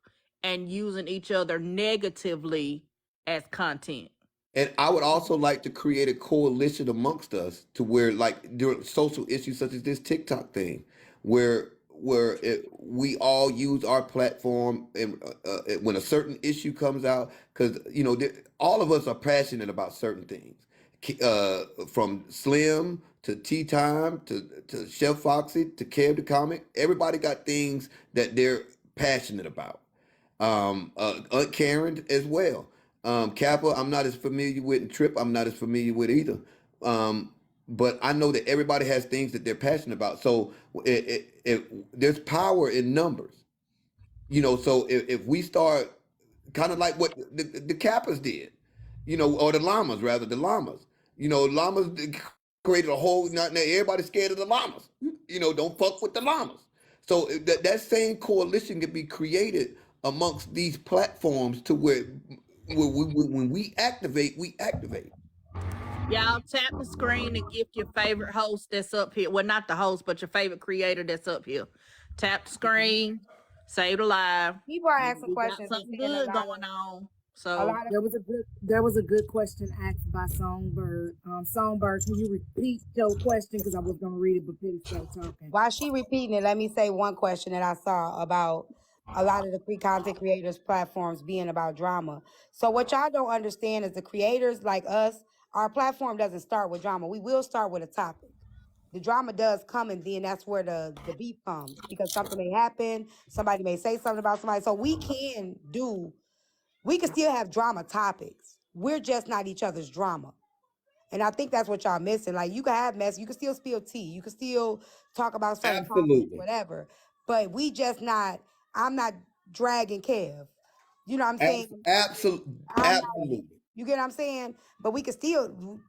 and using each other negatively as content. And I would also like to create a coalition amongst us to where, like, during social issues such as this TikTok thing, where we all use our platform, and when a certain issue comes out, because all of us are passionate about certain things, from Slim to Tea Time to Chef Foxy to Kev the Comic. Everybody got things that they're passionate about. Aunt Karen as well. Kappa, I'm not as familiar with, and Trip, I'm not as familiar with either. But I know that everybody has things that they're passionate about. So there's power in numbers. So if we start kind of like what the Kappas did, or the llamas rather, the llamas. Llamas created a whole. Not everybody's scared of the llamas. don't fuck with the llamas. So that same coalition can be created amongst these platforms to where when we activate, we activate. Y'all tap the screen and gift your favorite host that's up here. Well, not the host, but your favorite creator that's up here. Tap the screen, save the live. People are asking We got questions and something saying good going on. a So lot of There was a good question asked by Songbird. Songbird, can you repeat your question? Because I was gonna read it, but Petty started talking. while she repeating it, let me say one question that I saw about a lot of the free content creators platforms being about drama. So what y'all don't understand is the creators like us, our platform doesn't start with drama. We will start with a topic. The drama does come, and then that's where the beef comes, because something may happen, somebody may say something about somebody. So we can still have drama topics. We're just not each other's drama. And I think that's what y'all missing. Like, you can have mess, you can still spill tea, you can still talk about certain topics, Absolutely. whatever. But we just not, I'm not dragging Kev. You know what I'm saying? Absolutely. I'm not, Absolutely. you get what I'm saying? But we can still,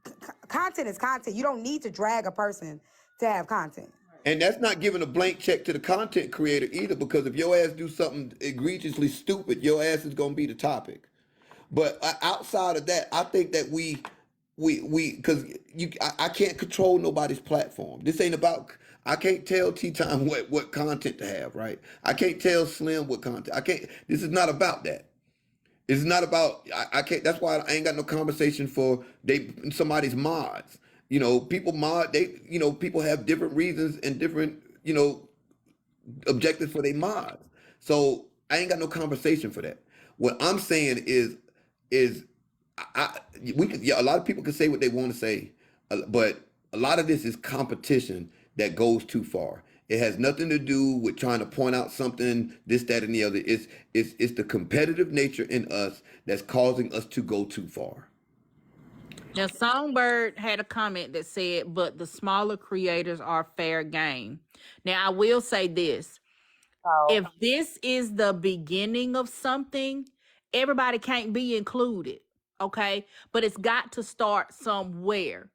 content is content. You don't need to drag a person to have content. And that's not giving a blank check to the content creator either, because if your ass do something egregiously stupid, your ass is gonna be the topic. But outside of that, I think that because I can't control nobody's platform. This ain't about. I can't tell Tea Time what content to have, right? I can't tell Slim what content. I can't. This is not about that. It's not about. I can't. That's why I ain't got no conversation for somebody's mods. People mod. People have different reasons and different objectives for their mods. So I ain't got no conversation for that. What I'm saying is we could, yeah, a lot of people can say what they want to say, but a lot of this is competition that goes too far. It has nothing to do with trying to point out something, this, that, and the other. It's the competitive nature in us that's causing us to go too far. now Songbird had a comment that said, but the smaller creators are fair game. Now I will say this. If this is the beginning of something, everybody can't be included. Okay. But it's got to start somewhere.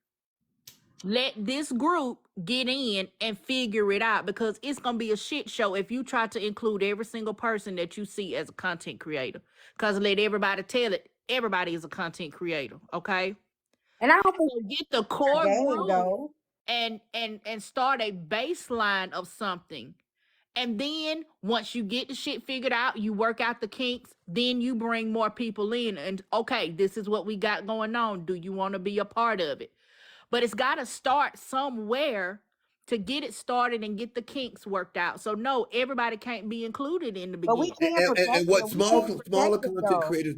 Let this group get in and figure it out, because it's going to be a shit show if you try to include every single person that you see as a content creator. Because let everybody tell it, everybody is a content creator. Okay. And I don't think So get the it's fair core game, group though. and start a baseline of something. And then once you get the shit figured out, you work out the kinks, then you bring more people in. And okay, this is what we got going on. Do you want to be a part of it? But it's got to start somewhere to get it started and get the kinks worked out. So no, everybody can't be included in the But we beginning. can't And protect what it. We can't smaller protect it, content though. creators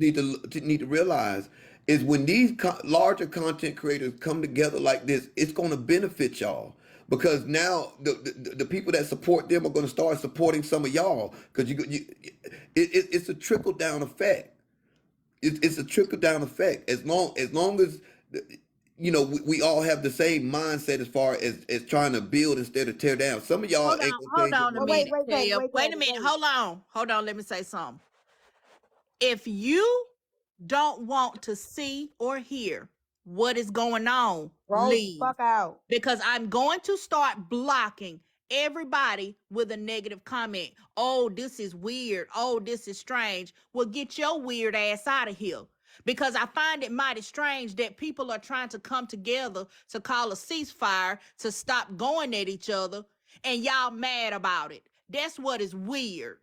need to realize is when these larger content creators come together like this, it's going to benefit y'all, because now the people that support them are going to start supporting some of y'all, because it's a trickle down effect. It's a trickle down effect. As long as we all have the same mindset as far as trying to build instead of tear down. Some of y'all ain't gonna Hold change your on a But mind. minute, Kev. Wait a minute. wait. Hold on. Let me say something. If you don't want to see or hear what is going on, Roll the leave. fuck out. Because I'm going to start blocking everybody with a negative comment. Oh, this is weird. Oh, this is strange. Well, get your weird ass out of here. Because I find it mighty strange that people are trying to come together to call a ceasefire to stop going at each other, and y'all mad about it. That's what is weird.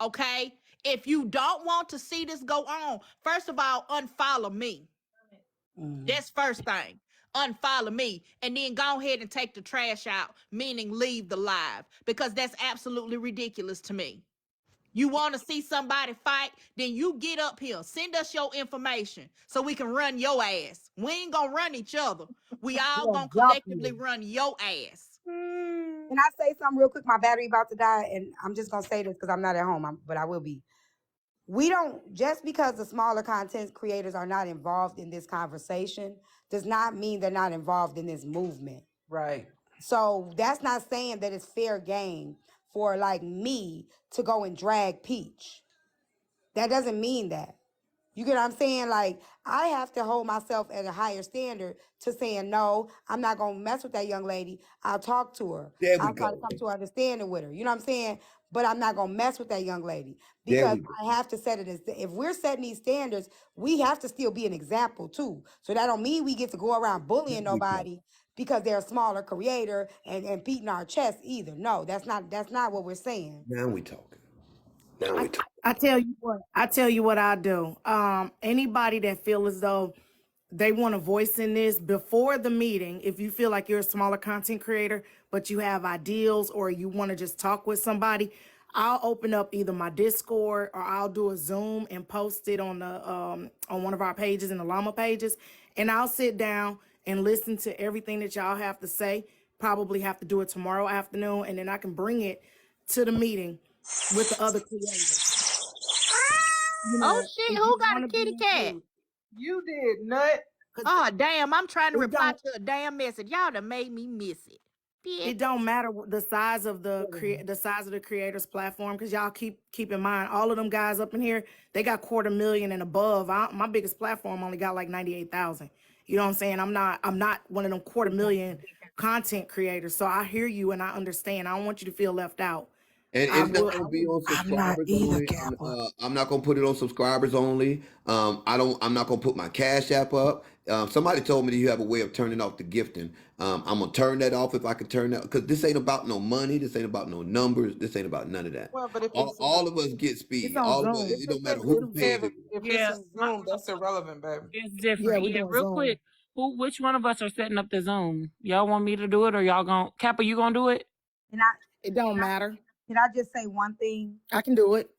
Okay? If you don't want to see this go on, first of all, unfollow me. That's first thing. Unfollow me, and then go ahead and take the trash out, meaning leave the live, because that's absolutely ridiculous to me. You want to see somebody fight, then you get up here, send us your information so we can run your ass. We ain't gonna run each other. We all We'll gonna jump collectively you. run your ass. Can I say something real quick? My battery about to die, and I'm just gonna say this because I'm not at home, but I will be. We don't, just because the smaller content creators are not involved in this conversation does not mean they're not involved in this movement. Right. So that's not saying that it's fair game for like me to go and drag Peach. That doesn't mean that. You get what I'm saying? Like, I have to hold myself at a higher standard to saying, no, I'm not going to mess with that young lady. I'll talk to her. There we I'll try to go. come to an understanding with her. You know what I'm saying? But I'm not going to mess with that young lady There because we go. I have to set it as, if we're setting these standards, we have to still be an example too. So that don't mean we get to go around bullying There we go. nobody because they're a smaller creator and beating our chest either. No, that's not what we're saying. Now we talking. Now we talking. I tell you what. I tell you what I do. Anybody that feel as though they want a voice in this before the meeting, if you feel like you're a smaller content creator, but you have ideals or you want to just talk with somebody, I'll open up either my Discord or I'll do a Zoom and post it on the on one of our pages in the Llama pages, and I'll sit down and listen to everything that y'all have to say. Probably have to do it tomorrow afternoon, and then I can bring it to the meeting with the other creators. You Oh know, shit, if who you got want a to be kitty cat? included, You did, nut. because Oh damn, I'm trying to it reply don't to a damn message. Y'all done made me miss it. it Bitch. don't matter the size of the size of the creators platform, because y'all keep in mind all of them guys up in here, they got 250,000 and above. My biggest platform only got like 98,000. You know what I'm saying? I'm not one of them 250,000 content creators. So I hear you and I understand. I don't want you to feel left out. And I it's not will. gonna be on I'm not subscribers either, only. Kappa. I'm not gonna put it on subscribers only. I'm not gonna put my Cash App up. Somebody told me that you have a way of turning off the gifting. I'm gonna turn that off if I can turn that, because this ain't about no money. This ain't about no numbers. This ain't about none of that. Well, but if All, it's all of us get It's speed. on All of us. Zoom. It don't matter if who pays Kevin, it. if it's Yeah, in Zoom, that's irrelevant, baby. it's Yeah, different. we Yeah, doing real Zoom. quick. Which one of us are setting up the Zoom? Y'all want me to do it or y'all gon' Kappa, you gonna do it? And I, It don't can I, matter. can I just say one thing? I can do it.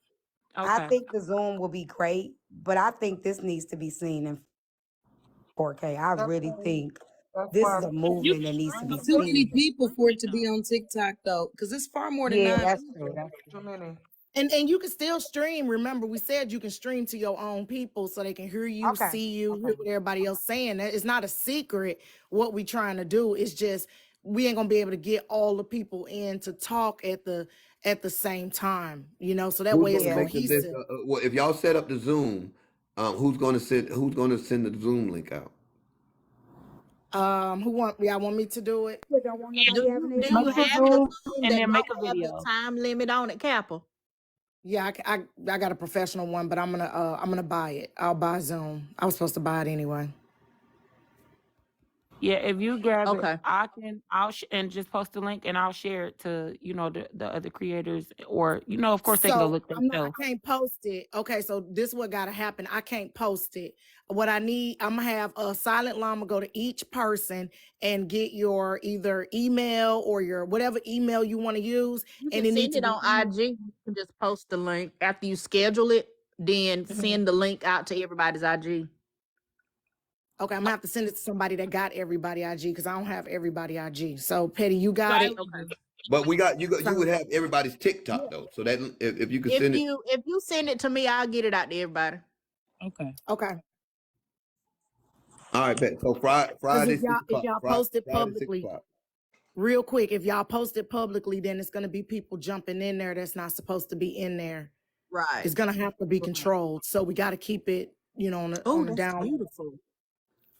I Okay. think the Zoom will be great, but I think this needs to be seen in 4K. I That's really why. think That's this why. is a You movement that can needs to stream be Too it many seen. and people for stream it to be them. on TikTok though, because it's far more than Yeah, 9 that's true. people. That's Too many. And you can still stream. Remember, we said you can stream to your own people so they can hear you, okay. see you, hear Okay. what everybody else saying. That it's not a secret what we trying to do. It's just we ain't gonna be able to get all the people in to talk at the same time, so that Who's way it's gonna Yeah. make the list? cohesive. Well, if y'all set up the Zoom, who's gonna send the Zoom link out? Y'all want me to do it? But don't want Do nobody having you their do Make you Zoom the have happen. the Zoom Zoom and that then make don't a have the video. time limit on it, Kappa? Yeah, I got a professional one, but I'm gonna buy it. I'll buy Zoom. I was supposed to buy it anyway. Yeah, if you grab it, Okay. and just post the link and I'll share it to, the other creators, or, of course they can go So look I themselves. can't post it. Okay, so this what gotta happen. I can't post it. What I need, I'm gonna have a silent llama go to each person and get your either email or your whatever email you want to use, You and can it needs send to it be on IG. You can just post the link after you schedule it, then Mhm. send the link out to everybody's IG. Okay, I'm gonna have to send it to somebody that got everybody IG because I don't have everybody IG. So Petty, you got it. Silent. Okay. But you would So have everybody's TikTok Yeah. though, so that if you could If send it. you send it to me, I'll get it out to everybody. Okay. okay, All right, bet. So because Friday if six if o'clock. y'all post it Friday 6 publicly, o'clock. real quick, if y'all post it publicly, then it's gonna be people jumping in there that's not supposed to be in there. Right. It's gonna have to be Right. controlled. So we got to keep it, Oh, on the that's down. beautiful.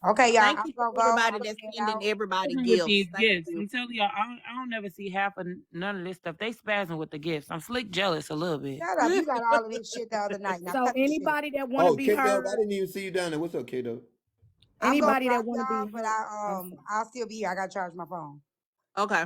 Okay, y'all. Thank I'm you to gonna go. everybody I'm gonna that's head sending out. everybody With gifts. these Thank gifts, you. I'm telling y'all, I don't never see half of none of this stuff. They spazzing with the gifts. I'm slick jealous a little bit. Shut up. You got all of this shit the other night. Now So cut the shit. anybody that want to Oh, be K Dub, I heard, didn't even see you down there. What's up, K Dub? I'm gonna anybody that drop want to y'all, be but heard, I'm sorry. I'll still be here. I gotta charge my phone. Okay.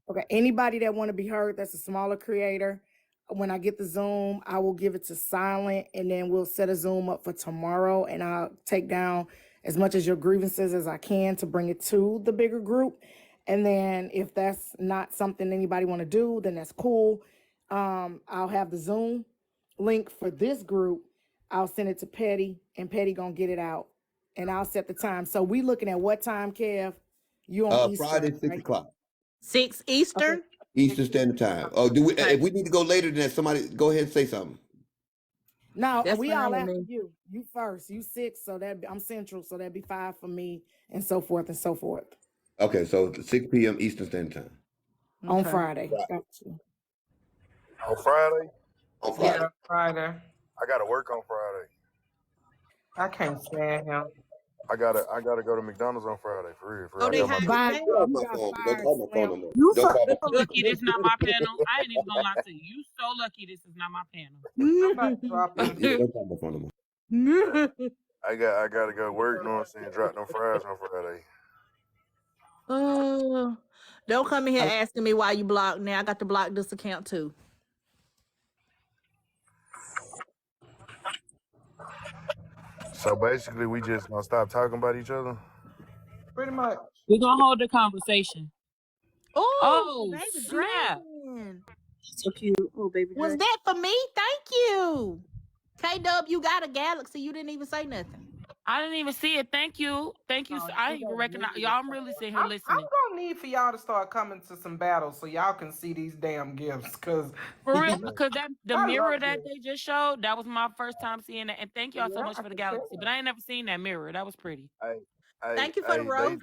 Okay, anybody that want to be heard, that's a smaller creator. When I get the Zoom, I will give it to silent, and then we'll set a Zoom up for tomorrow, and I'll take down as much as your grievances as I can to bring it to the bigger group. And then if that's not something anybody want to do, then that's cool. I'll have the Zoom link for this group. I'll send it to Petty, and Petty gonna get it out, and I'll set the time. So we looking at what time, Kev? You on Friday Eastern, 6 right? o'clock 6 Okay. Eastern. Eastern Standard Time. Oh, do we? Okay. If we need to go later than that, somebody go ahead and say something. No, That's we fine all with after me. you. You first. You 6, so I'm central, so that'd be 5 for me, and so forth and so forth. Okay, so 6 p.m. Eastern Standard Time On Okay. Friday. Got you. On Friday, on Yeah. Friday. Yeah, Friday. I gotta work on Friday. I can't stand him. I gotta go to McDonald's on Friday for real. For real. Oh, I they got my hiring big Bye. you? Get off You my got phone. Don't fired, call my phone Slim. no more. You Don't so call my phone. Lucky this not my panel. I ain't even gonna lie to you. You so lucky this is not my panel. I'm about to drop him. Yeah, don't call my phone no more. I gotta go to work, you know what I'm saying? Drop them fries on Friday. Don't come in here asking me why you blocked. Now I got to block this account too. So basically we just gonna stop talking about each other. Pretty much. We're gonna hold the conversation. Oh, Oh baby snap! dragon. So cute. Oh baby Was dragon. that for me? Thank you. K-Dub, you got a galaxy. You didn't even say nothing. I didn't even see it. Thank you. Thank you. Oh, I you didn't even gonna recognize need y'all. to I'm really sitting here I'm listening. gonna need for y'all to start coming to some battles so y'all can see these damn gifts. Cause For real, because the I mirror love that this. they just showed, that was my first time seeing that. And thank y'all so Yeah, much I for the can galaxy. But tell. I ain't never seen that mirror. That was pretty. Thank you for the roses.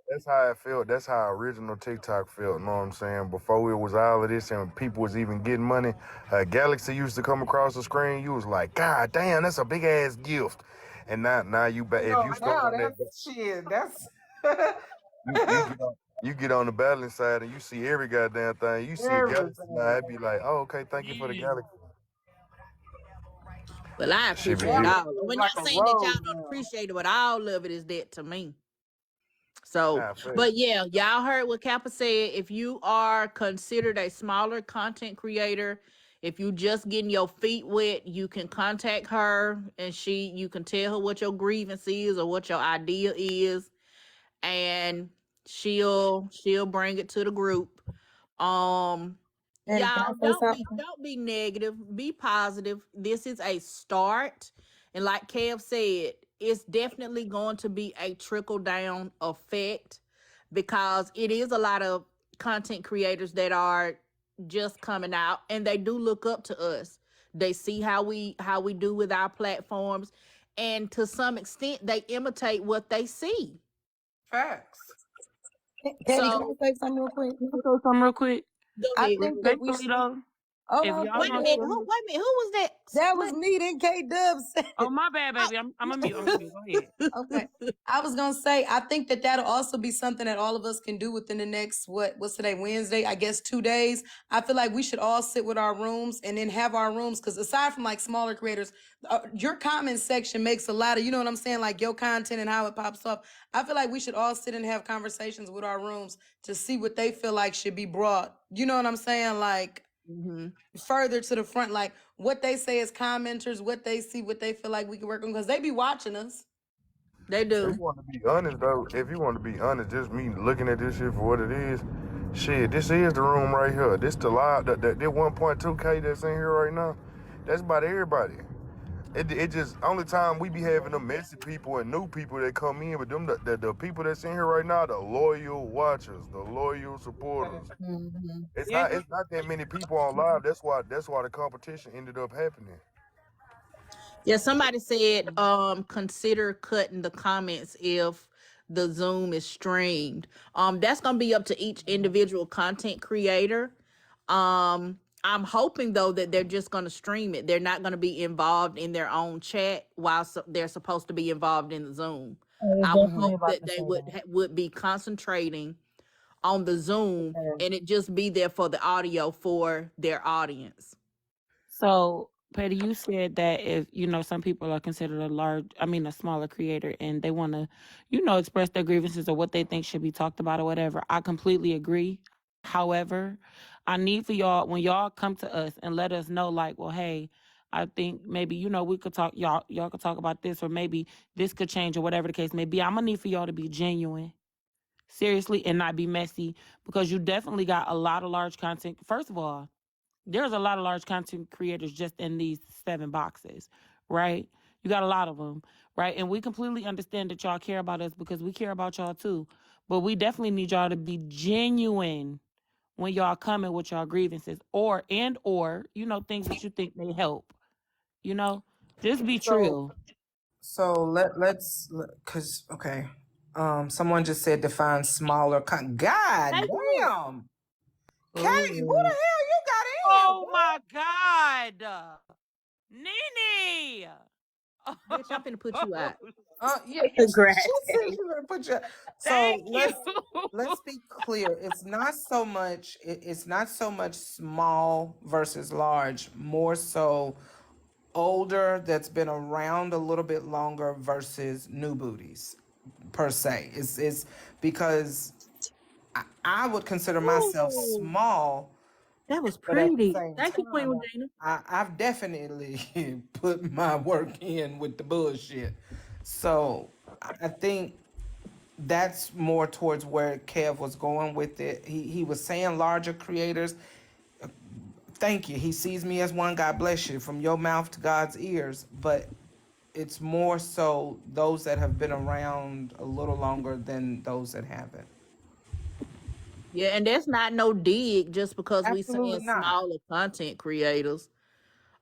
That's how it felt. That's how original TikTok felt. You know what I'm saying? Before it was all of this and people was even getting money, Galaxy used to come across the screen. You was like, God damn, that's a big ass gift. And now you back. If No, you start now on that, that's shit. That's you get on the battling side and you see every goddamn thing. You see a Galaxy now, everything. it'd be like, oh, okay, thank you for the Yeah. Galaxy. Well, I Shit be appreciate Galaxy good. all. is When like y'all a saying that y'all rose don't now. appreciate it, but all of it is that to me. So, Nah, fact. but yeah, y'all heard what Kappa said. If you are considered a smaller content creator, if you just getting your feet wet, you can contact her and you can tell her what your grievance is or what your idea is, and she'll bring it to the group. Um, And can I y'all say something? don't be negative, be positive. This is a start. And like Kev said, it's definitely going to be a trickle down effect because it is a lot of content creators that are just coming out and they do look up to us. They see how we do with our platforms, and to some extent they imitate what they see. Facts. Patty, can So I say something real quick? Can I say something real quick? go I ahead. think that we Respectfully should. though, Hold if on, y'all Wait a gonna minute. K-Dub. Who was that? That was me. Then K-Dub said. oh my bad, baby. I'm a mute. I'm a mute. Go ahead. Okay. I was gonna say, I think that that'll also be something that all of us can do within the next what's today, Wednesday? I guess 2 days. I feel like we should all sit with our rooms and then have our rooms, because aside from like smaller creators, your comment section makes a lot of, you know what I'm saying, like your content and how it pops up. I feel like we should all sit and have conversations with our rooms to see what they feel like should be brought. You know what I'm saying, like further to the front, like what they say as commenters, what they see, what they feel like we can work on, because they be watching us. They If do. you want to be honest though, if you want to be honest, just me looking at this shit for what it is, shit, this is the room right here. This the live, that 1.2K that's in here right now, that's about everybody. It just, only time we be having them messy people and new people that come in, but them the people that's in here right now, the loyal watchers, the loyal supporters. It's Yeah. not that many people on live. That's why the competition ended up happening. Yeah, somebody said consider cutting the comments if the Zoom is streamed. That's gonna be up to each individual content creator. I'm hoping though that they're just gonna stream it. They're not gonna be involved in their own chat while they're supposed to be involved in the Zoom. I was I would definitely hope about that to they say that. would be concentrating on the Zoom Okay. and it just be there for the audio for their audience. So, Petty, you said that if some people are considered a smaller creator, and they want to, express their grievances or what they think should be talked about or whatever. I completely agree. However, I need for y'all, when y'all come to us and let us know, like, well, hey, I think maybe we could talk. Y'all could talk about this, or maybe this could change, or whatever the case may be. I'm gonna need for y'all to be genuine, seriously, and not be messy, because you definitely got a lot of large content. First of all, there's a lot of large content creators just in these 7 boxes, right? You got a lot of them, right? And we completely understand that y'all care about us, because we care about y'all too. But we definitely need y'all to be genuine when y'all coming with y'all grievances, or things that you think may help. Just be So true. let's cause okay. Someone just said define smaller God They did. damn. Katie, who the Ooh. hell you got in here, Oh boy? my God, Nene! Bitch, I'm finna put you out. Yeah, Congrats. she said she gonna put you. So Thank you. let's be clear. It's not so much small versus large. More so older that's been around a little bit longer versus new booties per se. It's because I would consider myself Ooh, small, that was but at the pretty. same Thank you, Queen time, Regina. I've definitely put my work in with the bullshit. So I think that's more towards where Kev was going with it. He was saying larger creators. Thank you. He sees me as one. God bless you. From your mouth to God's ears. But it's more so those that have been around a little longer than those that haven't. Yeah, and that's not no dig just because we saying Absolutely not. smaller content creators.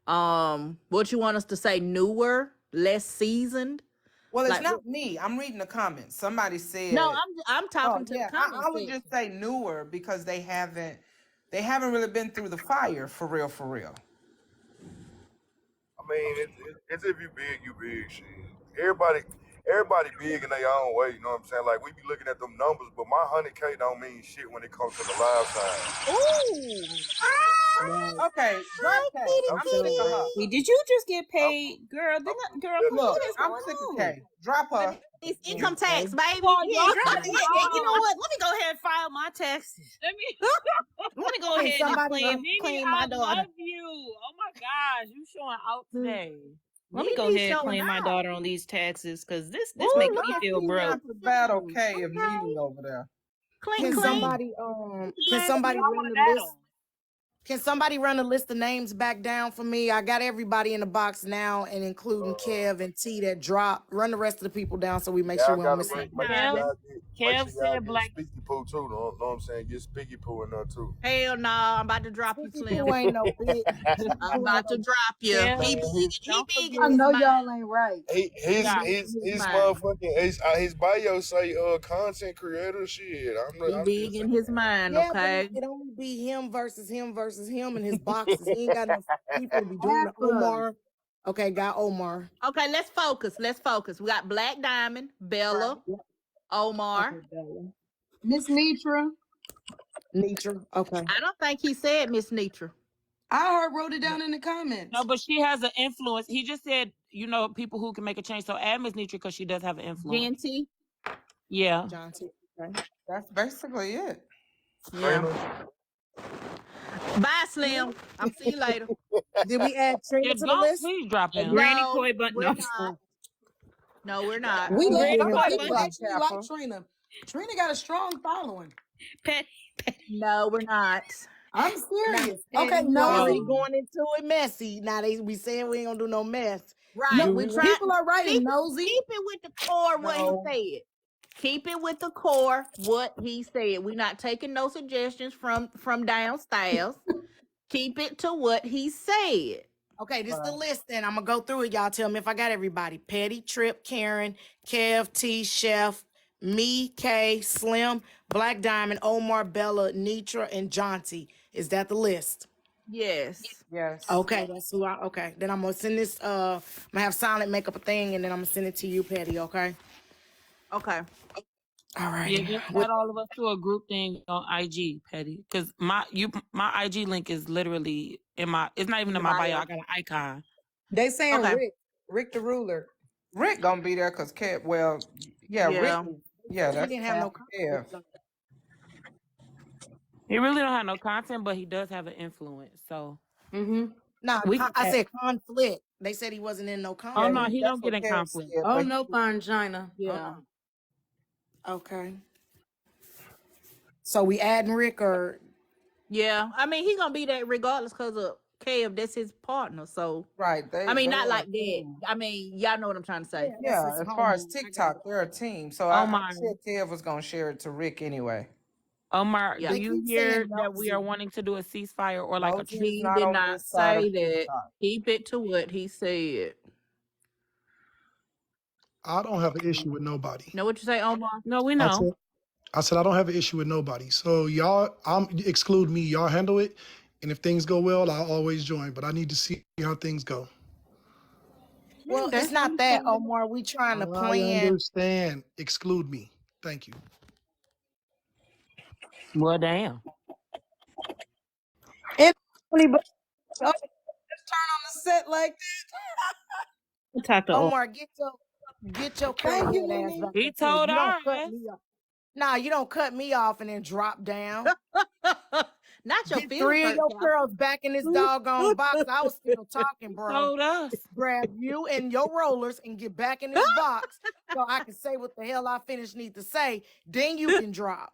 What you want us to say? Newer, less seasoned? Well, it's Like not me. I'm reading the comments. Somebody no, said, I'm "Oh talking to the yeah," comment I would just section. say newer because they haven't really been through the fire for real, for real. I mean, it's if you big, you big. Shit. Everybody big in their own way. You know what I'm saying? Like we be looking at them numbers, but my 100K don't mean shit when it comes to the live side. Ooh. Right. Okay, drop Hi, K. kitty I'm sick of her. Wait, did you just get I'm, paid, girl? I'm Girl, just Look, what is I'm going sick of on? K. Drop her. It's Okay. income tax, baby. Oh, Yeah, y'all drop finna it. You know what? Let me go ahead and file my taxes. let me. Let me go Can ahead and somebody run? Nene, claim I my daughter. love you. Oh my gosh, you showing out today. Let me go Nene ahead and showing claim my out. daughter on these taxes because this Ooh, making look me at feel broke. Female Battle K of Okay. meeting over there. Clink, Can clink. Mm-hmm. somebody can Glad to somebody Y'all meet want run to the list? battle? Can somebody run the list of names back down for me? I got everybody in the box now, and including Kev and T that dropped. Run the rest of the people down so we make sure y'all we don't gotta miss Black make anybody. sure Kev, Diamond. Kev y'all said get black. Speaky Poo too. Know what I'm saying? Get Speaky Poo in there too. Hell no, I'm about to drop you, Sticky Slim. Poo ain't no big. Sticky I'm Poo ain't about to no. drop you. Kev, He Man, big, he don't big in I forget. his know mind. y'all ain't right. He his Yeah. big his in his his mind. motherfucking his bio say content creator shit. He I'm big just in saying. his mind, Yeah, but okay? it only be him versus him in his boxes. He ain't got enough people to be doing Half the of Omar. Okay, got Omar. Okay, let's focus. Let's focus. We got Black Diamond, Bella, Right. Omar. Okay, Bella. Miss Nitra. Nitra. Okay. I don't think he said Miss Nitra. I wrote it down in the No, comments. but she has an influence. He just said, people who can make a change. So add Miss Nitra because she does have an influence. Genty. Yeah. John T. Okay. That's basically it. Yeah. Trina, Bye, Slim. I'm see you later. Did we add Yeah, Trina to the don't list? please drop him. Granny No, Koi, but we're no. not. No, we're not. We love. Granny Some Koi people Bundy. actually like Kappa. Trina. Trina got a strong following. Petty. No, we're not. I'm Now, serious. okay, And nosy Um, going into it messy. Now we saying we ain't gonna do no mess. Right. No, We no, try people are writing keep nosy. keep it with the core what he no. said. Keep it with the core what he said. We're not taking no suggestions from downstairs. Keep it to what he said. Okay, this is the list. Then I'm gonna go through it. Y'all tell me if I got everybody. Petty, Trip, Karen, Kev, T, Chef, me, K, Slim, Black Diamond, Omar, Bella, Nitra, and Jonty. Is that the list? Yes. Yes. Okay, that's who I. Okay, then I'm gonna send this. I'm gonna have Silent make up a thing, and then I'm gonna send it to you, Petty. Okay. Okay. All yeah, righty. just With add all of us to a group thing on IG, Petty. Because my IG link is literally in my. It's not even In in the my bio. bio. I got an icon. They saying Okay. Rick the ruler. Rick gonna be there because Kev. Well, yeah, Rick. Yeah. Yeah, he that's didn't have half no of conflict. Kev. He really don't have no content, but he does have an influence. So Mm-hmm. Nah, we can I add. said conflict. They said he wasn't in no Oh Yeah, no, conflict. he that's don't get what in Kev conflict. said. Oh But no, Fangina. Yeah. Okay. So we adding Rick or Yeah. I mean, he gonna be there regardless because of Kev. That's his partner. So right, I mean, they not are a like that. team. I mean, y'all know what I'm trying to say. yeah, that's Yeah, his as far as homie. I got it. TikTok, they're a team. So I Omar, said Kev was gonna share it to Rick anyway. Yeah. Do They you keep saying hear that we are nosy. wanting to do a ceasefire or like a? Nosy is He not did on not this side of say that. TikTok. Keep it to what he said. I don't have an issue with nobody. Know what you say, Omar? No, we I know. said, I said I don't have an issue with nobody. So y'all, exclude me. Y'all handle it, and if things go well, I'll always join. But I need to see how things go. Well, it's That's not that, understandable. Omar. We trying to I plan. understand. Exclude me. Thank you. Well, damn. It's funny, but oh, just turn on the set like Talk to Omar. Get your Thank you, crackhead ass Nene. back He up here. told You don't our cut ass. me off. Nah, you don't cut me off and then drop down. Not your Get feelings 3 of hurt, your Cap. girls back in this doggone box. I was still talking, bro. Told us. Grab you and your rollers and get back in this box so I can say what the hell I need to say. Then you can drop.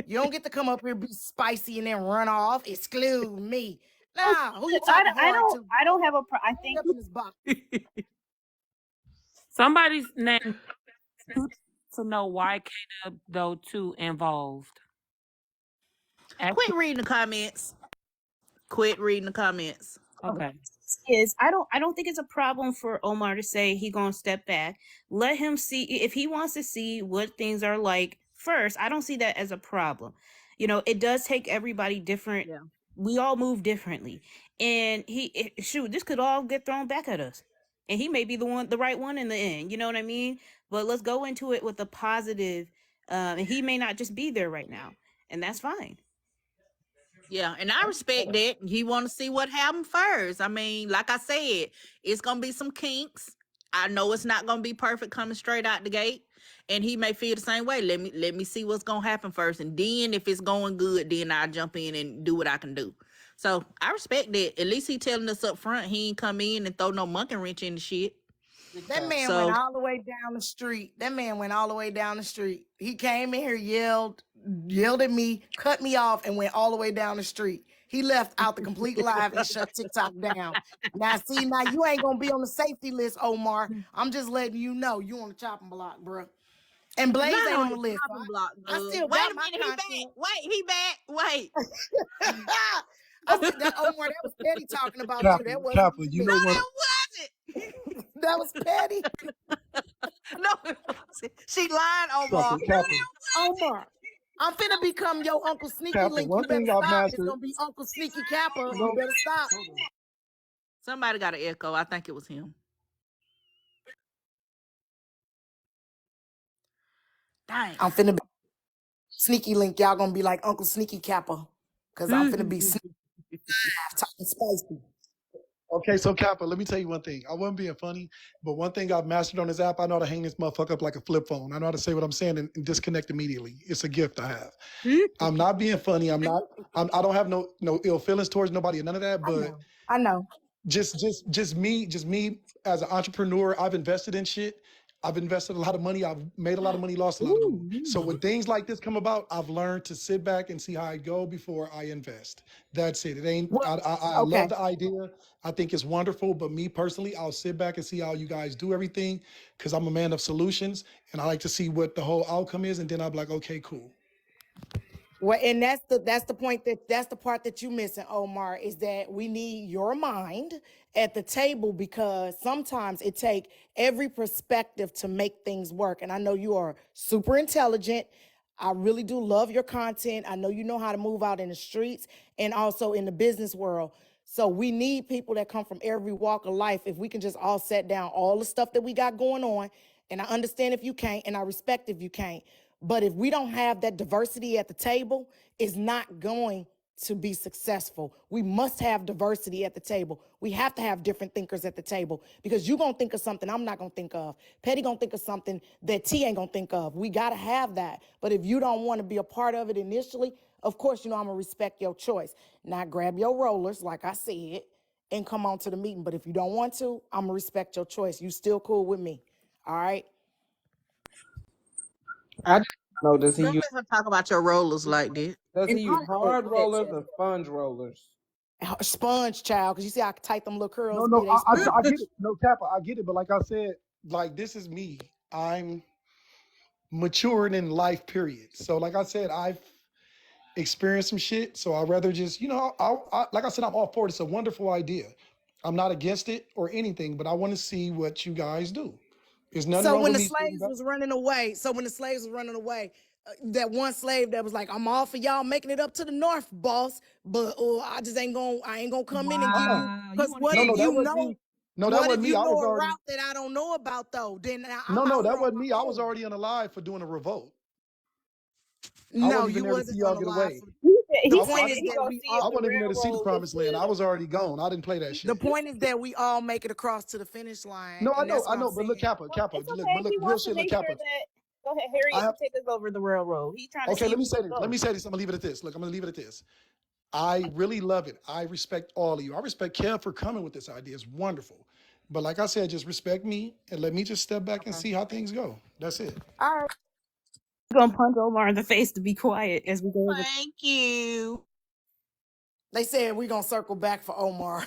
You don't get to come up here, be spicy, and then run off. Exclude me. Nah, who you talking hard to? I don't have a I Hurry think up in this box. somebody's name to know why K though too involved. Quit reading the comments. Quit reading the comments. Okay. Is I don't think it's a problem for Omar to say he gonna step back. Let him see if he wants to see what things are like first. I don't see that as a problem. You know, it does take everybody different. Yeah. We all move differently. And shoot, this could all get thrown back at us. And he may be the right one in the end. You know what I mean? But let's go into it with a positive. And he may not just be there right now. And that's fine. Yeah, and I respect that. He want to see what happened first. I mean, like I said, it's gonna be some kinks. I know it's not gonna be perfect coming straight out the gate, and he may feel the same way. Let me see what's gonna happen first, and then if it's going good, then I'll jump in and do what I can do. So I respect that. At least he telling us up front. He ain't come in and throw no monkey wrench in the shit. That man went So all the way down the street. That man went all the way down the street. He came in here, yelled at me, cut me off, and went all the way down the street. He left out the complete live and shut TikTok down. Now, see, now you ain't gonna be on the safety list, Omar. I'm just letting you know you on the chopping block, bro. And Blaze not ain't on on the the list. chopping block, I dude. still Wait got a my minute, he back. content. Wait, he back. Wait. I said that Omar, that was Petty talking about you. Kappa, That wasn't Kappa, even you me. know No, what? that wasn't. That was Petty. No, it wasn't. She lied, Kappa, Omar. Kappa, Omar, I'm finna become your Uncle Sneaky Kappa. Link. One You better thing I've stop. It's mastered. gonna be Uncle Sneaky Kappa. You No, better stop. Somebody got an echo. I think it was him. Dang. I'm finna be Sneaky Link. Y'all gonna be like Uncle Sneaky Kappa. Cause I'm finna be sneaky, talking spicy. okay, so Kappa, let me tell you one thing. I wasn't being funny, but one thing I've mastered on this app, I know how to hang this motherfucker up like a flip phone. I know how to say what I'm saying and disconnect immediately. It's a gift I have. I'm not being funny. I don't have no ill feelings towards nobody or none of that, but I know. just me as an entrepreneur, I've invested in shit. I've invested a lot of money. I've made a lot of money, lost a lot of money. So when things like this come about, I've learned to sit back and see how I go before I invest. That's it. It ain't. Well, I okay. love the idea. I think it's wonderful. But me personally, I'll sit back and see how you guys do everything because I'm a man of solutions and I like to see what the whole outcome is, and then I'll be like, okay, cool. Well, and that's the point that's the part that you missing, Omar, is that we need your mind at the table because sometimes it take every perspective to make things work. And I know you are super intelligent. I really do love your content. I know you know how to move out in the streets and also in the business world. So we need people that come from every walk of life. If we can just all set down all the stuff that we got going on, and I understand if you can't, and I respect if you can't. But if we don't have that diversity at the table, it's not going to be successful. We must have diversity at the table. We have to have different thinkers at the table because you're going to think of something I'm not going to think of. Petty going to think of something that T ain't going to think of. We got to have that. But if you don't want to be a part of it initially, of course, you know, I'm going to respect your choice. Now grab your rollers, like I said, and come on to the meeting. But if you don't want to, I'm going to respect your choice. You still cool with me. All right? I just know, does he Don't use let her talk about your rollers like that. And hard rollers or sponge rollers? Sponge, child, because you see I tight them little curls. No, Be they sponge. I get it. No, Kappa, I get it. But like I said, like this is me. I'm maturing in life, period. So like I said, I've experienced some shit. So I'd rather just, like I said, I'm all for it. It's a wonderful idea. I'm not against it or anything, but I want to see what you guys do. There's nothing So wrong when with the me. slaves was running away, that one slave that was like, "I'm all for y'all making it up to the north, boss, but I ain't gonna come in and give you Wow. You because want what to No, if that you wasn't know me. No, that What wasn't if me. you I was know a already. route that I don't know about though? Then I'm No, out here that on wasn't my me. I was own. already on the live for doing a revolt. I No, wasn't even you there to see wasn't on y'all the get live. away. The He point said is he that gonna we see if I all. the wasn't even there to see the railroad was promised land. I good. was already gone. I didn't play that The shit. point is that we all make it across to the finish line, No, and that's I what I'm know. But look, saying. Kappa, It's look, okay. but look, He real wants to shit, look, make sure Kappa. that. Go ahead, I Harriet have can take us over the railroad. He's trying to okay. see if Let me we say can this. Let go. me say this. I'm gonna leave it at this. Look, I'm gonna leave it at this. I really love it. I respect all of you. I respect Kev for coming with this idea. It's wonderful. But like I said, just respect me and let me just step back and Okay. see how things go. That's it. All right. We're gonna punch Omar in the face to be quiet as we go over. Thank you. They said we're gonna circle back for Omar.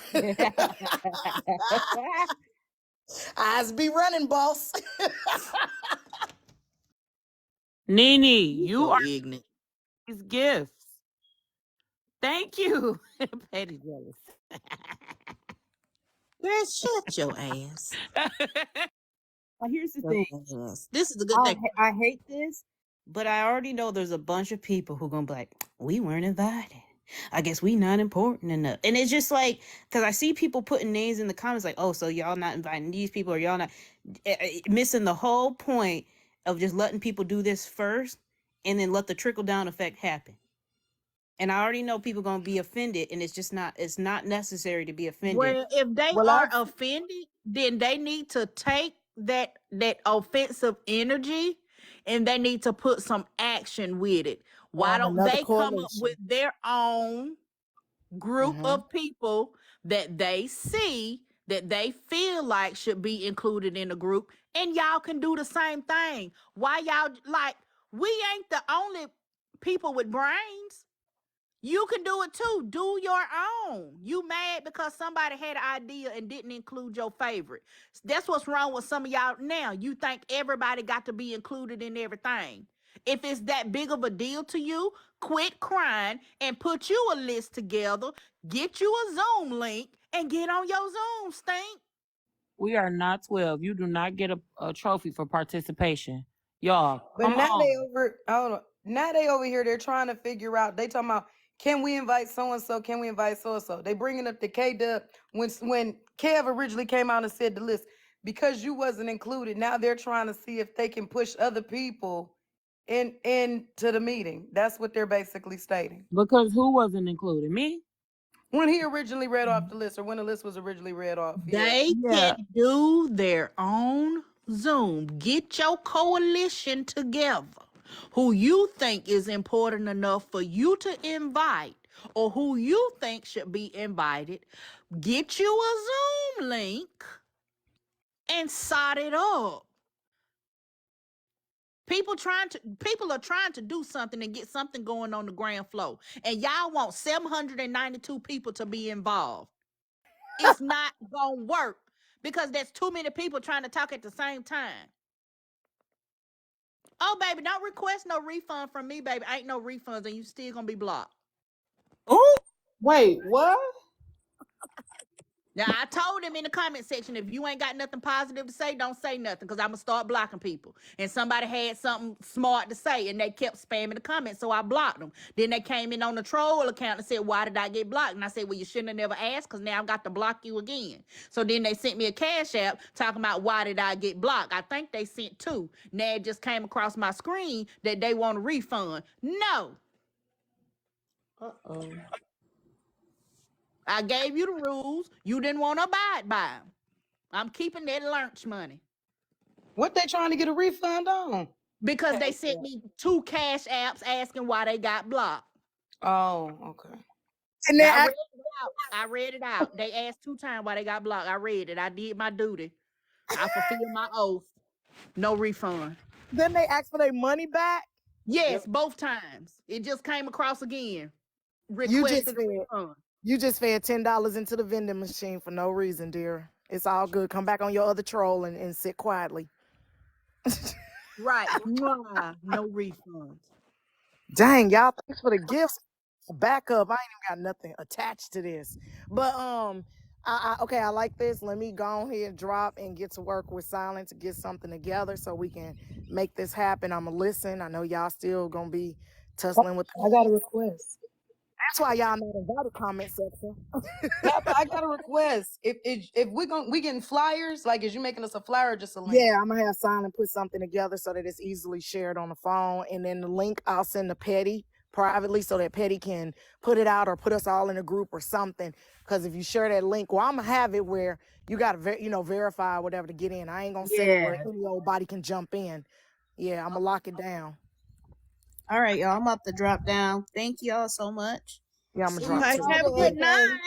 Eyes be running, boss. Nene, You you so are ignorant. these gifts. Thank you. Petty jealous. Girl, shut your ass. Here's the Your thing. ass. This is a good thing. I hate this, but I already know there's a bunch of people who gonna be like, we weren't invited. I guess we not important enough. And it's just like, because I see people putting names in the comments like, oh, so y'all not inviting these people or y'all not missing the whole point of just letting people do this first and then let the trickle down effect happen. And I already know people gonna be offended, and it's not necessary to be offended. Well, if they Well, are offended, then they need to take that offensive energy and they need to put some action with it. Why form don't another they come up with coalition. their own group Mm-hmm. of people that they see that they feel like should be included in the group, and y'all can do the same thing? Why y'all like, we ain't the only people with brains. You can do it too. Do your own. You mad because somebody had an idea and didn't include your favorite. That's what's wrong with some of y'all now. You think everybody got to be included in everything. If it's that big of a deal to you, quit crying and put you a list together. Get you a Zoom link and get on your Zoom, Stink. We are not 12. You do not get a trophy for participation. Y'all, But come now on. they over, hold on. Now they over here. They're trying to figure out. They talking about, can we invite so and so? Can we invite so and so? They bringing up the K Dub when Kev originally came out and said the list because you wasn't included. Now they're trying to see if they can push other people into the meeting. That's what they're basically stating. Because who wasn't included? Me? When he originally read off the list, or when the list was originally read off, yeah. They Yeah. can do their own Zoom. Get your coalition together who you think is important enough for you to invite or who you think should be invited. Get you a Zoom link and sort it up. People are trying to do something and get something going on the ground floor. And y'all want 792 people to be involved. It's not gonna work because there's too many people trying to talk at the same time. Oh, baby, don't request no refund from me, baby. Ain't no refunds, and you still gonna be blocked. Oh, Wait, what? Now, I told him in the comment section, if you ain't got nothing positive to say, don't say nothing, because I'm going to start blocking people. And somebody had something smart to say, and they kept spamming the comments, so I blocked them. Then they came in on the troll account and said, why did I get blocked? And I said, well, you shouldn't have never asked, because now I've got to block you again. So then they sent me a cash app talking about why did I get blocked. I think they sent two. Now it just came across my screen that they want a refund. No. Uh-oh. I gave you the rules. You didn't want to abide by them. I'm keeping that lunch money. What they trying to get a refund on? Because they sent me two cash apps asking why they got blocked. Oh, okay. And Now, then I read it out. They asked 2 times why they got blocked. I read it. I did my duty. I fulfilled my oath. No refund. then they ask for their money back. Yes, both times. It just came across again. You just Requested a fed refund. you just fed $10 into the vending machine for no reason, dear. It's all good. Come back on your other troll and sit quietly. Right. Mwah. No refunds. Dang, y'all, thanks for the gifts. Back up. I ain't even got nothing attached to this. But okay, I like this. Let me go ahead, drop, and get to work with Silent to get something together so we can make this happen. I'ma listen. I know y'all still gonna be tussling with I got a request. That's why y'all not invited comment section. Papa, I got a request. If we getting flyers, like is you making us a flyer or just a link? Yeah, I'm gonna have Silent put something together so that it's easily shared on the phone, and then the link I'll send to Petty privately so that Petty can put it out or put us all in a group or something. Because if you share that link, well, I'm gonna have it where you gotta verify or whatever to get in. I ain't gonna set it where Yeah. any old body can jump in. Yeah, I'm gonna lock it down. All right, y'all. I'm up to drop down. Thank y'all so much. Yeah, I'm gonna See drop you Okay, too. have a good Friday. night.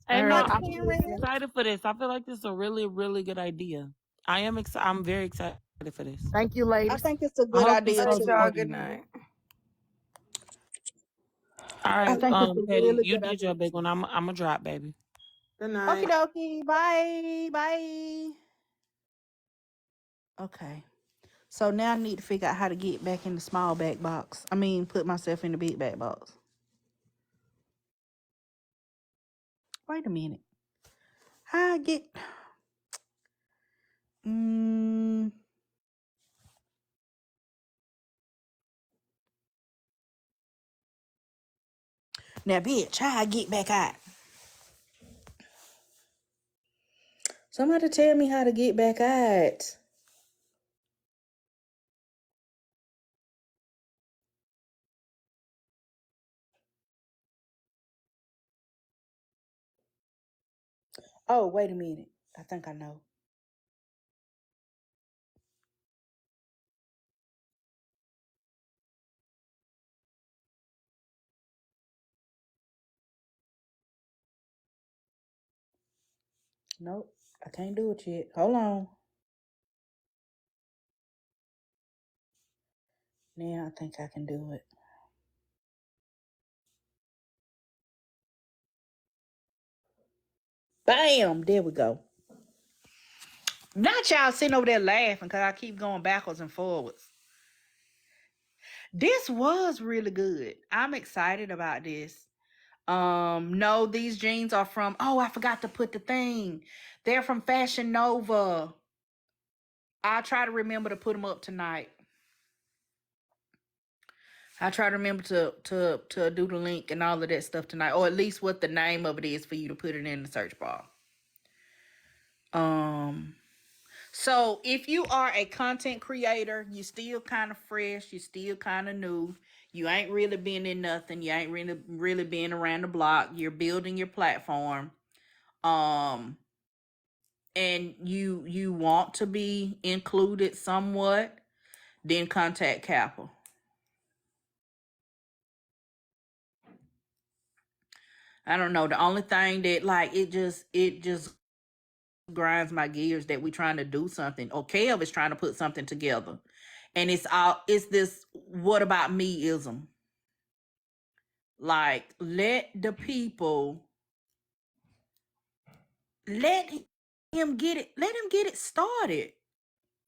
Hey, All no, right. Mother I'm Karen. excited for this. I feel like this is a really, really good idea. I am excited. I'm very excited for this. Thank you, I ladies. think it's a I good hope this idea All right, goes too. y'all. well. Good night. All I right, think it's a Petty, really you good did idea your big too. one. I'm a drop, baby. Good Okie night. dokie. Bye. Bye. Okay. So now I need to figure out how to get back in the small back box. I mean, put myself in the big back box. Wait a minute. How I get? Mm, now, bitch, how I get back out? Somebody tell me how to get back out. Oh, wait a minute. I think I know. Nope. I can't do it yet. Hold on. Now I think I can do it. Bam! There we go. Not y'all sitting over there laughing because I keep going backwards and forwards. This was really good. I'm excited about this. No, these jeans are from, oh, I forgot to put the thing. They're from Fashion Nova. I'll try to remember to put them up tonight. I try to remember to do the link and all of that stuff tonight, or at least what the name of it is for you to put it in the search bar. So if you are a content creator, you still kind of fresh, you still kind of new, you ain't really been in nothing, you ain't really been around the block, you're building your platform, and you want to be included somewhat, then contact Kappa. I don't know. The only thing that like it just grinds my gears that we trying to do something. Or Kev is trying to put something together. And it's this what about me-ism. Like let the people let let him get it started.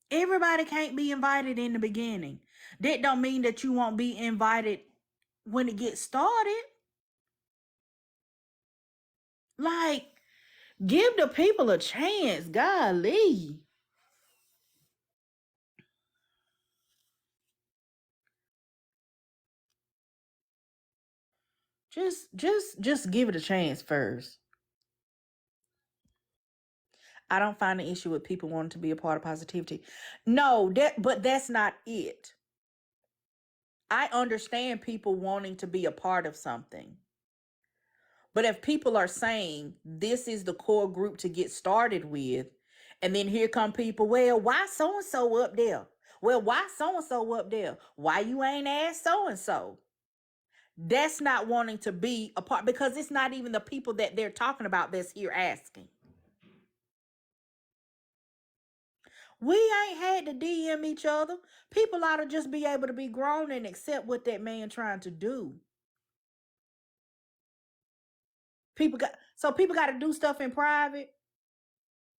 Everybody can't be invited in the beginning. That don't mean that you won't be invited when it gets started. Like, give the people a chance. Golly. Just give it a chance first. I don't find an issue with people wanting to be a part of positivity. No, but that's not it. I understand people wanting to be a part of something. But if people are saying this is the core group to get started with, and then here come people, well, why so and so up there? Well, why so and so up there? Why you ain't asked so and so? That's not wanting to be a part, because it's not even the people that they're talking about that's here asking. We ain't had to DM each other. People ought to just be able to be grown and accept what that man trying to do. People got to do stuff in private.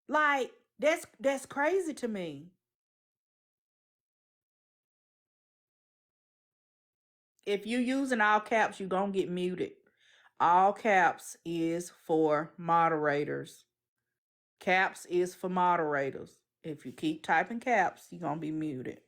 Like that's crazy to me. If you using all caps, you gonna get muted. All caps is for moderators. Caps is for moderators. If you keep typing caps, you're gonna be muted.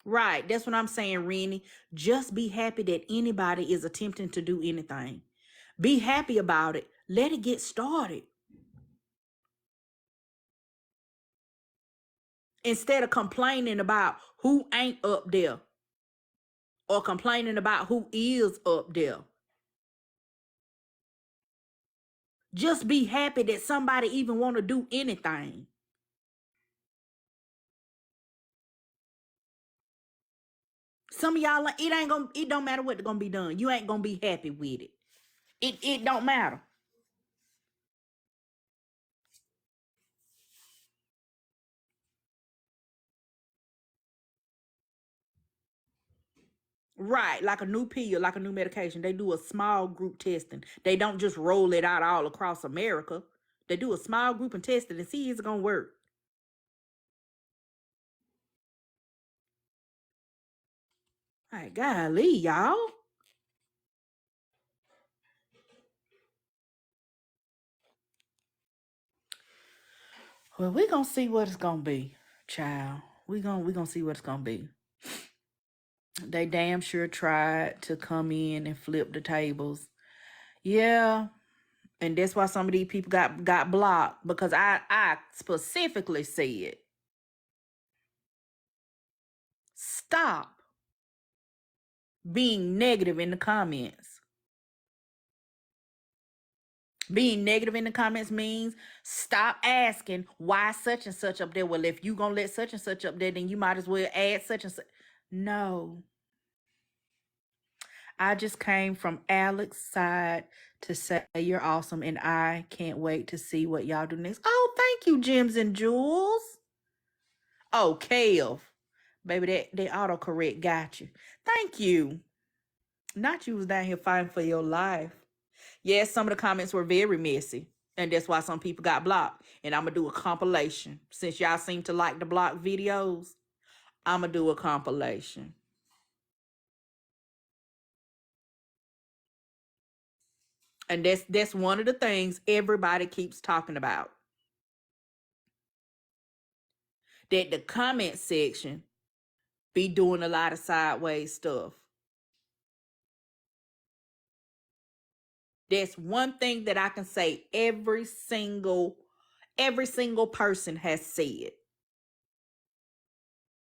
Right. That's what I'm saying, Rennie. Just be happy that anybody is attempting to do anything. Be happy about it. Let it get started. Instead of complaining about who ain't up there or complaining about who is up there. Just be happy that somebody even want to do anything. Some of y'all, it don't matter what's gonna be done. You ain't gonna be happy with it. It don't matter. Right, like a new pill, like a new medication. They do a small group testing. They don't just roll it out all across America. They do a small group and test it and see if it's gonna work. All right, golly, y'all. Well, we gonna see what it's gonna be, child. We gonna see what it's gonna be. They damn sure tried to come in and flip the tables. Yeah. And that's why some of these people got blocked, because I specifically said, stop being negative in the comments. Being negative in the comments means stop asking why such and such up there. Well, if you gonna let such and such up there, then you might as well add such and such. No. I just came from Alex's side to say you're awesome, and I can't wait to see what y'all do next. Oh, thank you, Gems and Jewels. Oh, Kev. Baby, that autocorrect got you. Thank you. Not you was down here fighting for your life. Yes, some of the comments were very messy. And that's why some people got blocked. And I'm going to do a compilation. Since y'all seem to like the block videos, I'm going to do a compilation. And that's one of the things everybody keeps talking about. That the comment section be doing a lot of sideways stuff. That's one thing that I can say every single person has said.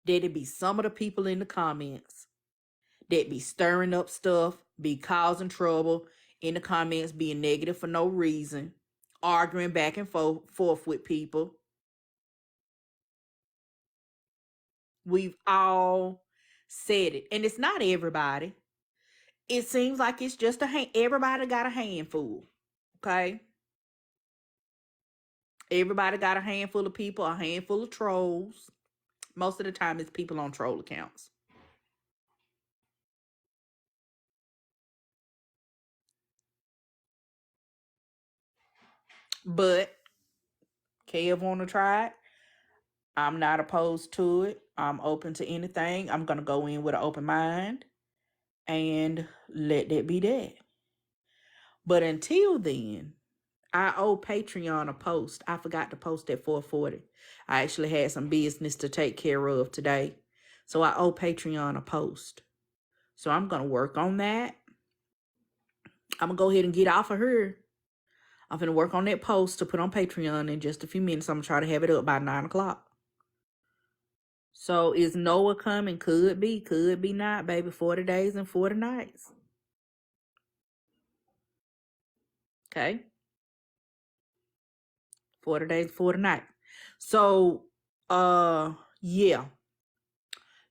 That it be some of the people in the comments that be stirring up stuff, be causing trouble in the comments, being negative for no reason, arguing back and forth with people. We've all said it. And it's not everybody. It seems like it's just everybody got a handful. Okay? Everybody got a handful of people, a handful of trolls. Most of the time it's people on troll accounts. But Kev want to try it. I'm not opposed to it. I'm open to anything. I'm going to go in with an open mind and let that be that. But until then, I owe Patreon a post. I forgot to post at 4:40. I actually had some business to take care of today. So I owe Patreon a post. So I'm going to work on that. I'm going to go ahead and get off of her. I'm going to work on that post to put on Patreon in just a few minutes. I'm going to try to have it up by 9 o'clock. So is Noah coming? Could be not, baby. 40 days and 40 nights. Okay. 40 days, 40 nights. So, yeah.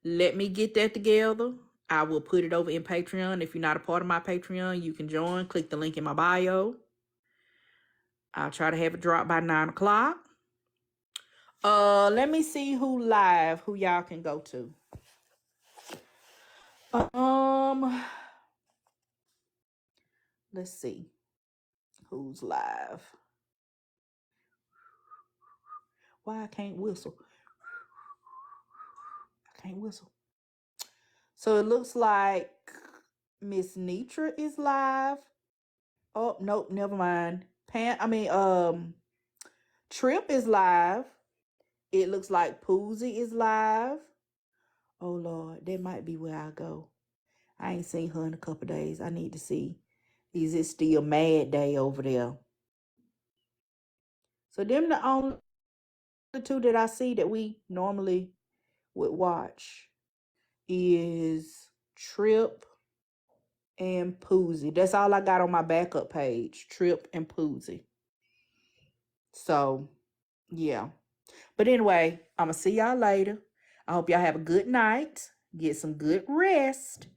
Let me get that together. I will put it over in Patreon. If you're not a part of my Patreon, you can join. Click the link in my bio. I'll try to have it drop by 9 o'clock. Let me see who y'all can go to. Let's see who's live. Why I can't whistle? I can't whistle. So it looks like Miss Nitra is live. Oh, nope, never mind. Trip is live. It looks like Poozy is live. Oh Lord, that might be where I go. I ain't seen her in a couple days. I need to see. Is it still Mad Day over there? So them the only two that I see that we normally would watch is Trip and Poozy. That's all I got on my backup page. Trip and Poozy. So yeah. But anyway, I'm gonna see y'all later. I hope y'all have a good night. Get some good rest.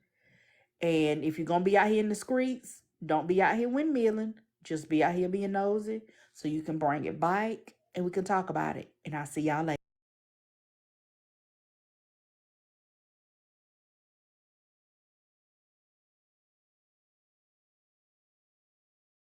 And if you're gonna be out here in the streets, don't be out here windmilling. Just be out here being nosy so you can bring it back and we can talk about it. And I'll see y'all later.